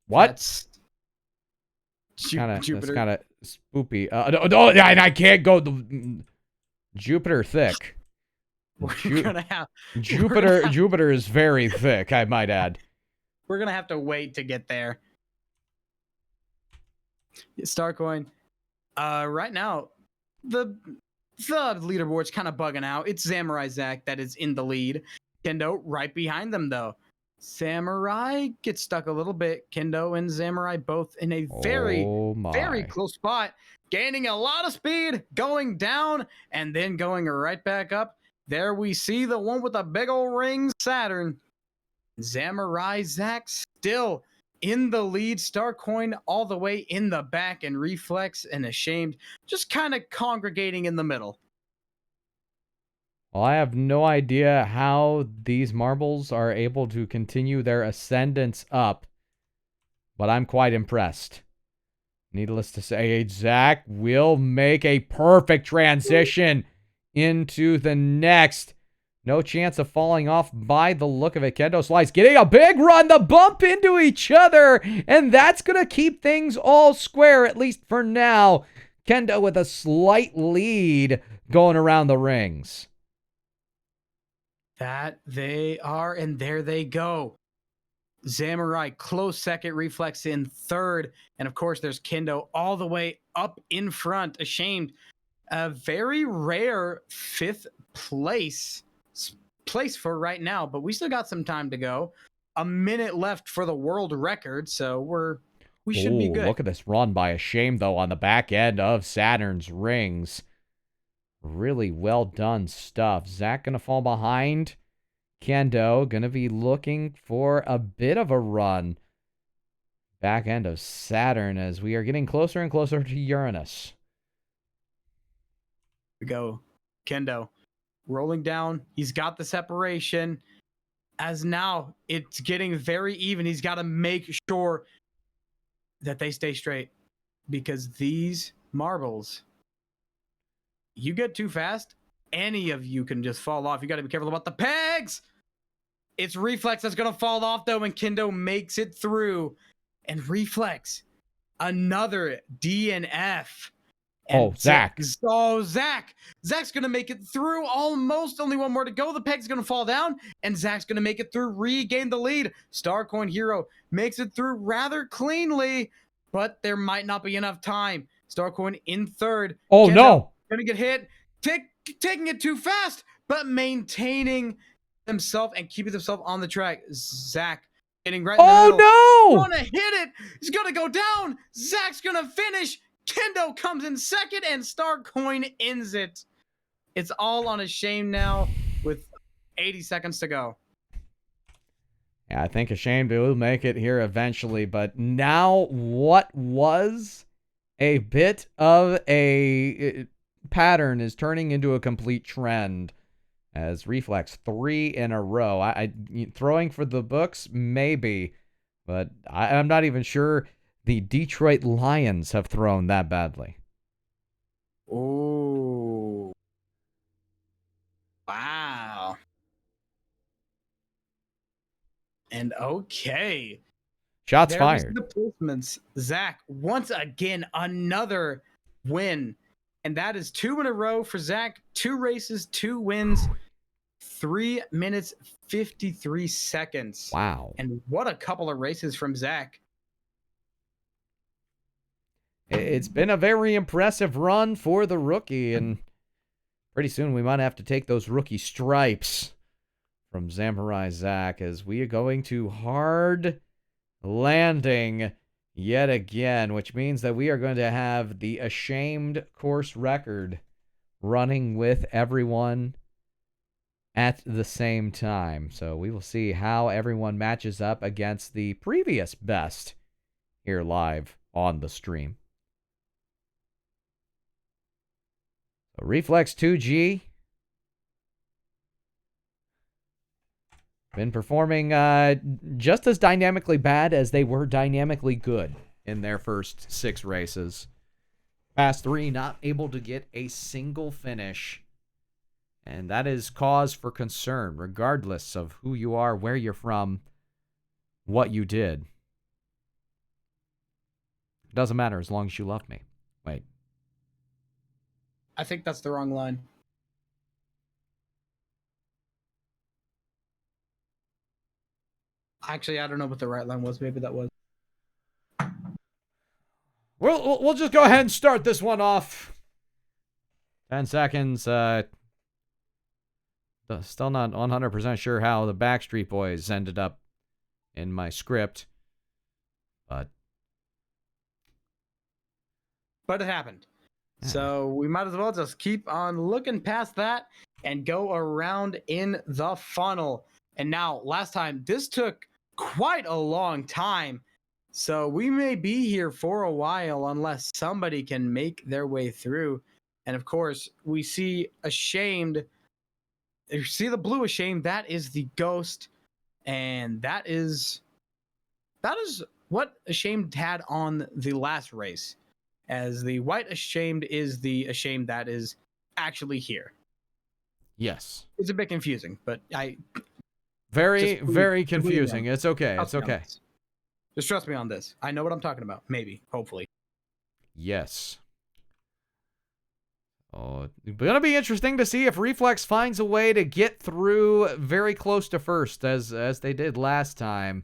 What? That's Jupiter. That's kind of spoopy. No, I can't go. Jupiter thick. We're gonna have Jupiter is very thick, I might add. We're gonna have to wait to get there. Starcoin. Right now, the leaderboard's kind of bugging out. It's Samurai Zach that is in the lead. Kendo right behind them though. Samurai gets stuck a little bit. Kendo and Samurai both in a very close spot, gaining a lot of speed, going down, and then going right back up. There we see the one with the big old ring, Saturn. Samurai Zach still in the lead. Starcoin all the way in the back, and Reflex and Ashamed just kind of congregating in the middle. Well, I have no idea how these marbles are able to continue their ascendance up, but I'm quite impressed. Needless to say, Zach will make a perfect transition into the next. No chance of falling off by the look of it. Kendo Slice getting a big run. The bump into each other, and that's going to keep things all square, at least for now. Kendo with a slight lead going around the rings. That they are, and there they go. Samurai close second, Reflex in third, and of course there's Kendo all the way up in front. Ashamed, a very rare 5th place for right now, but we still got some time to go. A minute left for the world record, so we should be good. Look at this run by Ashamed though on the back end of Saturn's rings. Really well done stuff. Zach gonna fall behind. Kendo gonna be looking for a bit of a run. Back end of Saturn as we are getting closer and closer to Uranus. We go. Kendo rolling down. He's got the separation. As now it's getting very even. He's got to make sure that they stay straight, because these marbles, you get too fast, any of you can just fall off. You got to be careful about the pegs. It's Reflex that's going to fall off, though, and Kendo makes it through. And Reflex, another DNF. Oh, Zach. Zach's going to make it through almost. Only one more to go. The peg's going to fall down, and Zach's going to make it through, regain the lead. Starcoin Hero makes it through rather cleanly, but there might not be enough time. Starcoin in third. Oh, no. Going to get hit. Taking it too fast, but maintaining himself and keeping himself on the track. Zach getting right in the middle. Oh, no. Going to hit it. He's going to go down. Zach's going to finish. Kendo comes in second, and Starcoin ends it. It's all on a shame now with 80 seconds to go. Yeah, I think Ashamed will make it here eventually, but now what was a bit of a pattern is turning into a complete trend as Reflex 3 in a row. I throwing for the books, maybe, but I'm not even sure the Detroit Lions have thrown that badly. Oh. Wow. And okay. Shots fired. The placements. Zach, once again, another win. And that is 2 in a row for Zach. 2 races, 2 wins, 3 minutes, 53 seconds. Wow. And what a couple of races from Zach. It's been a very impressive run for the rookie, and pretty soon we might have to take those rookie stripes from Samurai Zach as we are going to hard landing yet again, which means that we are going to have the Ashamed course record running with everyone at the same time. So we will see how everyone matches up against the previous best here live on the stream. So Reflex 2G been performing just as dynamically bad as they were dynamically good in their first 6 races. Past 3, not able to get a single finish. And that is cause for concern, regardless of who you are, where you're from, what you did. It doesn't matter as long as you love me. Wait. I think that's the wrong line. Actually, I don't know what the right line was. Maybe that was. We'll just go ahead and start this one off. 10 seconds. Still not 100% sure how the Backstreet Boys ended up in my script, but it happened. Yeah. So we might as well just keep on looking past that and go around in the funnel. And now, last time, this took quite a long time. So we may be here for a while unless somebody can make their way through. And of course, we see Ashamed. You see the blue Ashamed, that is the ghost. And that is what Ashamed had on the last race. As the white Ashamed is the Ashamed that is actually here. Yes. It's a bit confusing, but very confusing. It's okay. It's okay. Just trust me on this. I know what I'm talking about. Maybe. Hopefully. Yes. Oh, it's going to be interesting to see if Reflex finds a way to get through very close to first as they did last time.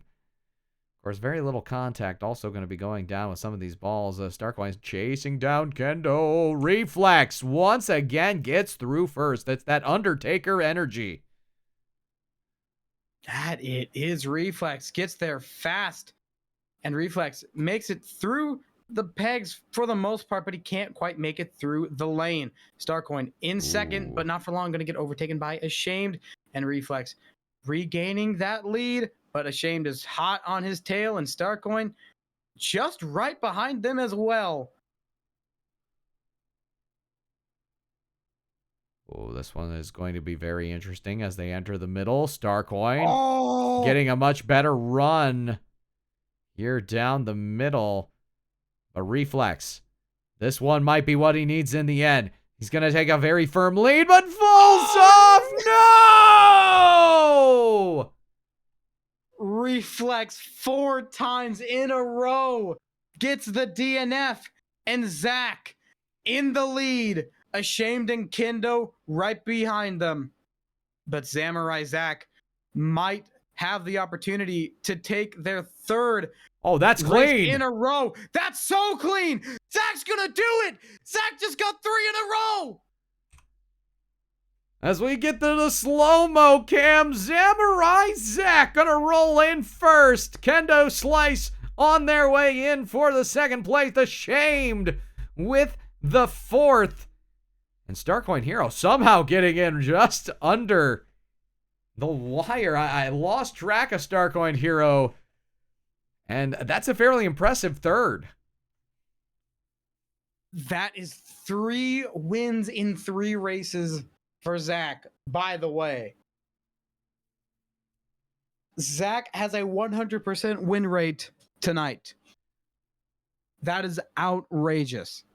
Of course, very little contact also going to be going down with some of these balls. Starcoin's chasing down Kendo. Reflex once again gets through first. That's that Undertaker energy. That it is. Reflex gets there fast. And Reflex makes it through the pegs for the most part, but he can't quite make it through the lane. Starcoin in second, but not for long. Going to get overtaken by Ashamed. And Reflex regaining that lead. But Ashamed is hot on his tail, and Starcoin just right behind them as well. Oh, this one is going to be very interesting as they enter the middle. Starcoin getting a much better run here down the middle. But Reflex, this one might be what he needs in the end. He's going to take a very firm lead, but falls off. No! Reflex 4 times in a row gets the DNF, and Zach in the lead. Ashamed and Kendo right behind them. But Samurai Zach might have the opportunity to take their third Oh, that's clean. in a row. That's so clean. Zach's gonna do it. Zach just got 3 in a row. As we get to the slow-mo cam, Samurai Zach gonna roll in first. Kendo Slice on their way in for the second place. Ashamed with the fourth. And Starcoin Hero somehow getting in just under the wire. I lost track of Starcoin Hero. And that's a fairly impressive third. That is 3 wins in 3 races for Zach, by the way. Zach has a 100% win rate tonight. That is outrageous.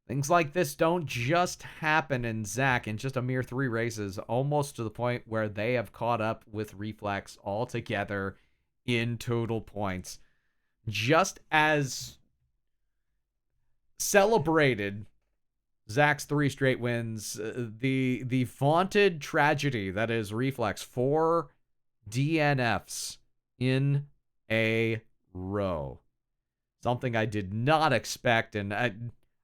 Things like this don't just happen in Zach in just a mere 3 races, almost to the point where they have caught up with Reflex altogether in total points. Just as celebrated Zach's 3 straight wins, the vaunted tragedy that is Reflex, 4 DNFs in a row. Something I did not expect, and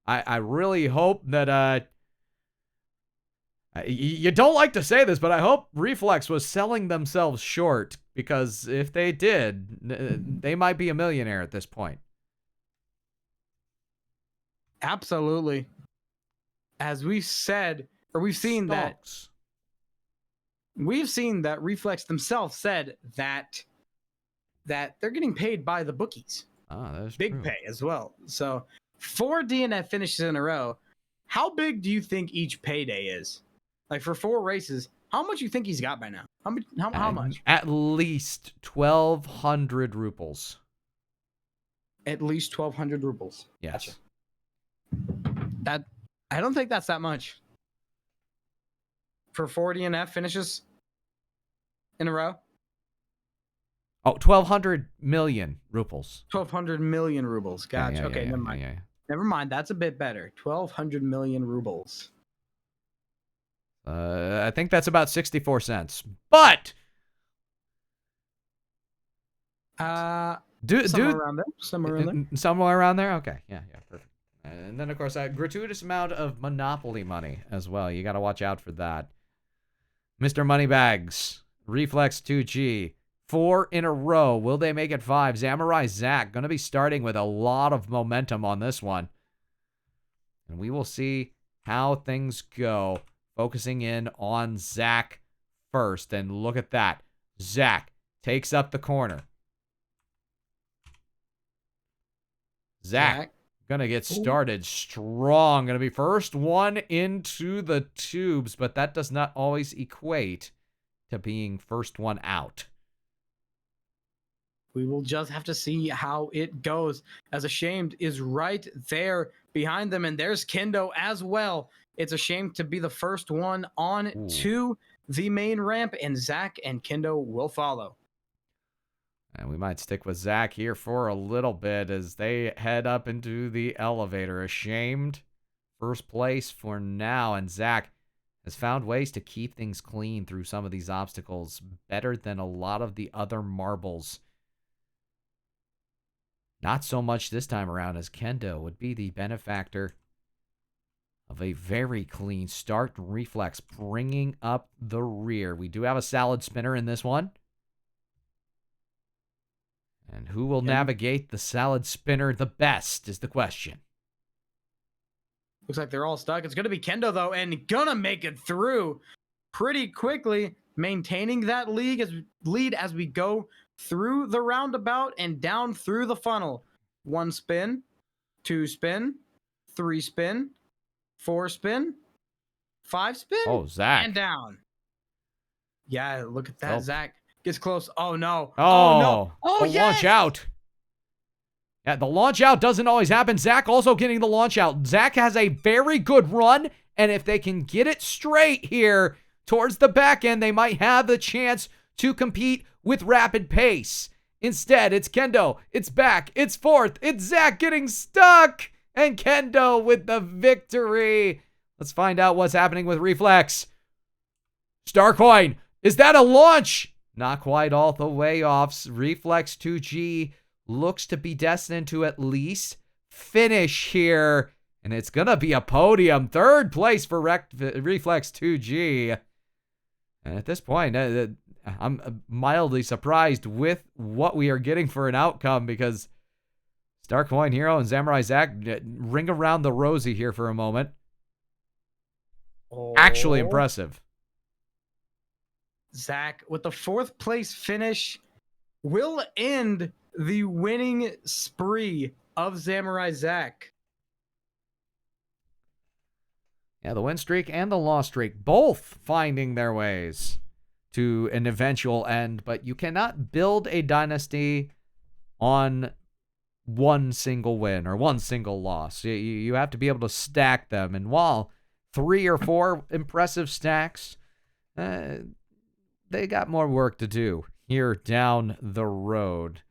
I really hope that you don't like to say this, but I hope Reflex was selling themselves short, because if they did, they might be a millionaire at this point. Absolutely. As we've said, or we've seen Stonks. we've seen that Reflex themselves said that they're getting paid by the bookies. Ah, that's big true. pay as well. So 4 DNF finishes in a row. How big do you think each payday is? Like for 4 races, how much you think he's got by now? How much? At least 1,200 rubles. At least 1,200 rubles. Yes. Gotcha. That I don't think that's that much. For 4 DNF finishes in a row? Oh, 1,200 million rubles. 1,200 million rubles. Gotcha. Yeah, Okay, never mind. Never mind. That's a bit better. 1,200 million rubles. I think that's about 64 cents. But somewhere around there. Somewhere around there? Okay. Yeah, perfect. And then, of course, a gratuitous amount of Monopoly money as well. You got to watch out for that. Mr. Moneybags, Reflex 2G, 4 in a row. Will they make it 5? Samurai Zach going to be starting with a lot of momentum on this one. And we will see how things go. Focusing in on Zach first. And look at that. Zach takes up the corner. Zach gonna get started strong. Gonna be first one into the tubes, but that does not always equate to being first one out. We will just have to see how it goes, as Ashamed is right there behind them, and there's Kendo as well. It's a shame to be the first one on to the main ramp, and Zach and Kendo will follow. And we might stick with Zach here for a little bit as they head up into the elevator. Ashamed, first place for now, and Zach has found ways to keep things clean through some of these obstacles better than a lot of the other marbles. Not so much this time around, as Kendo would be the benefactor of a very clean start. Reflex bringing up the rear. We do have a salad spinner in this one. And who will navigate the salad spinner the best is the question. Looks like they're all stuck. It's going to be Kendo, though, and gonna make it through pretty quickly, maintaining that lead as we go through the roundabout and down through the funnel. 1 spin, 2 spin, 3 spin, 4 spin, 5 spin. Oh, Zach. And down. Yeah, look at that. Zach gets close. Oh, no. Oh, no. Oh, the launch out. Yeah, the launch out doesn't always happen. Zach also getting the launch out. Zach has a very good run, and if they can get it straight here towards the back end, they might have the chance to compete with rapid pace. Instead, it's Kendo. It's back. It's fourth. It's Zach getting stuck. And Kendo with the victory. Let's find out what's happening with Reflex. Starcoin, is that a launch? Not quite all the way off. Reflex 2G looks to be destined to at least finish here. And it's going to be a podium. Third place for Reflex 2G. And at this point, I'm mildly surprised with what we are getting for an outcome, because Starcoin Hero and Samurai Zach ring around the rosy here for a moment. Actually impressive. Zach, with the 4th place finish, will end the winning spree of Samurai Zach. Yeah, the win streak and the loss streak both finding their ways to an eventual end, but you cannot build a dynasty on one single win or one single loss. You have to be able to stack them, and while 3 or 4 impressive stacks, they got more work to do here down the road.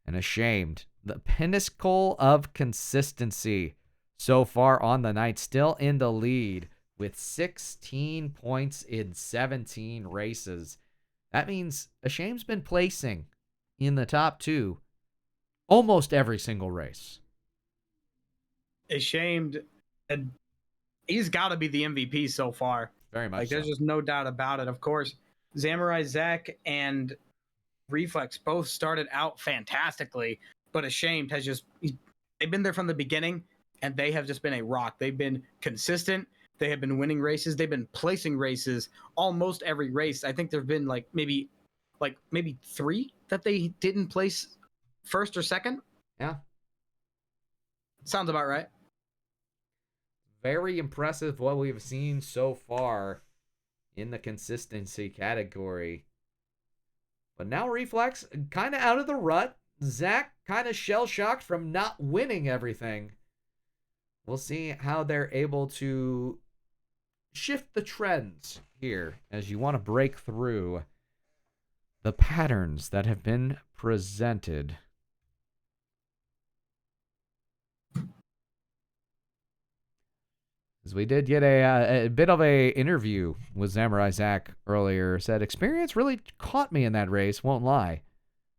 And ashamed. The pinnacle of consistency so far on the night, still in the lead with 16 points in 17 races. That means Ashamed's been placing in the top 2 almost every single race. Ashamed, he's got to be the MVP so far. Very much There's just no doubt about it. Of course, Samurai Zach and Reflex both started out fantastically, but Ashamed has they've been there from the beginning, and they have just been a rock. They've been consistent. They have been winning races. They've been placing races almost every race. I think there have been maybe 3 that they didn't place first or second. Yeah. Sounds about right. Very impressive what we've seen so far in the consistency category. But now Reflex kind of out of the rut. Zach kind of shell-shocked from not winning everything. We'll see how they're able to shift the trends here as you want to break through the patterns that have been presented. As we did get a bit of a interview with Samurai Zach earlier, said experience really caught me in that race, won't lie.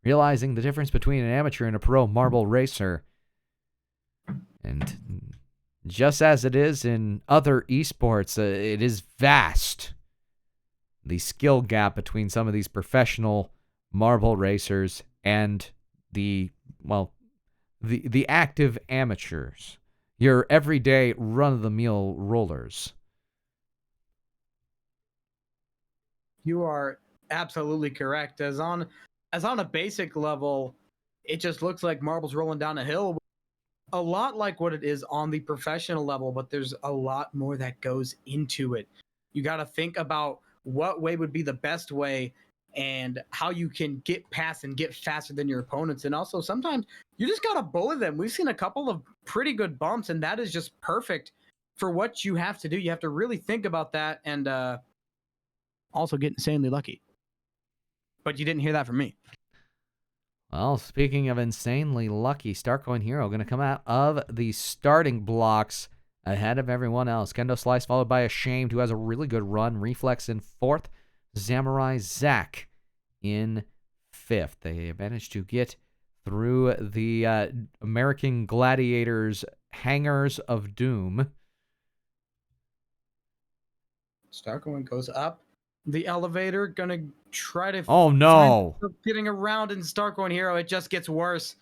Realizing the difference between an amateur and a pro marble racer. And just as it is in other esports, it is vast. The skill gap between some of these professional marble racers and the active amateurs. Your everyday run-of-the-mill rollers. You are absolutely correct. As on a basic level, it just looks like marbles rolling down a hill. A lot like what it is on the professional level, but there's a lot more that goes into it. You got to think about what way would be the best way and how you can get past and get faster than your opponents. And also sometimes you just got to bully them. We've seen a couple of pretty good bumps, and that is just perfect for what you have to do. You have to really think about that and also get insanely lucky. But you didn't hear that from me. Well, speaking of insanely lucky, Starcoin Hero going to come out of the starting blocks ahead of everyone else. Kendo Slice followed by Ashamed, who has a really good run. Reflex in 4th. Samurai Zach in 5th. They managed to get through the American Gladiators Hangars of Doom. Starcoin goes up the elevator, gonna try to getting around in Starcoin Hero. It just gets worse.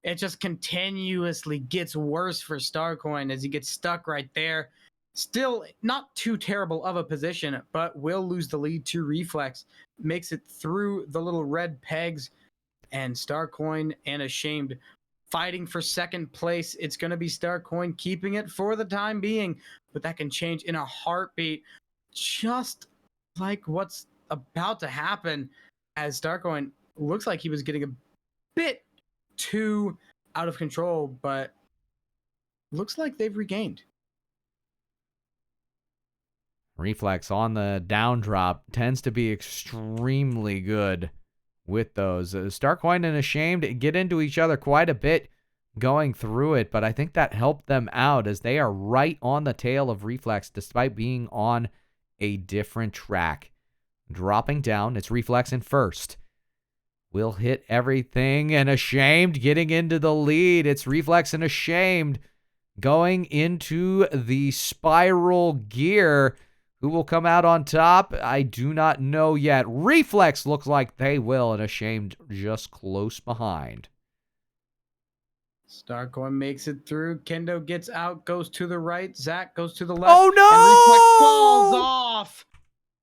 It just continuously gets worse for Starcoin as he gets stuck right there. Still not too terrible of a position, but will lose the lead to Reflex. Makes it through the little red pegs, and Starcoin and Ashamed fighting for second place. It's going to be Starcoin keeping it for the time being, but that can change in a heartbeat, just like what's about to happen, as Starcoin looks like he was getting a bit too out of control, but looks like they've regained. Reflex on the down drop tends to be extremely good with those. Starcoin and Ashamed get into each other quite a bit going through it, but I think that helped them out as they are right on the tail of Reflex despite being on a different track. Dropping down, it's Reflex in first. Will hit everything and Ashamed getting into the lead. It's Reflex and Ashamed going into the spiral gear. Who will come out on top? I do not know yet. Reflex looks like they will, and Ashamed just close behind. Starcoin makes it through. Kendo gets out, goes to the right. Zach goes to the left. Oh, no! And Reflex falls off.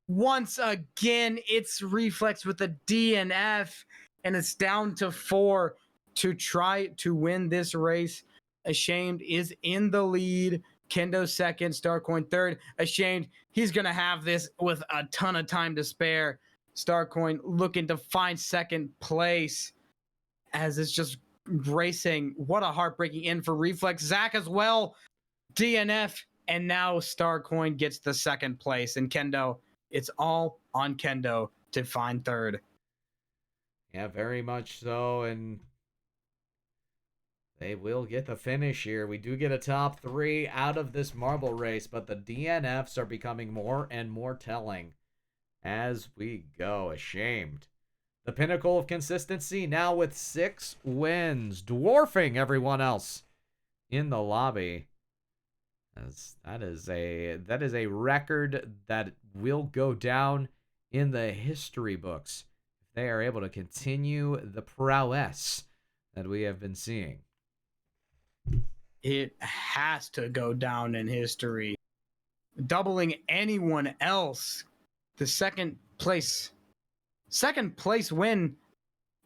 Once again, it's Reflex with a DNF, and it's down to 4 to try to win this race. Ashamed is in the lead. Kendo second, Starcoin third. Ashamed, he's going to have this with a ton of time to spare. Starcoin looking to find second place as it's just racing. What a heartbreaking end for Reflex. Zach as well, DNF, and now Starcoin gets the second place. And Kendo, it's all on Kendo to find third. Yeah, very much so, and they will get the finish here. We do get a top 3 out of this marble race, but the DNFs are becoming more and more telling as we go. Ashamed. The pinnacle of consistency now with 6 wins, dwarfing everyone else in the lobby. That is a record that will go down in the history books. They are able to continue the prowess that we have been seeing. It has to go down in history. Doubling anyone else. The second place win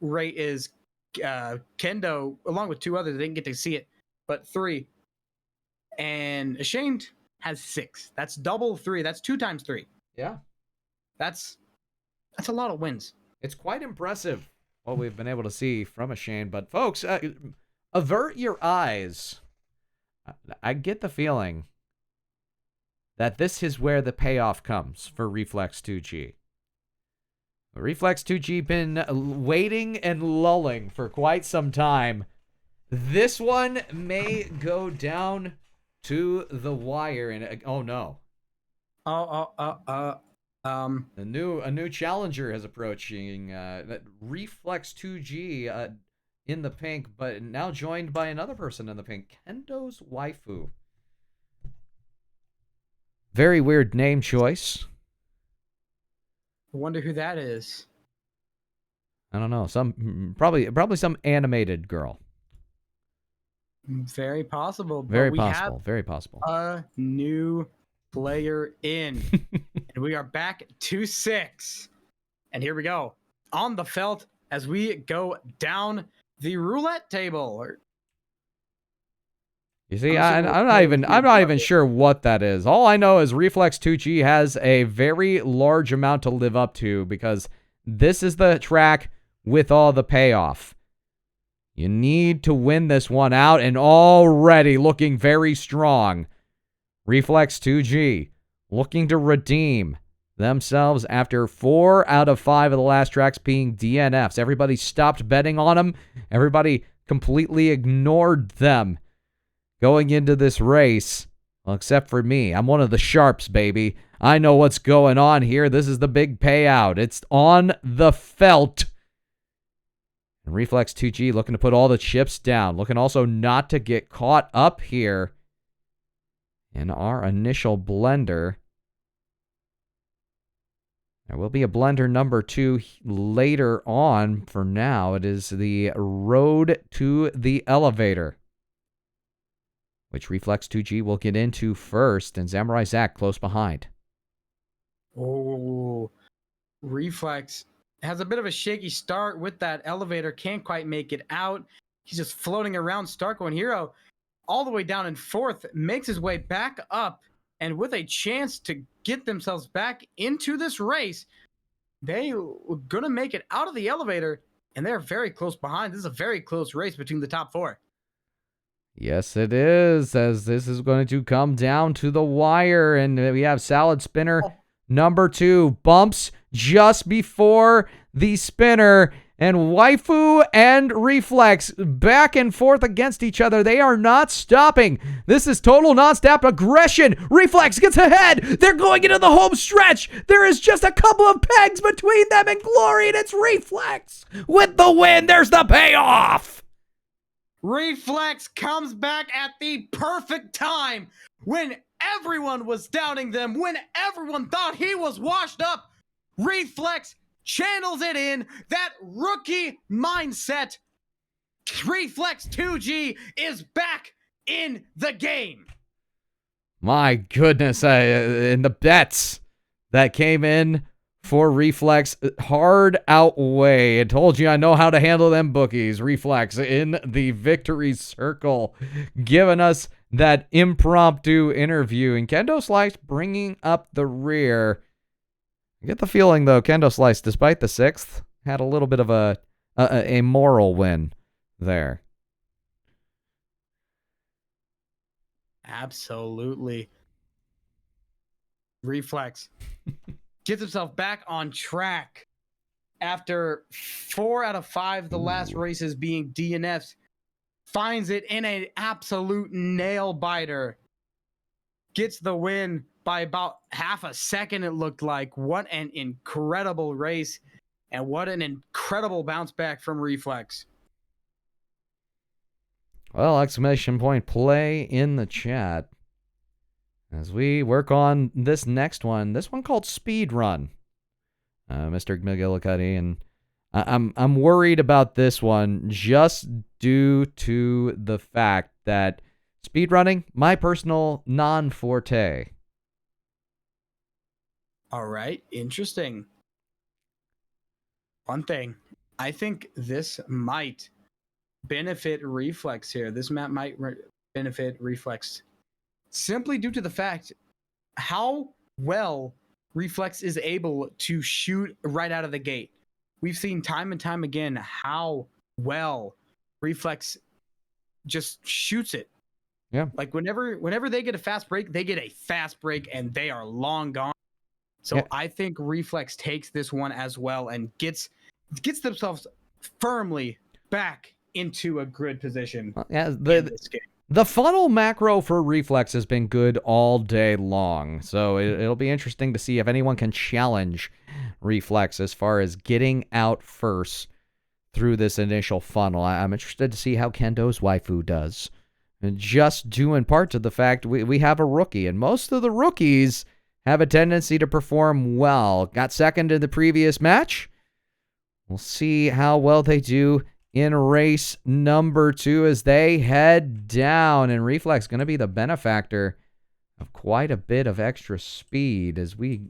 rate is Kendo, along with 2 others. They didn't get to see it, but 3. And Ashamed has 6. That's double 3. That's 2 times 3. Yeah. That's a lot of wins. It's quite impressive what we've been able to see from Ashamed. But folks, avert your eyes. I get the feeling that this is where the payoff comes for Reflex 2G. Reflex 2G been waiting and lulling for quite some time. This one may go down to the wire, and oh no. A new challenger is approaching. Reflex 2G in the pink, but now joined by another person in the pink, Kendo's waifu. Very weird name choice. I wonder who that is. I don't know. Probably some animated girl. Very possible. Very possible. Very possible. A new player in. And we are back to 6. And here we go. On the felt as we go down the roulette table. You see, I'm not even sure what that is. All I know is Reflex 2G has a very large amount to live up to because this is the track with all the payoff. You need to win this one out, and already looking very strong. Reflex 2G looking to redeem themselves after 4 out of 5 of the last tracks being DNFs. Everybody stopped betting on them. Everybody completely ignored them going into this race. Well, except for me. I'm one of the sharps, baby. I know what's going on here. This is the big payout. It's on the felt. And Reflex 2G looking to put all the chips down. Looking also not to get caught up here in our initial blender. There will be a blender number 2 later on. For now, it is the road to the elevator, which Reflex 2G will get into first, and Samurai Zach close behind. Oh, Reflex has a bit of a shaky start with that elevator. Can't quite make it out. He's just floating around. Starcoin Hero all the way down in 4th, makes his way back up, and with a chance to get themselves back into this race, they were going to make it out of the elevator, and they're very close behind. This is a very close race between the top 4. Yes, it is, as this is going to come down to the wire, and we have Salad Spinner number 2 bumps just before the spinner, And Waifu and Reflex back and forth against each other. They are not stopping. This is total non-stop aggression. Reflex gets ahead. They're going into the home stretch. There is just a couple of pegs between them and glory, and it's Reflex with the win. There's the payoff. Reflex comes back at the perfect time when everyone was doubting them, when everyone thought he was washed up. Reflex channels it in, that rookie mindset. Reflex 2G is back in the game. My goodness, and the bets that came in for Reflex hard outweigh. I told you I know how to handle them bookies. Reflex in the victory circle, giving us that impromptu interview. And Kendo Slice bringing up the rear. I get the feeling, though, Kendo Slice, despite the 6th, had a little bit of a moral win there. Absolutely. Reflex gets himself back on track after 4 out of 5 the last races being DNFs. Finds it in an absolute nail biter. Gets the win by about half a second, it looked like. What an incredible race, and what an incredible bounce back from Reflex. Well, exclamation point play in the chat as we work on this next one. This one called Speed Run. Mr. McGillicuddy, and I'm worried about this one just due to the fact that speedrunning, my personal non-forte. All right, interesting. One thing, I think this might benefit Reflex here. This map might benefit Reflex simply due to the fact how well Reflex is able to shoot right out of the gate. We've seen time and time again how well Reflex just shoots it. Yeah. Like whenever they get a fast break, they get a fast break and they are long gone. So yeah. I think Reflex takes this one as well and gets themselves firmly back into a grid position. Yeah, the funnel macro for Reflex has been good all day long, so it'll be interesting to see if anyone can challenge Reflex as far as getting out first through this initial funnel. I'm interested to see how Kendo's Waifu does. And just due in part to the fact we have a rookie, and most of the rookies have a tendency to perform well. Got second in the previous match. We'll see how well they do in race number 2 as they head down. And Reflex going to be the benefactor of quite a bit of extra speed as we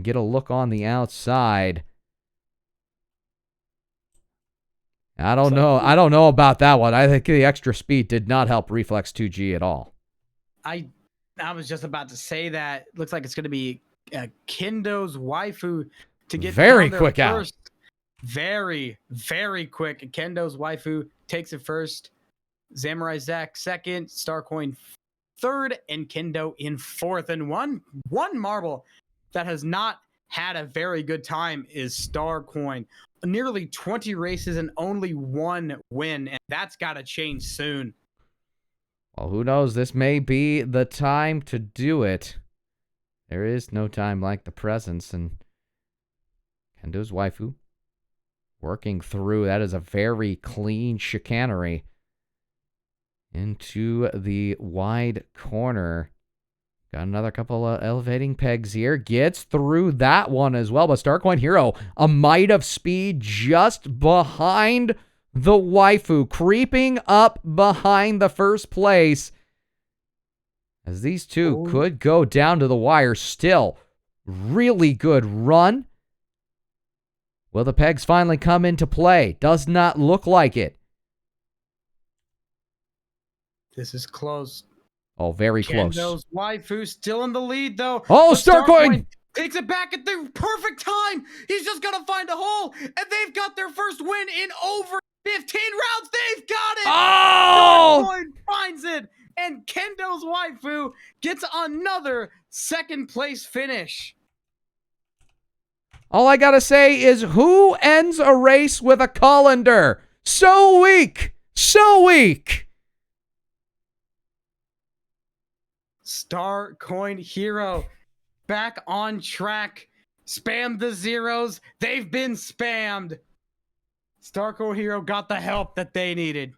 get a look on the outside. I don't know about that one. I think the extra speed did not help Reflex 2G at all. I was just about to say that. Looks like it's going to be Kendo's Waifu to get very quick first. Very, very quick. Kendo's Waifu takes it first. Samurai Zack second. Starcoin third. And Kendo in fourth. And one marble that has not had a very good time is Starcoin. Nearly 20 races and only 1 win. And that's got to change soon. Well, who knows? This may be the time to do it. There is no time like the present. And Kendo's Waifu working through. That is a very clean chicanery into the wide corner. Got another couple of elevating pegs here. Gets through that one as well. But Starcoin Hero, a mite of speed just behind the Waifu, creeping up behind the first place. As these two could go down to the wire. Still, really good run. Will the pegs finally come into play? Does not look like it. This is close. Oh, very close. Kendo's Waifu still in the lead, though. Oh, Starcoin takes it back at the perfect time. He's just got to find a hole, and they've got their first win in over 15 rounds. They've got it. Oh! Starcoin finds it, and Kendo's Waifu gets another second place finish. All I gotta say is, who ends a race with a colander? So weak! So weak! Star Coin Hero back on track. Spam the zeros. They've been spammed. Star Coin Hero got the help that they needed.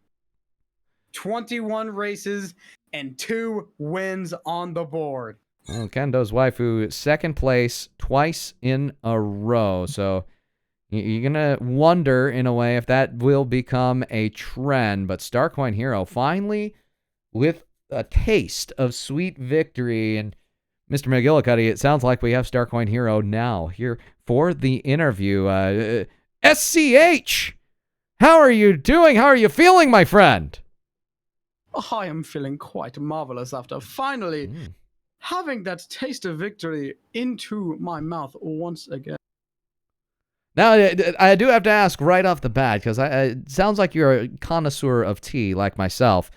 21 races and 2 wins on the board. Well, Kendo's waifu, second place twice in a row. So you're going to wonder, in a way, if that will become a trend. But Starcoin Hero finally with a taste of sweet victory. And Mr. McGillicuddy, it sounds like we have Starcoin Hero now here for the interview. SCH! How are you doing? How are you feeling, my friend? I am feeling quite marvelous after finally having that taste of victory into my mouth once again. Now, I do have to ask right off the bat, because it sounds like you're a connoisseur of tea like myself.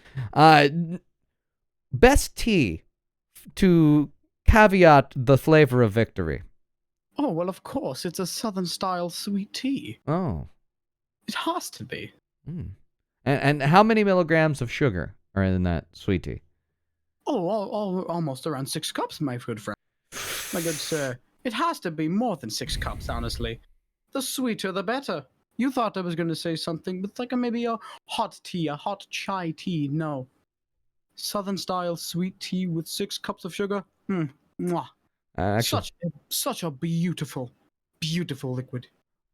Best tea to caveat the flavor of victory? Oh, well, of course, it's a Southern-style sweet tea. Oh. It has to be. And how many milligrams of sugar are in that sweet tea? Oh, almost around 6 cups, my good friend. My good sir. It has to be more than 6 cups, honestly. The sweeter, the better. You thought I was going to say something, but like maybe a hot tea, a hot chai tea. No. Southern-style sweet tea with 6 cups of sugar. Mwah. Such a beautiful, beautiful liquid.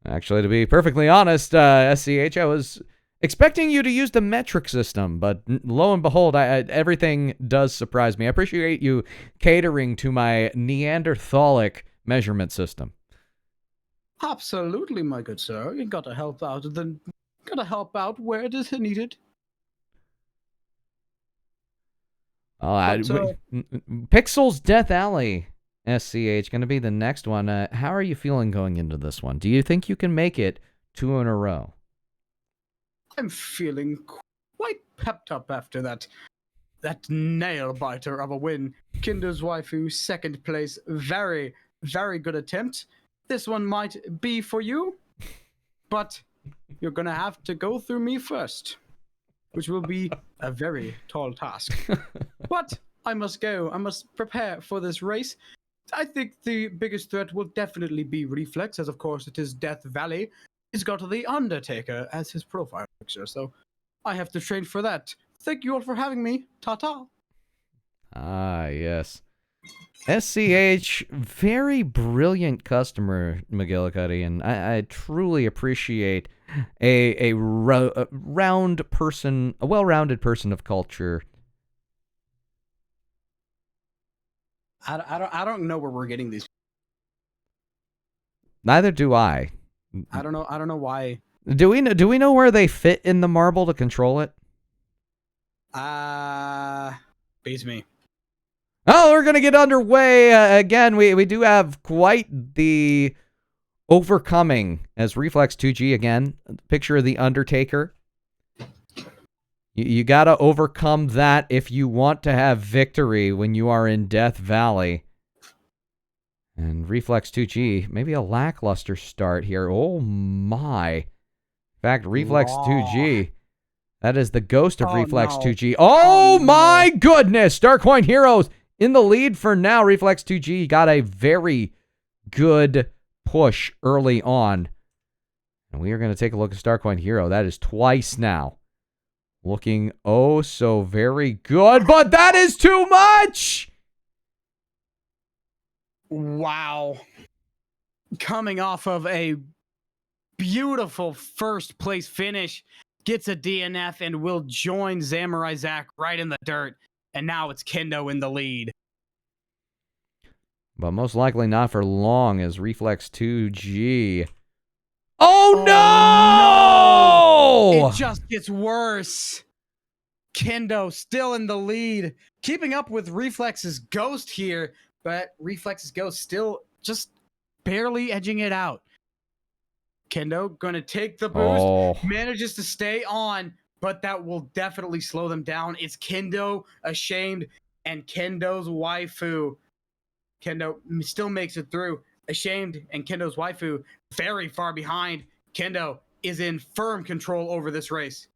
Actually, to be perfectly honest, SCH, I was expecting you to use the metric system, but lo and behold, everything does surprise me. I appreciate you catering to my Neanderthalic measurement system. Absolutely, my good sir. You gotta help out. Gotta help out where it is needed. Pixel's Death Alley, SCH, going to be the next one. How are you feeling going into this one? Do you think you can make it 2 in a row? I'm feeling quite pepped up after that nail biter of a win. Kinder's waifu, second place. Very, very good attempt. This one might be for you, but you're gonna have to go through me first, which will be a very tall task. But I must go. I must prepare for this race. I think the biggest threat will definitely be Reflex, as of course it is Death Valley. He's got the Undertaker as his profile picture, so I have to train for that. Thank you all for having me. Ta-ta. Ah, yes. SCH, very brilliant customer, McGillicuddy, and I truly appreciate a round person, a well-rounded person of culture. I don't know where we're getting these. Neither do I. I don't know why. Do we know where they fit in the marble to control it? Beats me. Oh, we're gonna get underway again. We do have quite the overcoming as Reflex 2G again. Picture of the Undertaker. You gotta overcome that if you want to have victory when you are in Death Valley. And Reflex 2G, maybe a lackluster start here. Oh my. In fact, Reflex 2G, that is the ghost of Reflex 2G. Oh my goodness! Starcoin Heroes in the lead for now. Reflex 2G got a very good push early on. And we are going to take a look at Starcoin Hero. That is twice now. Looking oh so very good, but that is too much! Wow. Coming off of a beautiful first place finish, gets a DNF and will join Samurai Zach right in the dirt. And now it's Kendo in the lead. But most likely not for long as Reflex 2G. Oh no! It just gets worse. Kendo still in the lead, keeping up with Reflex's Ghost here, but Reflex's Ghost still just barely edging it out. Kendo gonna take the boost, manages to stay on, but that will definitely slow them down. It's Kendo ashamed and Kendo's waifu. Kendo still makes it through. Ashamed and Kendo's waifu very far behind. Kendo is in firm control over this race.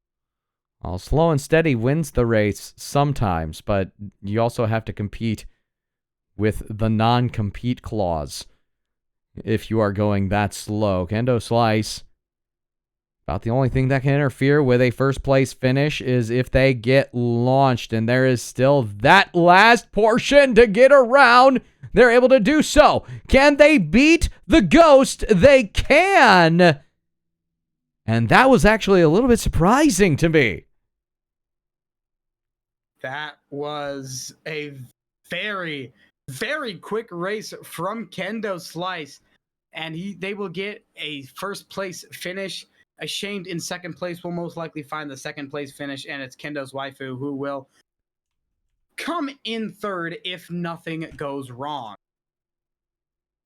Well, slow and steady wins the race sometimes, but you also have to compete with the non-compete clause if you are going that slow. Kendo Slice, about the only thing that can interfere with a first place finish is if they get launched, and there is still that last portion to get around. They're able to do so. Can they beat the Ghost? They can. And that was actually a little bit surprising to me. That was a very, very quick race from Kendo Slice, and they will get a first place finish. Ashamed in second place will most likely find the second place finish, and it's Kendo's waifu who will come in third if nothing goes wrong.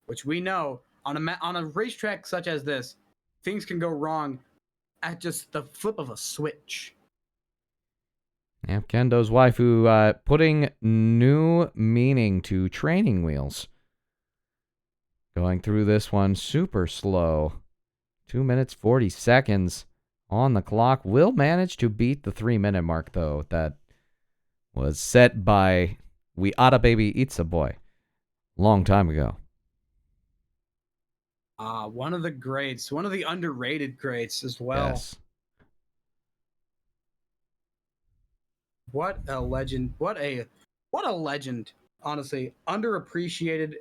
Which we know on a racetrack such as this, things can go wrong at just the flip of a switch. Yeah, Kendo's waifu putting new meaning to training wheels. Going through this one super slow. 2 minutes, 40 seconds on the clock. Will manage to beat the 3-minute mark, though. That was set by We Otta Baby Eats a Boy long time ago. One of the greats, one of the underrated greats as well. Yes. What a legend. What a legend. Honestly, underappreciated.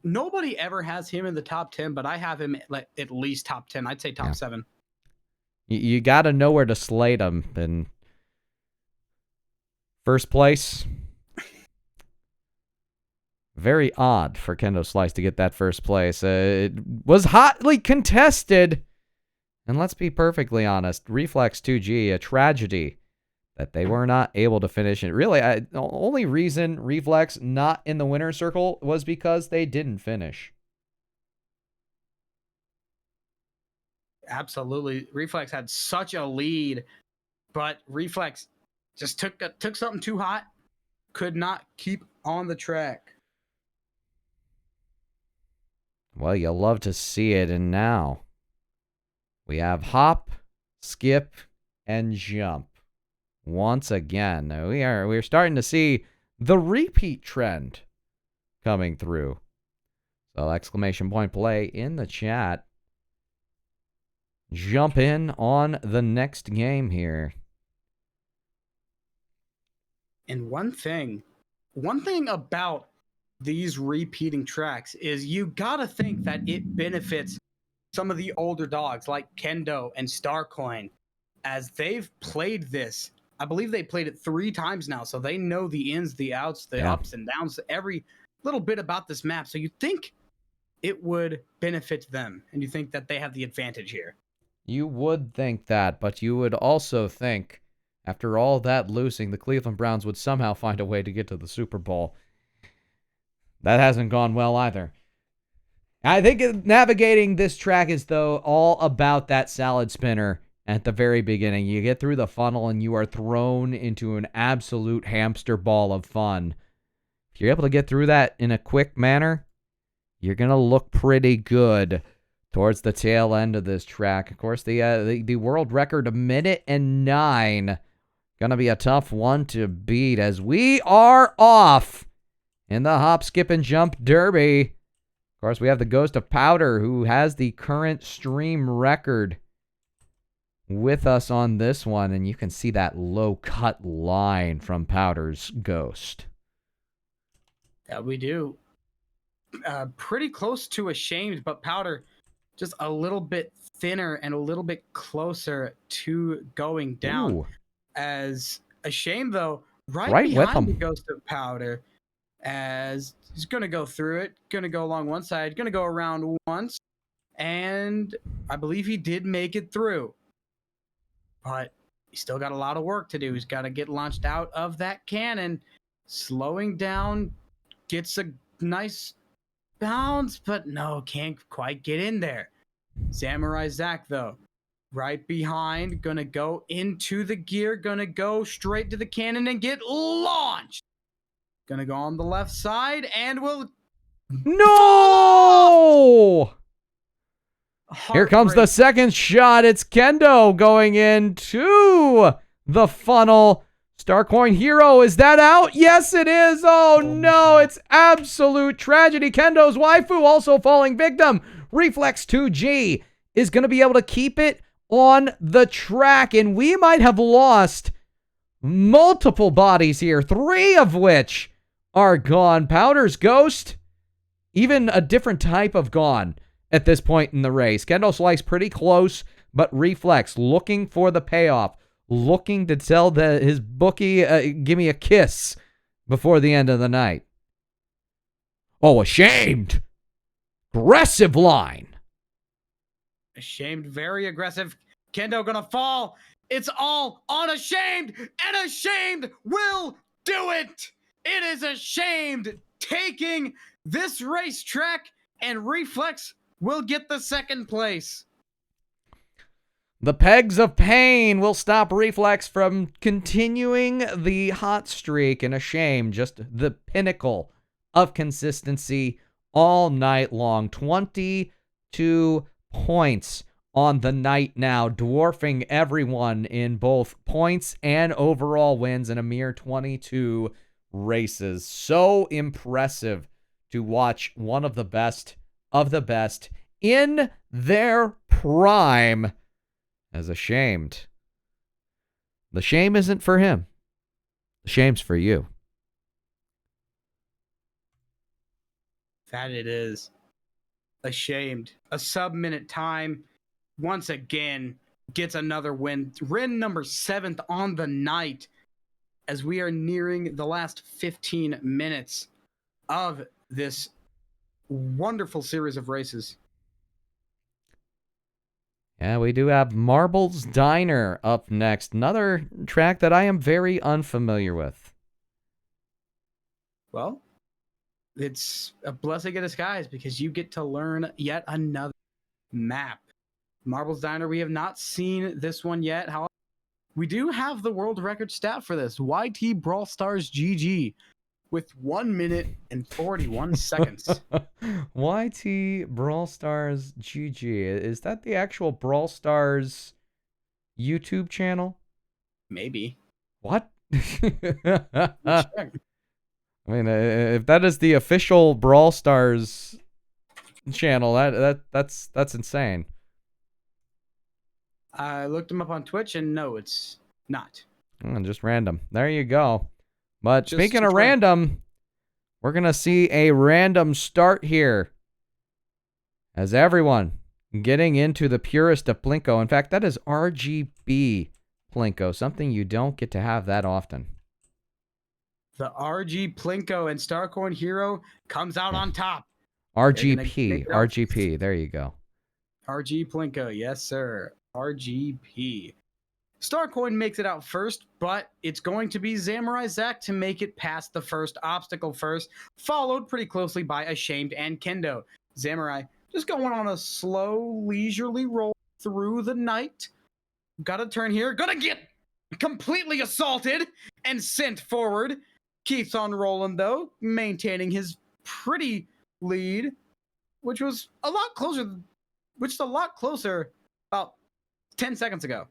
Nobody ever has him in the top 10, but I have him at least top 10. I'd say top 7. You got to know where to slate him. And first place, very odd for Kendo Slice to get that first place. It was hotly contested. And let's be perfectly honest, Reflex 2G, a tragedy that they were not able to finish it. Really, the only reason Reflex not in the winner's circle was because they didn't finish. Absolutely. Reflex had such a lead, but Reflex just took something too hot, could not keep on the track. Well, you'll love to see it, and now we have hop, skip, and jump. Once again, we're starting to see the repeat trend coming through. So exclamation point play in the chat. Jump in on the next game here. And one thing about these repeating tracks is you gotta think that it benefits some of the older dogs like Kendo and Starcoin, as they've played this. I believe they played it 3 times now, so they know the ins, the outs, the ups and downs, every little bit about this map. So you think it would benefit them, and you think that they have the advantage here. You would think that, but you would also think, after all that losing, the Cleveland Browns would somehow find a way to get to the Super Bowl. That hasn't gone well either. I think navigating this track is, though, all about that salad spinner at the very beginning. You get through the funnel and you are thrown into an absolute hamster ball of fun. If you're able to get through that in a quick manner, you're going to look pretty good towards the tail end of this track. Of course, the world record, 1:09. Going to be a tough one to beat as we are off in the hop, skip, and jump derby. Of course, we have the Ghost of Powder, who has the current stream record with us on this one, and you can see that low cut line from Powder's Ghost. Yeah, we do. Pretty close to Ashamed, but Powder just a little bit thinner and a little bit closer to going down. Ooh. As Ashamed, though, right with behind him. the Ghost of Powder, as he's going to go through it, going to go along one side, going to go around once, and I believe he did make it through. But he's still got a lot of work to do. He's got to get launched out of that cannon, slowing down, gets a nice bounce, but no, can't quite get in there. Samurai Zach, though, right behind, gonna go into the gear, gonna go straight to the cannon and get launched. Gonna go on the left side and will No! Here comes the Heartbreak. second shot. It's Kendo going into the funnel. Starcoin Hero, is that out? Yes, it is. Oh, no, it's absolute tragedy. Kendo's waifu also falling victim. Reflex 2G is going to be able to keep it on the track, and we might have lost multiple bodies here, 3 of which are gone. Powder's Ghost, even a different type of gone at this point in the race. Kendo Slice pretty close, but Reflex looking for the payoff, looking to tell his bookie, give me a kiss before the end of the night. Oh, Ashamed. Aggressive line. Ashamed, very aggressive. Kendo gonna fall. It's all on Ashamed, and Ashamed will do it. It is Ashamed taking this racetrack, and Reflex will get the second place. The pegs of pain will stop Reflex from continuing the hot streak, and Ashamed, just the pinnacle of consistency all night long. 22 points on the night now, dwarfing everyone in both points and overall wins in a mere 22 races. So impressive to watch one of the best in their prime as Ashamed. The shame isn't for him. The shame's for you. That it is. Ashamed. A sub-minute time. Once again, gets another win. Win number 7th on the night as we are nearing the last 15 minutes of this wonderful series of races. Yeah, we do have Marble's Diner up next. Another track that I am very unfamiliar with. Well, it's a blessing in disguise because you get to learn yet another map. Marble's Diner, we have not seen this one yet. However, we do have the world record stat for this. YT Brawl Stars GG with 1 minute and 41 seconds. YT Brawl Stars GG. Is that the actual Brawl Stars YouTube channel? Maybe. What? Check. I mean, if that is the official Brawl Stars channel, that's insane. I looked him up on Twitch, and no, it's not. Just random. There you go. But Just speaking of random, we're going to see a random start here. As everyone getting into the purest of Plinko. In fact, that is RGB Plinko, something you don't get to have that often. The RG Plinko and Starcoin Hero comes out on top. RGP. There you go. RG Plinko, yes, sir. RGP. Starcoin makes it out first, but it's going to be Samurai Zach to make it past the first obstacle first, followed pretty closely by Ashamed and Kendo. Samurai just going on a slow, leisurely roll through the night. Got a turn here. Gonna get completely assaulted and sent forward. Keeps on rolling, though, maintaining his pretty lead, which was a lot closer about 10 seconds ago.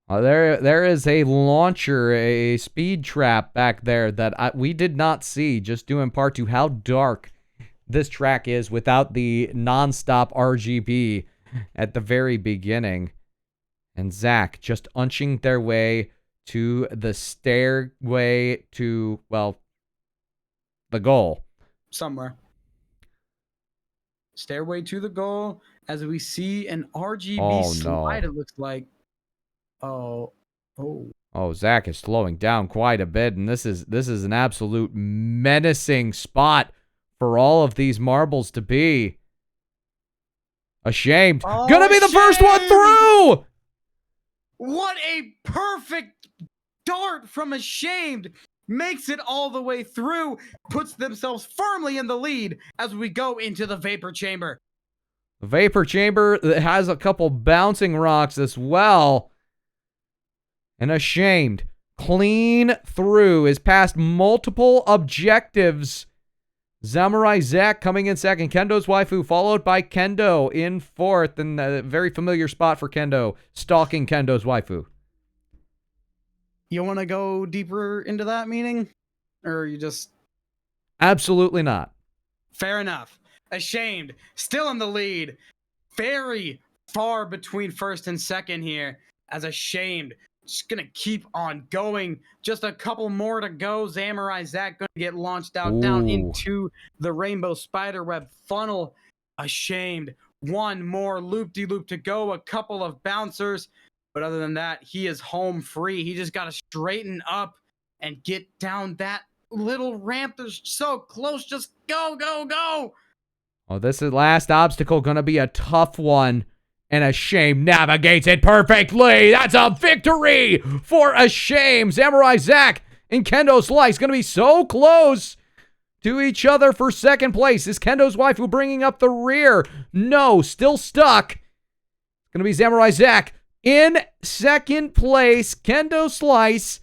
There is a launcher, a speed trap back there that we did not see, just due in part to how dark this track is without the non-stop RGB at the very beginning. And Zach just unching their way to the stairway to, well, the goal. Somewhere. Stairway to the goal as we see an RGB slide, it looks like. Oh, Zach is slowing down quite a bit, and this is an absolute menacing spot for all of these marbles to be. Ashamed. Gonna be the first one through! What a perfect dart from Ashamed. Makes it all the way through, puts themselves firmly in the lead as we go into the Vapor Chamber. The Vapor Chamber has a couple bouncing rocks as well. And Ashamed, clean through, is past multiple objectives. Samurai Zack coming in second. Kendo's waifu followed by Kendo in fourth. And a very familiar spot for Kendo, stalking Kendo's waifu. You want to go deeper into that meaning? Or you just... Absolutely not. Fair enough. Ashamed. Still in the lead. Very far between first and second here. As Ashamed just going to keep on going. Just a couple more to go. Samurai Zack going to get launched out down into the rainbow spiderweb funnel. Ashamed. One more loop-de-loop to go. A couple of bouncers. But other than that, he is home free. He just got to straighten up and get down that little ramp. They're so close. Just go, go, go. Oh, this is last obstacle going to be a tough one. And Ashamed navigates it perfectly. That's a victory for Ashamed. Samurai Zack and Kendo Slice going to be so close to each other for second place. Is Kendo's waifu bringing up the rear? No, still stuck. It's going to be Samurai Zack in second place. Kendo Slice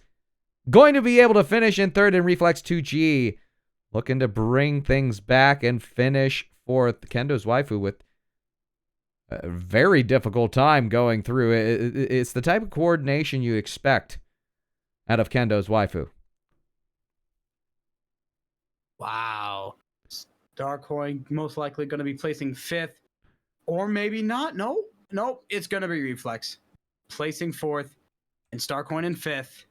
going to be able to finish in third, and Reflex 2G looking to bring things back and finish fourth. Kendo's waifu with a very difficult time going through it. It's the type of coordination you expect out of Kendo's waifu. Wow. Starcoin most likely going to be placing fifth, or maybe not. No, it's going to be Reflex placing fourth, and Starcoin in fifth,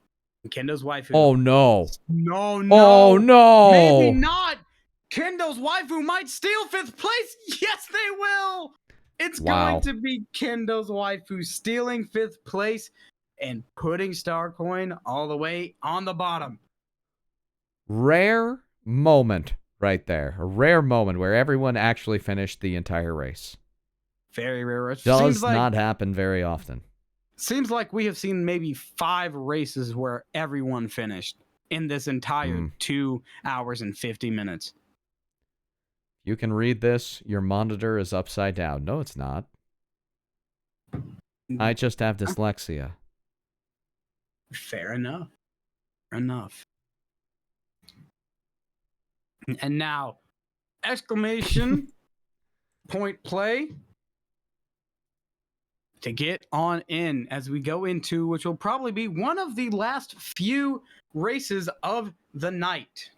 and Kendo's waifu. Oh no! No! Oh no! Maybe not. Kendo's waifu might steal fifth place. Yes, they will. It's going to be Kendo's waifu stealing fifth place and putting Starcoin all the way on the bottom. Rare moment right there. A rare moment where everyone actually finished the entire race. Very rare. It does not happen very often. Seems like we have seen maybe 5 races where everyone finished in this entire 2 hours and 50 minutes. You can read this. Your monitor is upside down. No, it's not. I just have dyslexia. Fair enough. Fair enough. And now, exclamation point play to get on in as we go into, which will probably be one of the last few races of the night,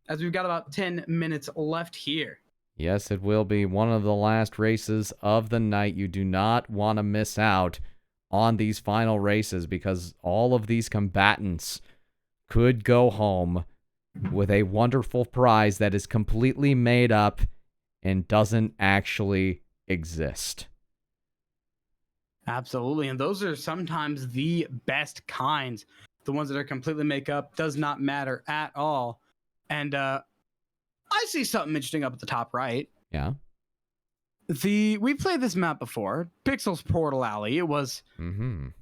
as we've got about 10 minutes left here. Yes, it will be one of the last races of the night. You do not want to miss out on these final races, because all of these combatants could go home with a wonderful prize that is completely made up and doesn't actually exist. Absolutely. And those are sometimes the best kinds. The ones that are completely make up, does not matter at all. And I see something interesting up at the top right. Yeah. We played this map before. Pixel's Portal Alley. It was Kendo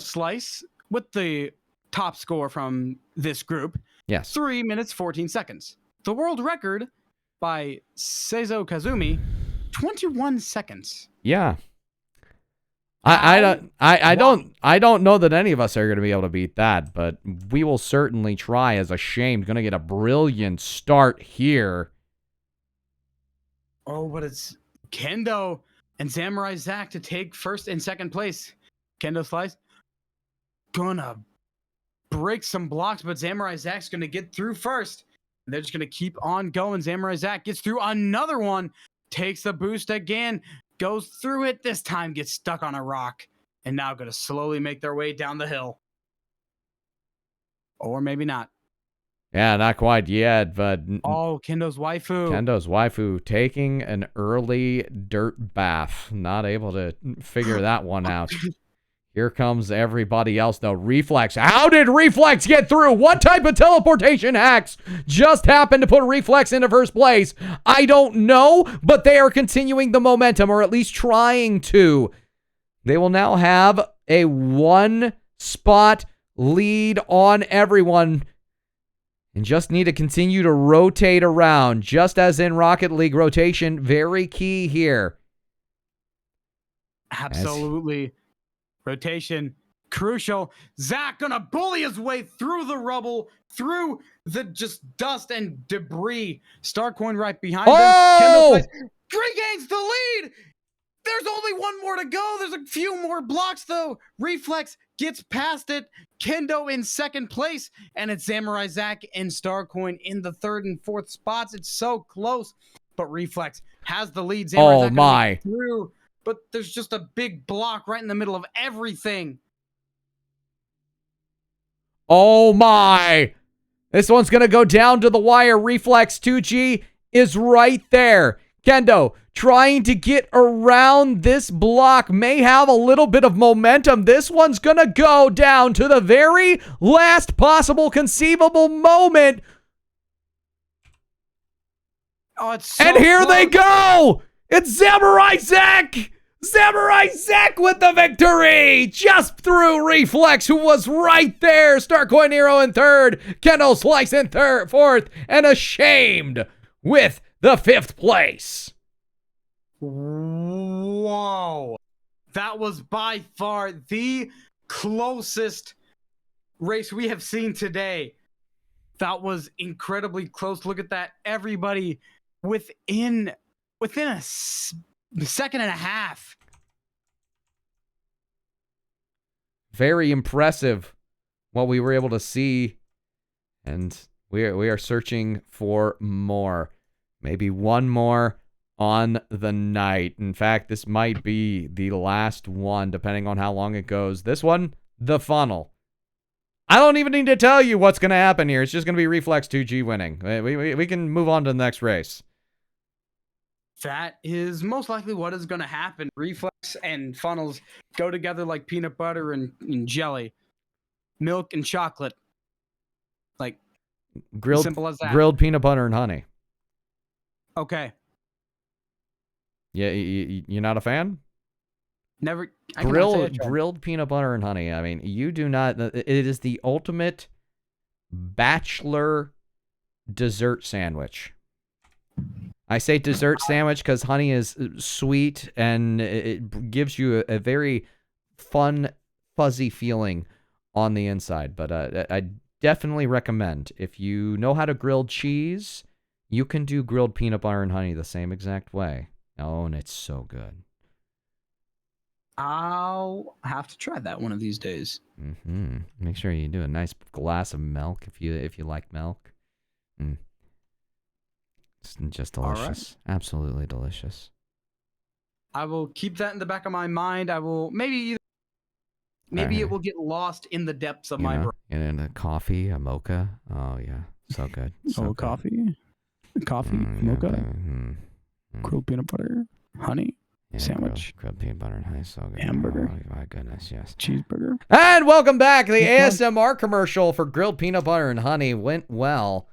Slice with the top score from this group. Yes. 3 minutes 14 seconds. The world record by Seizo Kazumi, 21 seconds. Yeah. I don't know that any of us are going to be able to beat that, but we will certainly try. As Ashamed going to get a brilliant start here. Oh, but it's Kendo and Samurai Zack to take first and second place. Kendo Slice gonna break some blocks, but Samurai Zack's gonna get through first. They're just gonna keep on going. Samurai Zack gets through another one, takes the boost again, goes through it, this time gets stuck on a rock, and now gonna slowly make their way down the hill. Or maybe not. Yeah, not quite yet, but... Oh, Kendo's waifu. Kendo's waifu taking an early dirt bath. Not able to figure that one out. Here comes everybody else, though. Reflex. How did Reflex get through? What type of teleportation hacks just happened to put Reflex into first place? I don't know, but they are continuing the momentum, or at least trying to. They will now have a 1-spot lead on everyone, and just need to continue to rotate around, just as in Rocket League. Rotation, very key here. Absolutely. Rotation crucial. Zach gonna bully his way through the rubble, through the just dust and debris. Starcoin right behind him. Oh! Regains the lead. There's only one more to go. There's a few more blocks, though. Reflex gets past it. Kendo in second place, and it's Samurai Zach and Starcoin in the third and fourth spots. It's so close, but Reflex has the lead. Samurai Zach my. through, but there's just a big block right in the middle of everything. Oh my. This one's going to go down to the wire. Reflex 2G is right there. Kendo trying to get around this block, may have a little bit of momentum. This one's going to go down to the very last possible conceivable moment. Oh, it's so and here close. they go. It's Samurai Zach. Samurai Zach with the victory. Just through Reflex, who was right there. Starcoin Hero in third. Kendo Slice in fourth. And Ashamed with the fifth place. Whoa. That was by far the closest race we have seen today. That was incredibly close. Look at that. Everybody within a second and a half. Very impressive what we were able to see. And we are searching for more. Maybe one more on the night. In fact, this might be the last one, depending on how long it goes. This one, the funnel. I don't even need to tell you what's going to happen here. It's just going to be Reflex 2G winning. We can move on to the next race. That is most likely what is going to happen. Reflex and funnels go together like peanut butter and jelly. Milk and chocolate. Like, simple as that. Grilled peanut butter and honey. Okay. Yeah, you're not a fan? Never. Grilled peanut butter and honey. I mean, you do not. It is the ultimate bachelor dessert sandwich. I say dessert sandwich because honey is sweet and it gives you a very fun, fuzzy feeling on the inside. But I definitely recommend, if you know how to grill cheese, you can do grilled peanut butter and honey the same exact way. Oh, and it's so good. I'll have to try that one of these days. Mm-hmm. Make sure you do a nice glass of milk if you like milk. It's just delicious. Right. Absolutely delicious. I will keep that in the back of my mind. I will maybe it will get lost in the depths of my brain. And a coffee, a mocha. Oh yeah, so good. So good. Coffee, mocha, grilled peanut butter, honey. Yeah, sandwich, grilled peanut butter and honey, so good. Hamburger, oh my goodness, yes. Cheeseburger. And welcome back. The ASMR commercial for grilled peanut butter and honey went well.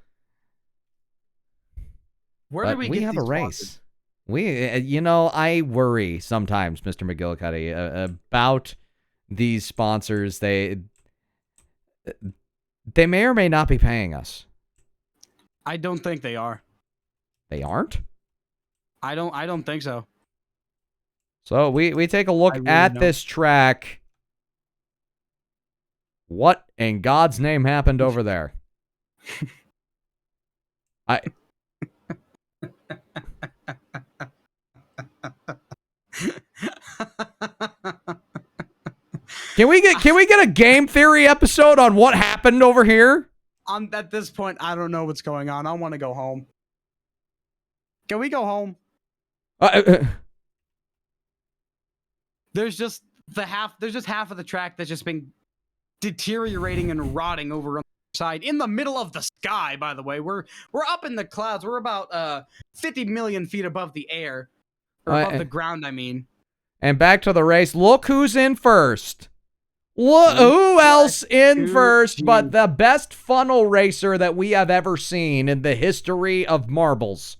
Where do we have a race? I worry sometimes, Mr. McGillicuddy, about these sponsors. They may or may not be paying us. I don't think they are. They aren't? I don't think so. So we take a look at this track. What in God's name happened over there? Can we get a game theory episode on what happened over here? At this point, I don't know what's going on. I want to go home. Can we go home? There's just half of the track that's just been deteriorating and rotting over on the side in the middle of the sky. By the way, we're up in the clouds. We're about 50 million feet above the air, or above the ground. I mean. And back to the race. Look who's in first. Who else in first but the best funnel racer that we have ever seen in the history of marbles?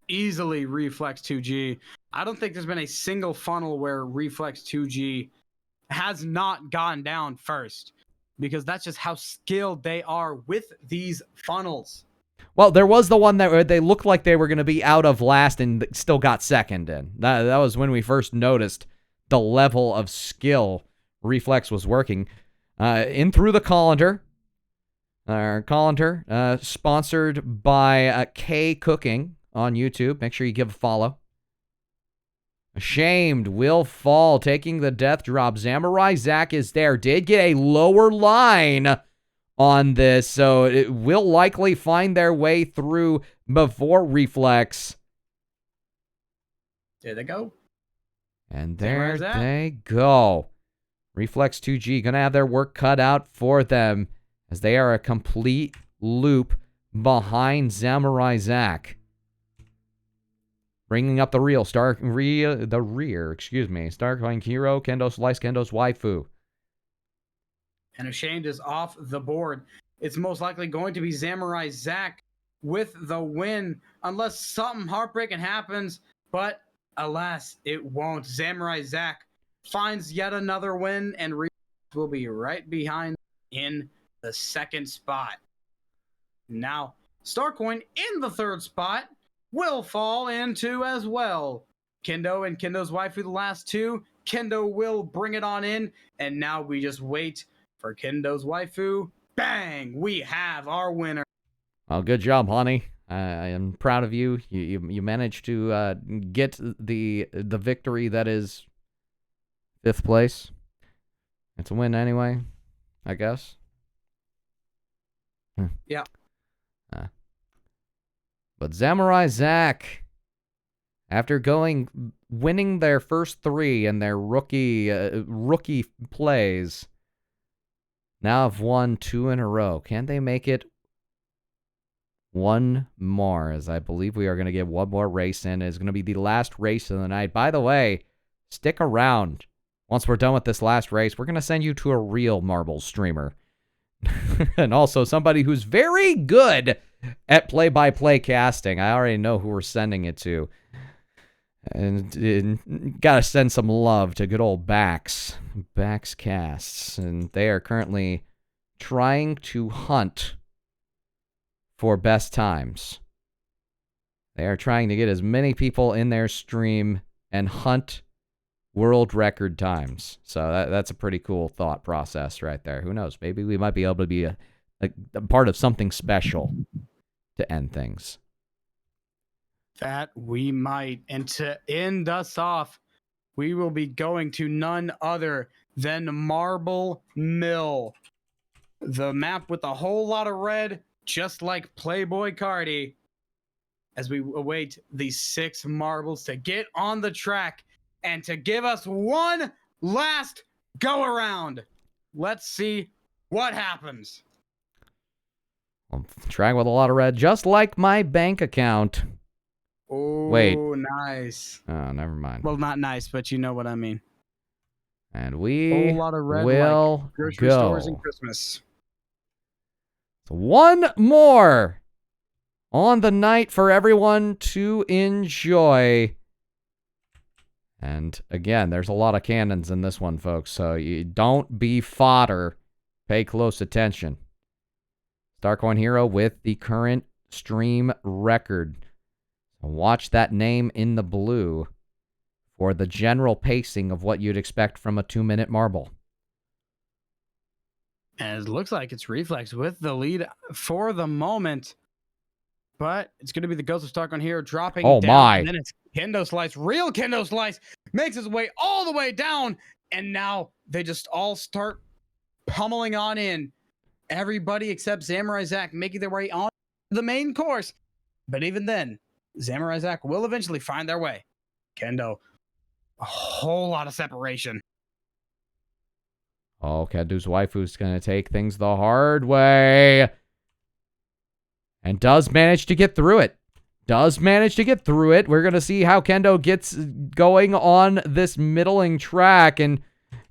Easily Reflex 2G. I don't think there's been a single funnel where Reflex 2G has not gone down first, because that's just how skilled they are with these funnels. Well, there was the one that they looked like they were going to be out of last and still got second in. That was when we first noticed the level of skill Reflex was working. In through the colander. Colander, sponsored by K Cooking on YouTube. Make sure you give a follow. Ashamed will fall, taking the death drop. Samurai Zach is there. Did get a lower line on this, so it will likely find their way through before Reflex. There they go. And there they go. Reflex 2G going to have their work cut out for them as they are a complete loop behind Samurai Zach. Bringing up the rear, Starcoin Hero, Kendo Slice, Kendo's Waifu. And Ashamed is off the board. It's most likely going to be Samurai Zach with the win, unless something heartbreaking happens. But alas, it won't. Samurai Zach finds yet another win, and will be right behind in the second spot. Now, Starcoin in the third spot will fall into as well. Kendo and Kendo's Waifu, the last two. Kendo will bring it on in, and now we just wait for Kendo's Waifu. Bang! We have our winner. Oh, good job, honey. I am proud of you. You managed to get the victory that is 5th place. It's a win anyway, I guess. Yeah. But Samurai Zach, after winning their first 3 in their rookie plays, now have won 2 in a row. Can they make it one more? As I believe we are going to get one more race in. It's going to be the last race of the night. By the way, stick around. Once we're done with this last race, we're going to send you to a real marbles streamer. And also somebody who's very good at play-by-play casting. I already know who we're sending it to. And gotta send some love to good old Bax Casts. And they are currently trying to hunt for best times. They are trying to get as many people in their stream and hunt world record times. So that's a pretty cool thought process right there. Who knows? Maybe we might be able to be a part of something special to end things. That we might. And to end us off, we will be going to none other than Marble Mill. The map with a whole lot of red, just like Playboy Cardi, as we await the 6 marbles to get on the track and to give us one last go around. Let's see what happens. Well, track with a lot of red, just like my bank account. Oh, wait. Nice. Oh, never mind. Well, not nice, but you know what I mean. And we whole lot of red, will like grocery go. stores and Christmas. So one more on the night for everyone to enjoy. And again, there's a lot of cannons in this one, folks, so you don't be fodder. Pay close attention. Starcoin Hero with the current stream record. Watch that name in the blue for the general pacing of what you'd expect from a 2-minute marble. And it looks like it's Reflex with the lead for the moment. But it's going to be the Ghost of Starcoin Hero dropping down. My. And then it's Kendo Slice. Real Kendo Slice makes his way all the way down. And now they just all start pummeling on in. Everybody except Samurai Zach making their way on the main course. But even then, Samurai Zach will eventually find their way. Kendo, a whole lot of separation. Oh, Kendo's Waifu's going to take things the hard way. And does manage to get through it. We're going to see how Kendo gets going on this middling track. And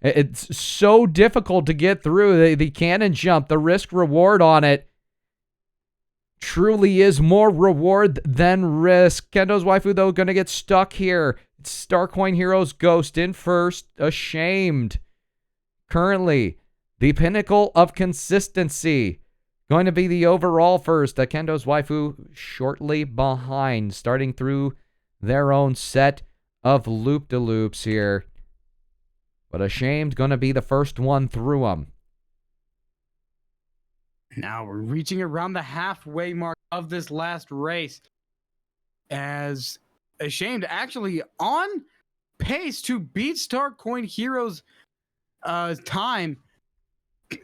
it's so difficult to get through. The cannon jump, the risk reward on it truly is more reward than risk. Kendo's Waifu, though, going to get stuck here. It's Starcoin Hero's Ghost in first. Ashamed. Currently, the pinnacle of consistency. Going to be the overall first. Kendo's Waifu shortly behind, starting through their own set of loop-de-loops here. but Ashamed gonna be the first one through them. Now we're reaching around the halfway mark of this last race, as Ashamed actually on pace to beat Starcoin Heroes time.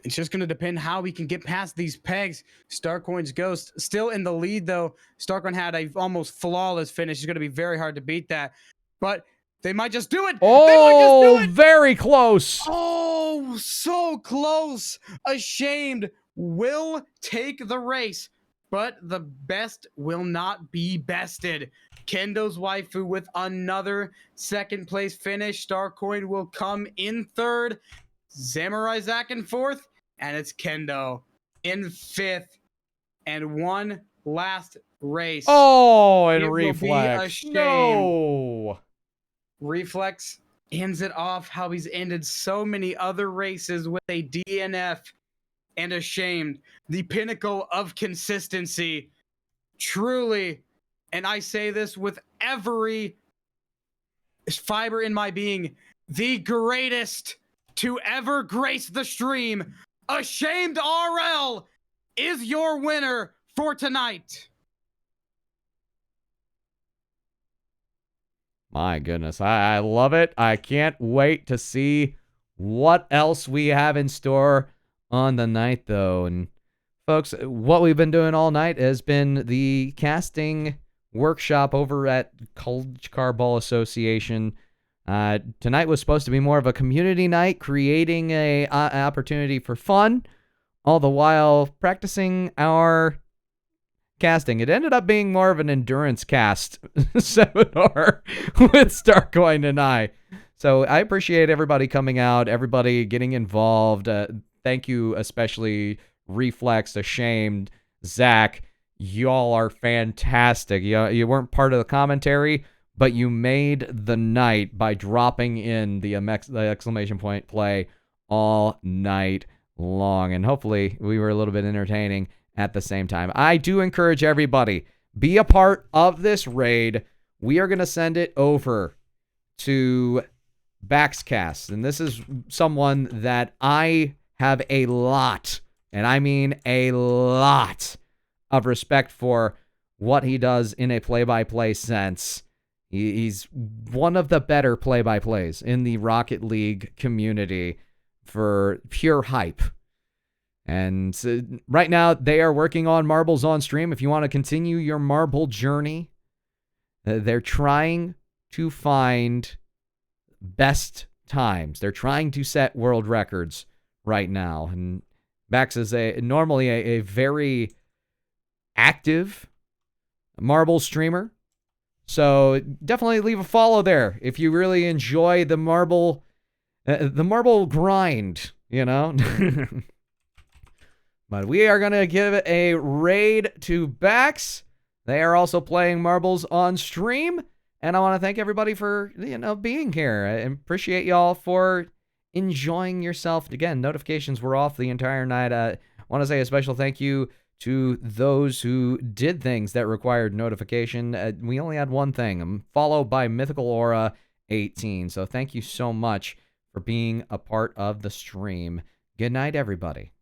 It's just going to depend how we can get past these pegs. Starcoin's Ghost still in the lead, though. Starcoin had a almost flawless finish. It's going to be very hard to beat that. But they might just do it. Oh, they might just do it. Very close. Oh, so close. Ashamed will take the race, but the best will not be bested. Kendo's waifu with another second place finish. Starcoin will come in third. Samurai Zack in fourth, and it's Kendo in fifth. And one last race. Oh, and It will be a Reflex. shame. No. Reflex ends it off how he's ended so many other races with a DNF and Ashamed. The pinnacle of consistency. Truly, and I say this with every fiber in my being, the greatest to ever grace the stream. Ashamed RL is your winner for tonight. My goodness, I love it. I can't wait to see what else we have in store on the night, though. And folks, what we've been doing all night has been the casting workshop over at College Carball Association. Tonight was supposed to be more of a community night, creating a opportunity for fun, all the while practicing our casting. It ended up being more of an endurance cast seminar with Starcoin and I. So I appreciate everybody coming out, everybody getting involved. Thank you, especially Reflex, Ashamed, Zach. Y'all are fantastic. You weren't part of the commentary, but you made the night by dropping in the exclamation point play all night long. And hopefully we were a little bit entertaining at the same time. I do encourage everybody, be a part of this raid. We are going to send it over to Baxcast. And this is someone that I have a lot, and I mean a lot, of respect for what he does in a play-by-play sense. He's one of the better play-by-plays in the Rocket League community for pure hype. And right now, they are working on Marbles on Stream. If you want to continue your Marble journey, they're trying to find best times. They're trying to set world records right now. And Bax is normally a very active Marble streamer. So definitely leave a follow there if you really enjoy the Marble grind, you know? But we are going to give it a raid to Bax. They are also playing Marbles on Stream. And I want to thank everybody for, being here. I appreciate y'all for enjoying yourself. Again, notifications were off the entire night. I want to say a special thank you to those who did things that required notification. We only had one thing, followed by Mythical Aura 18. So thank you so much for being a part of the stream. Good night, everybody.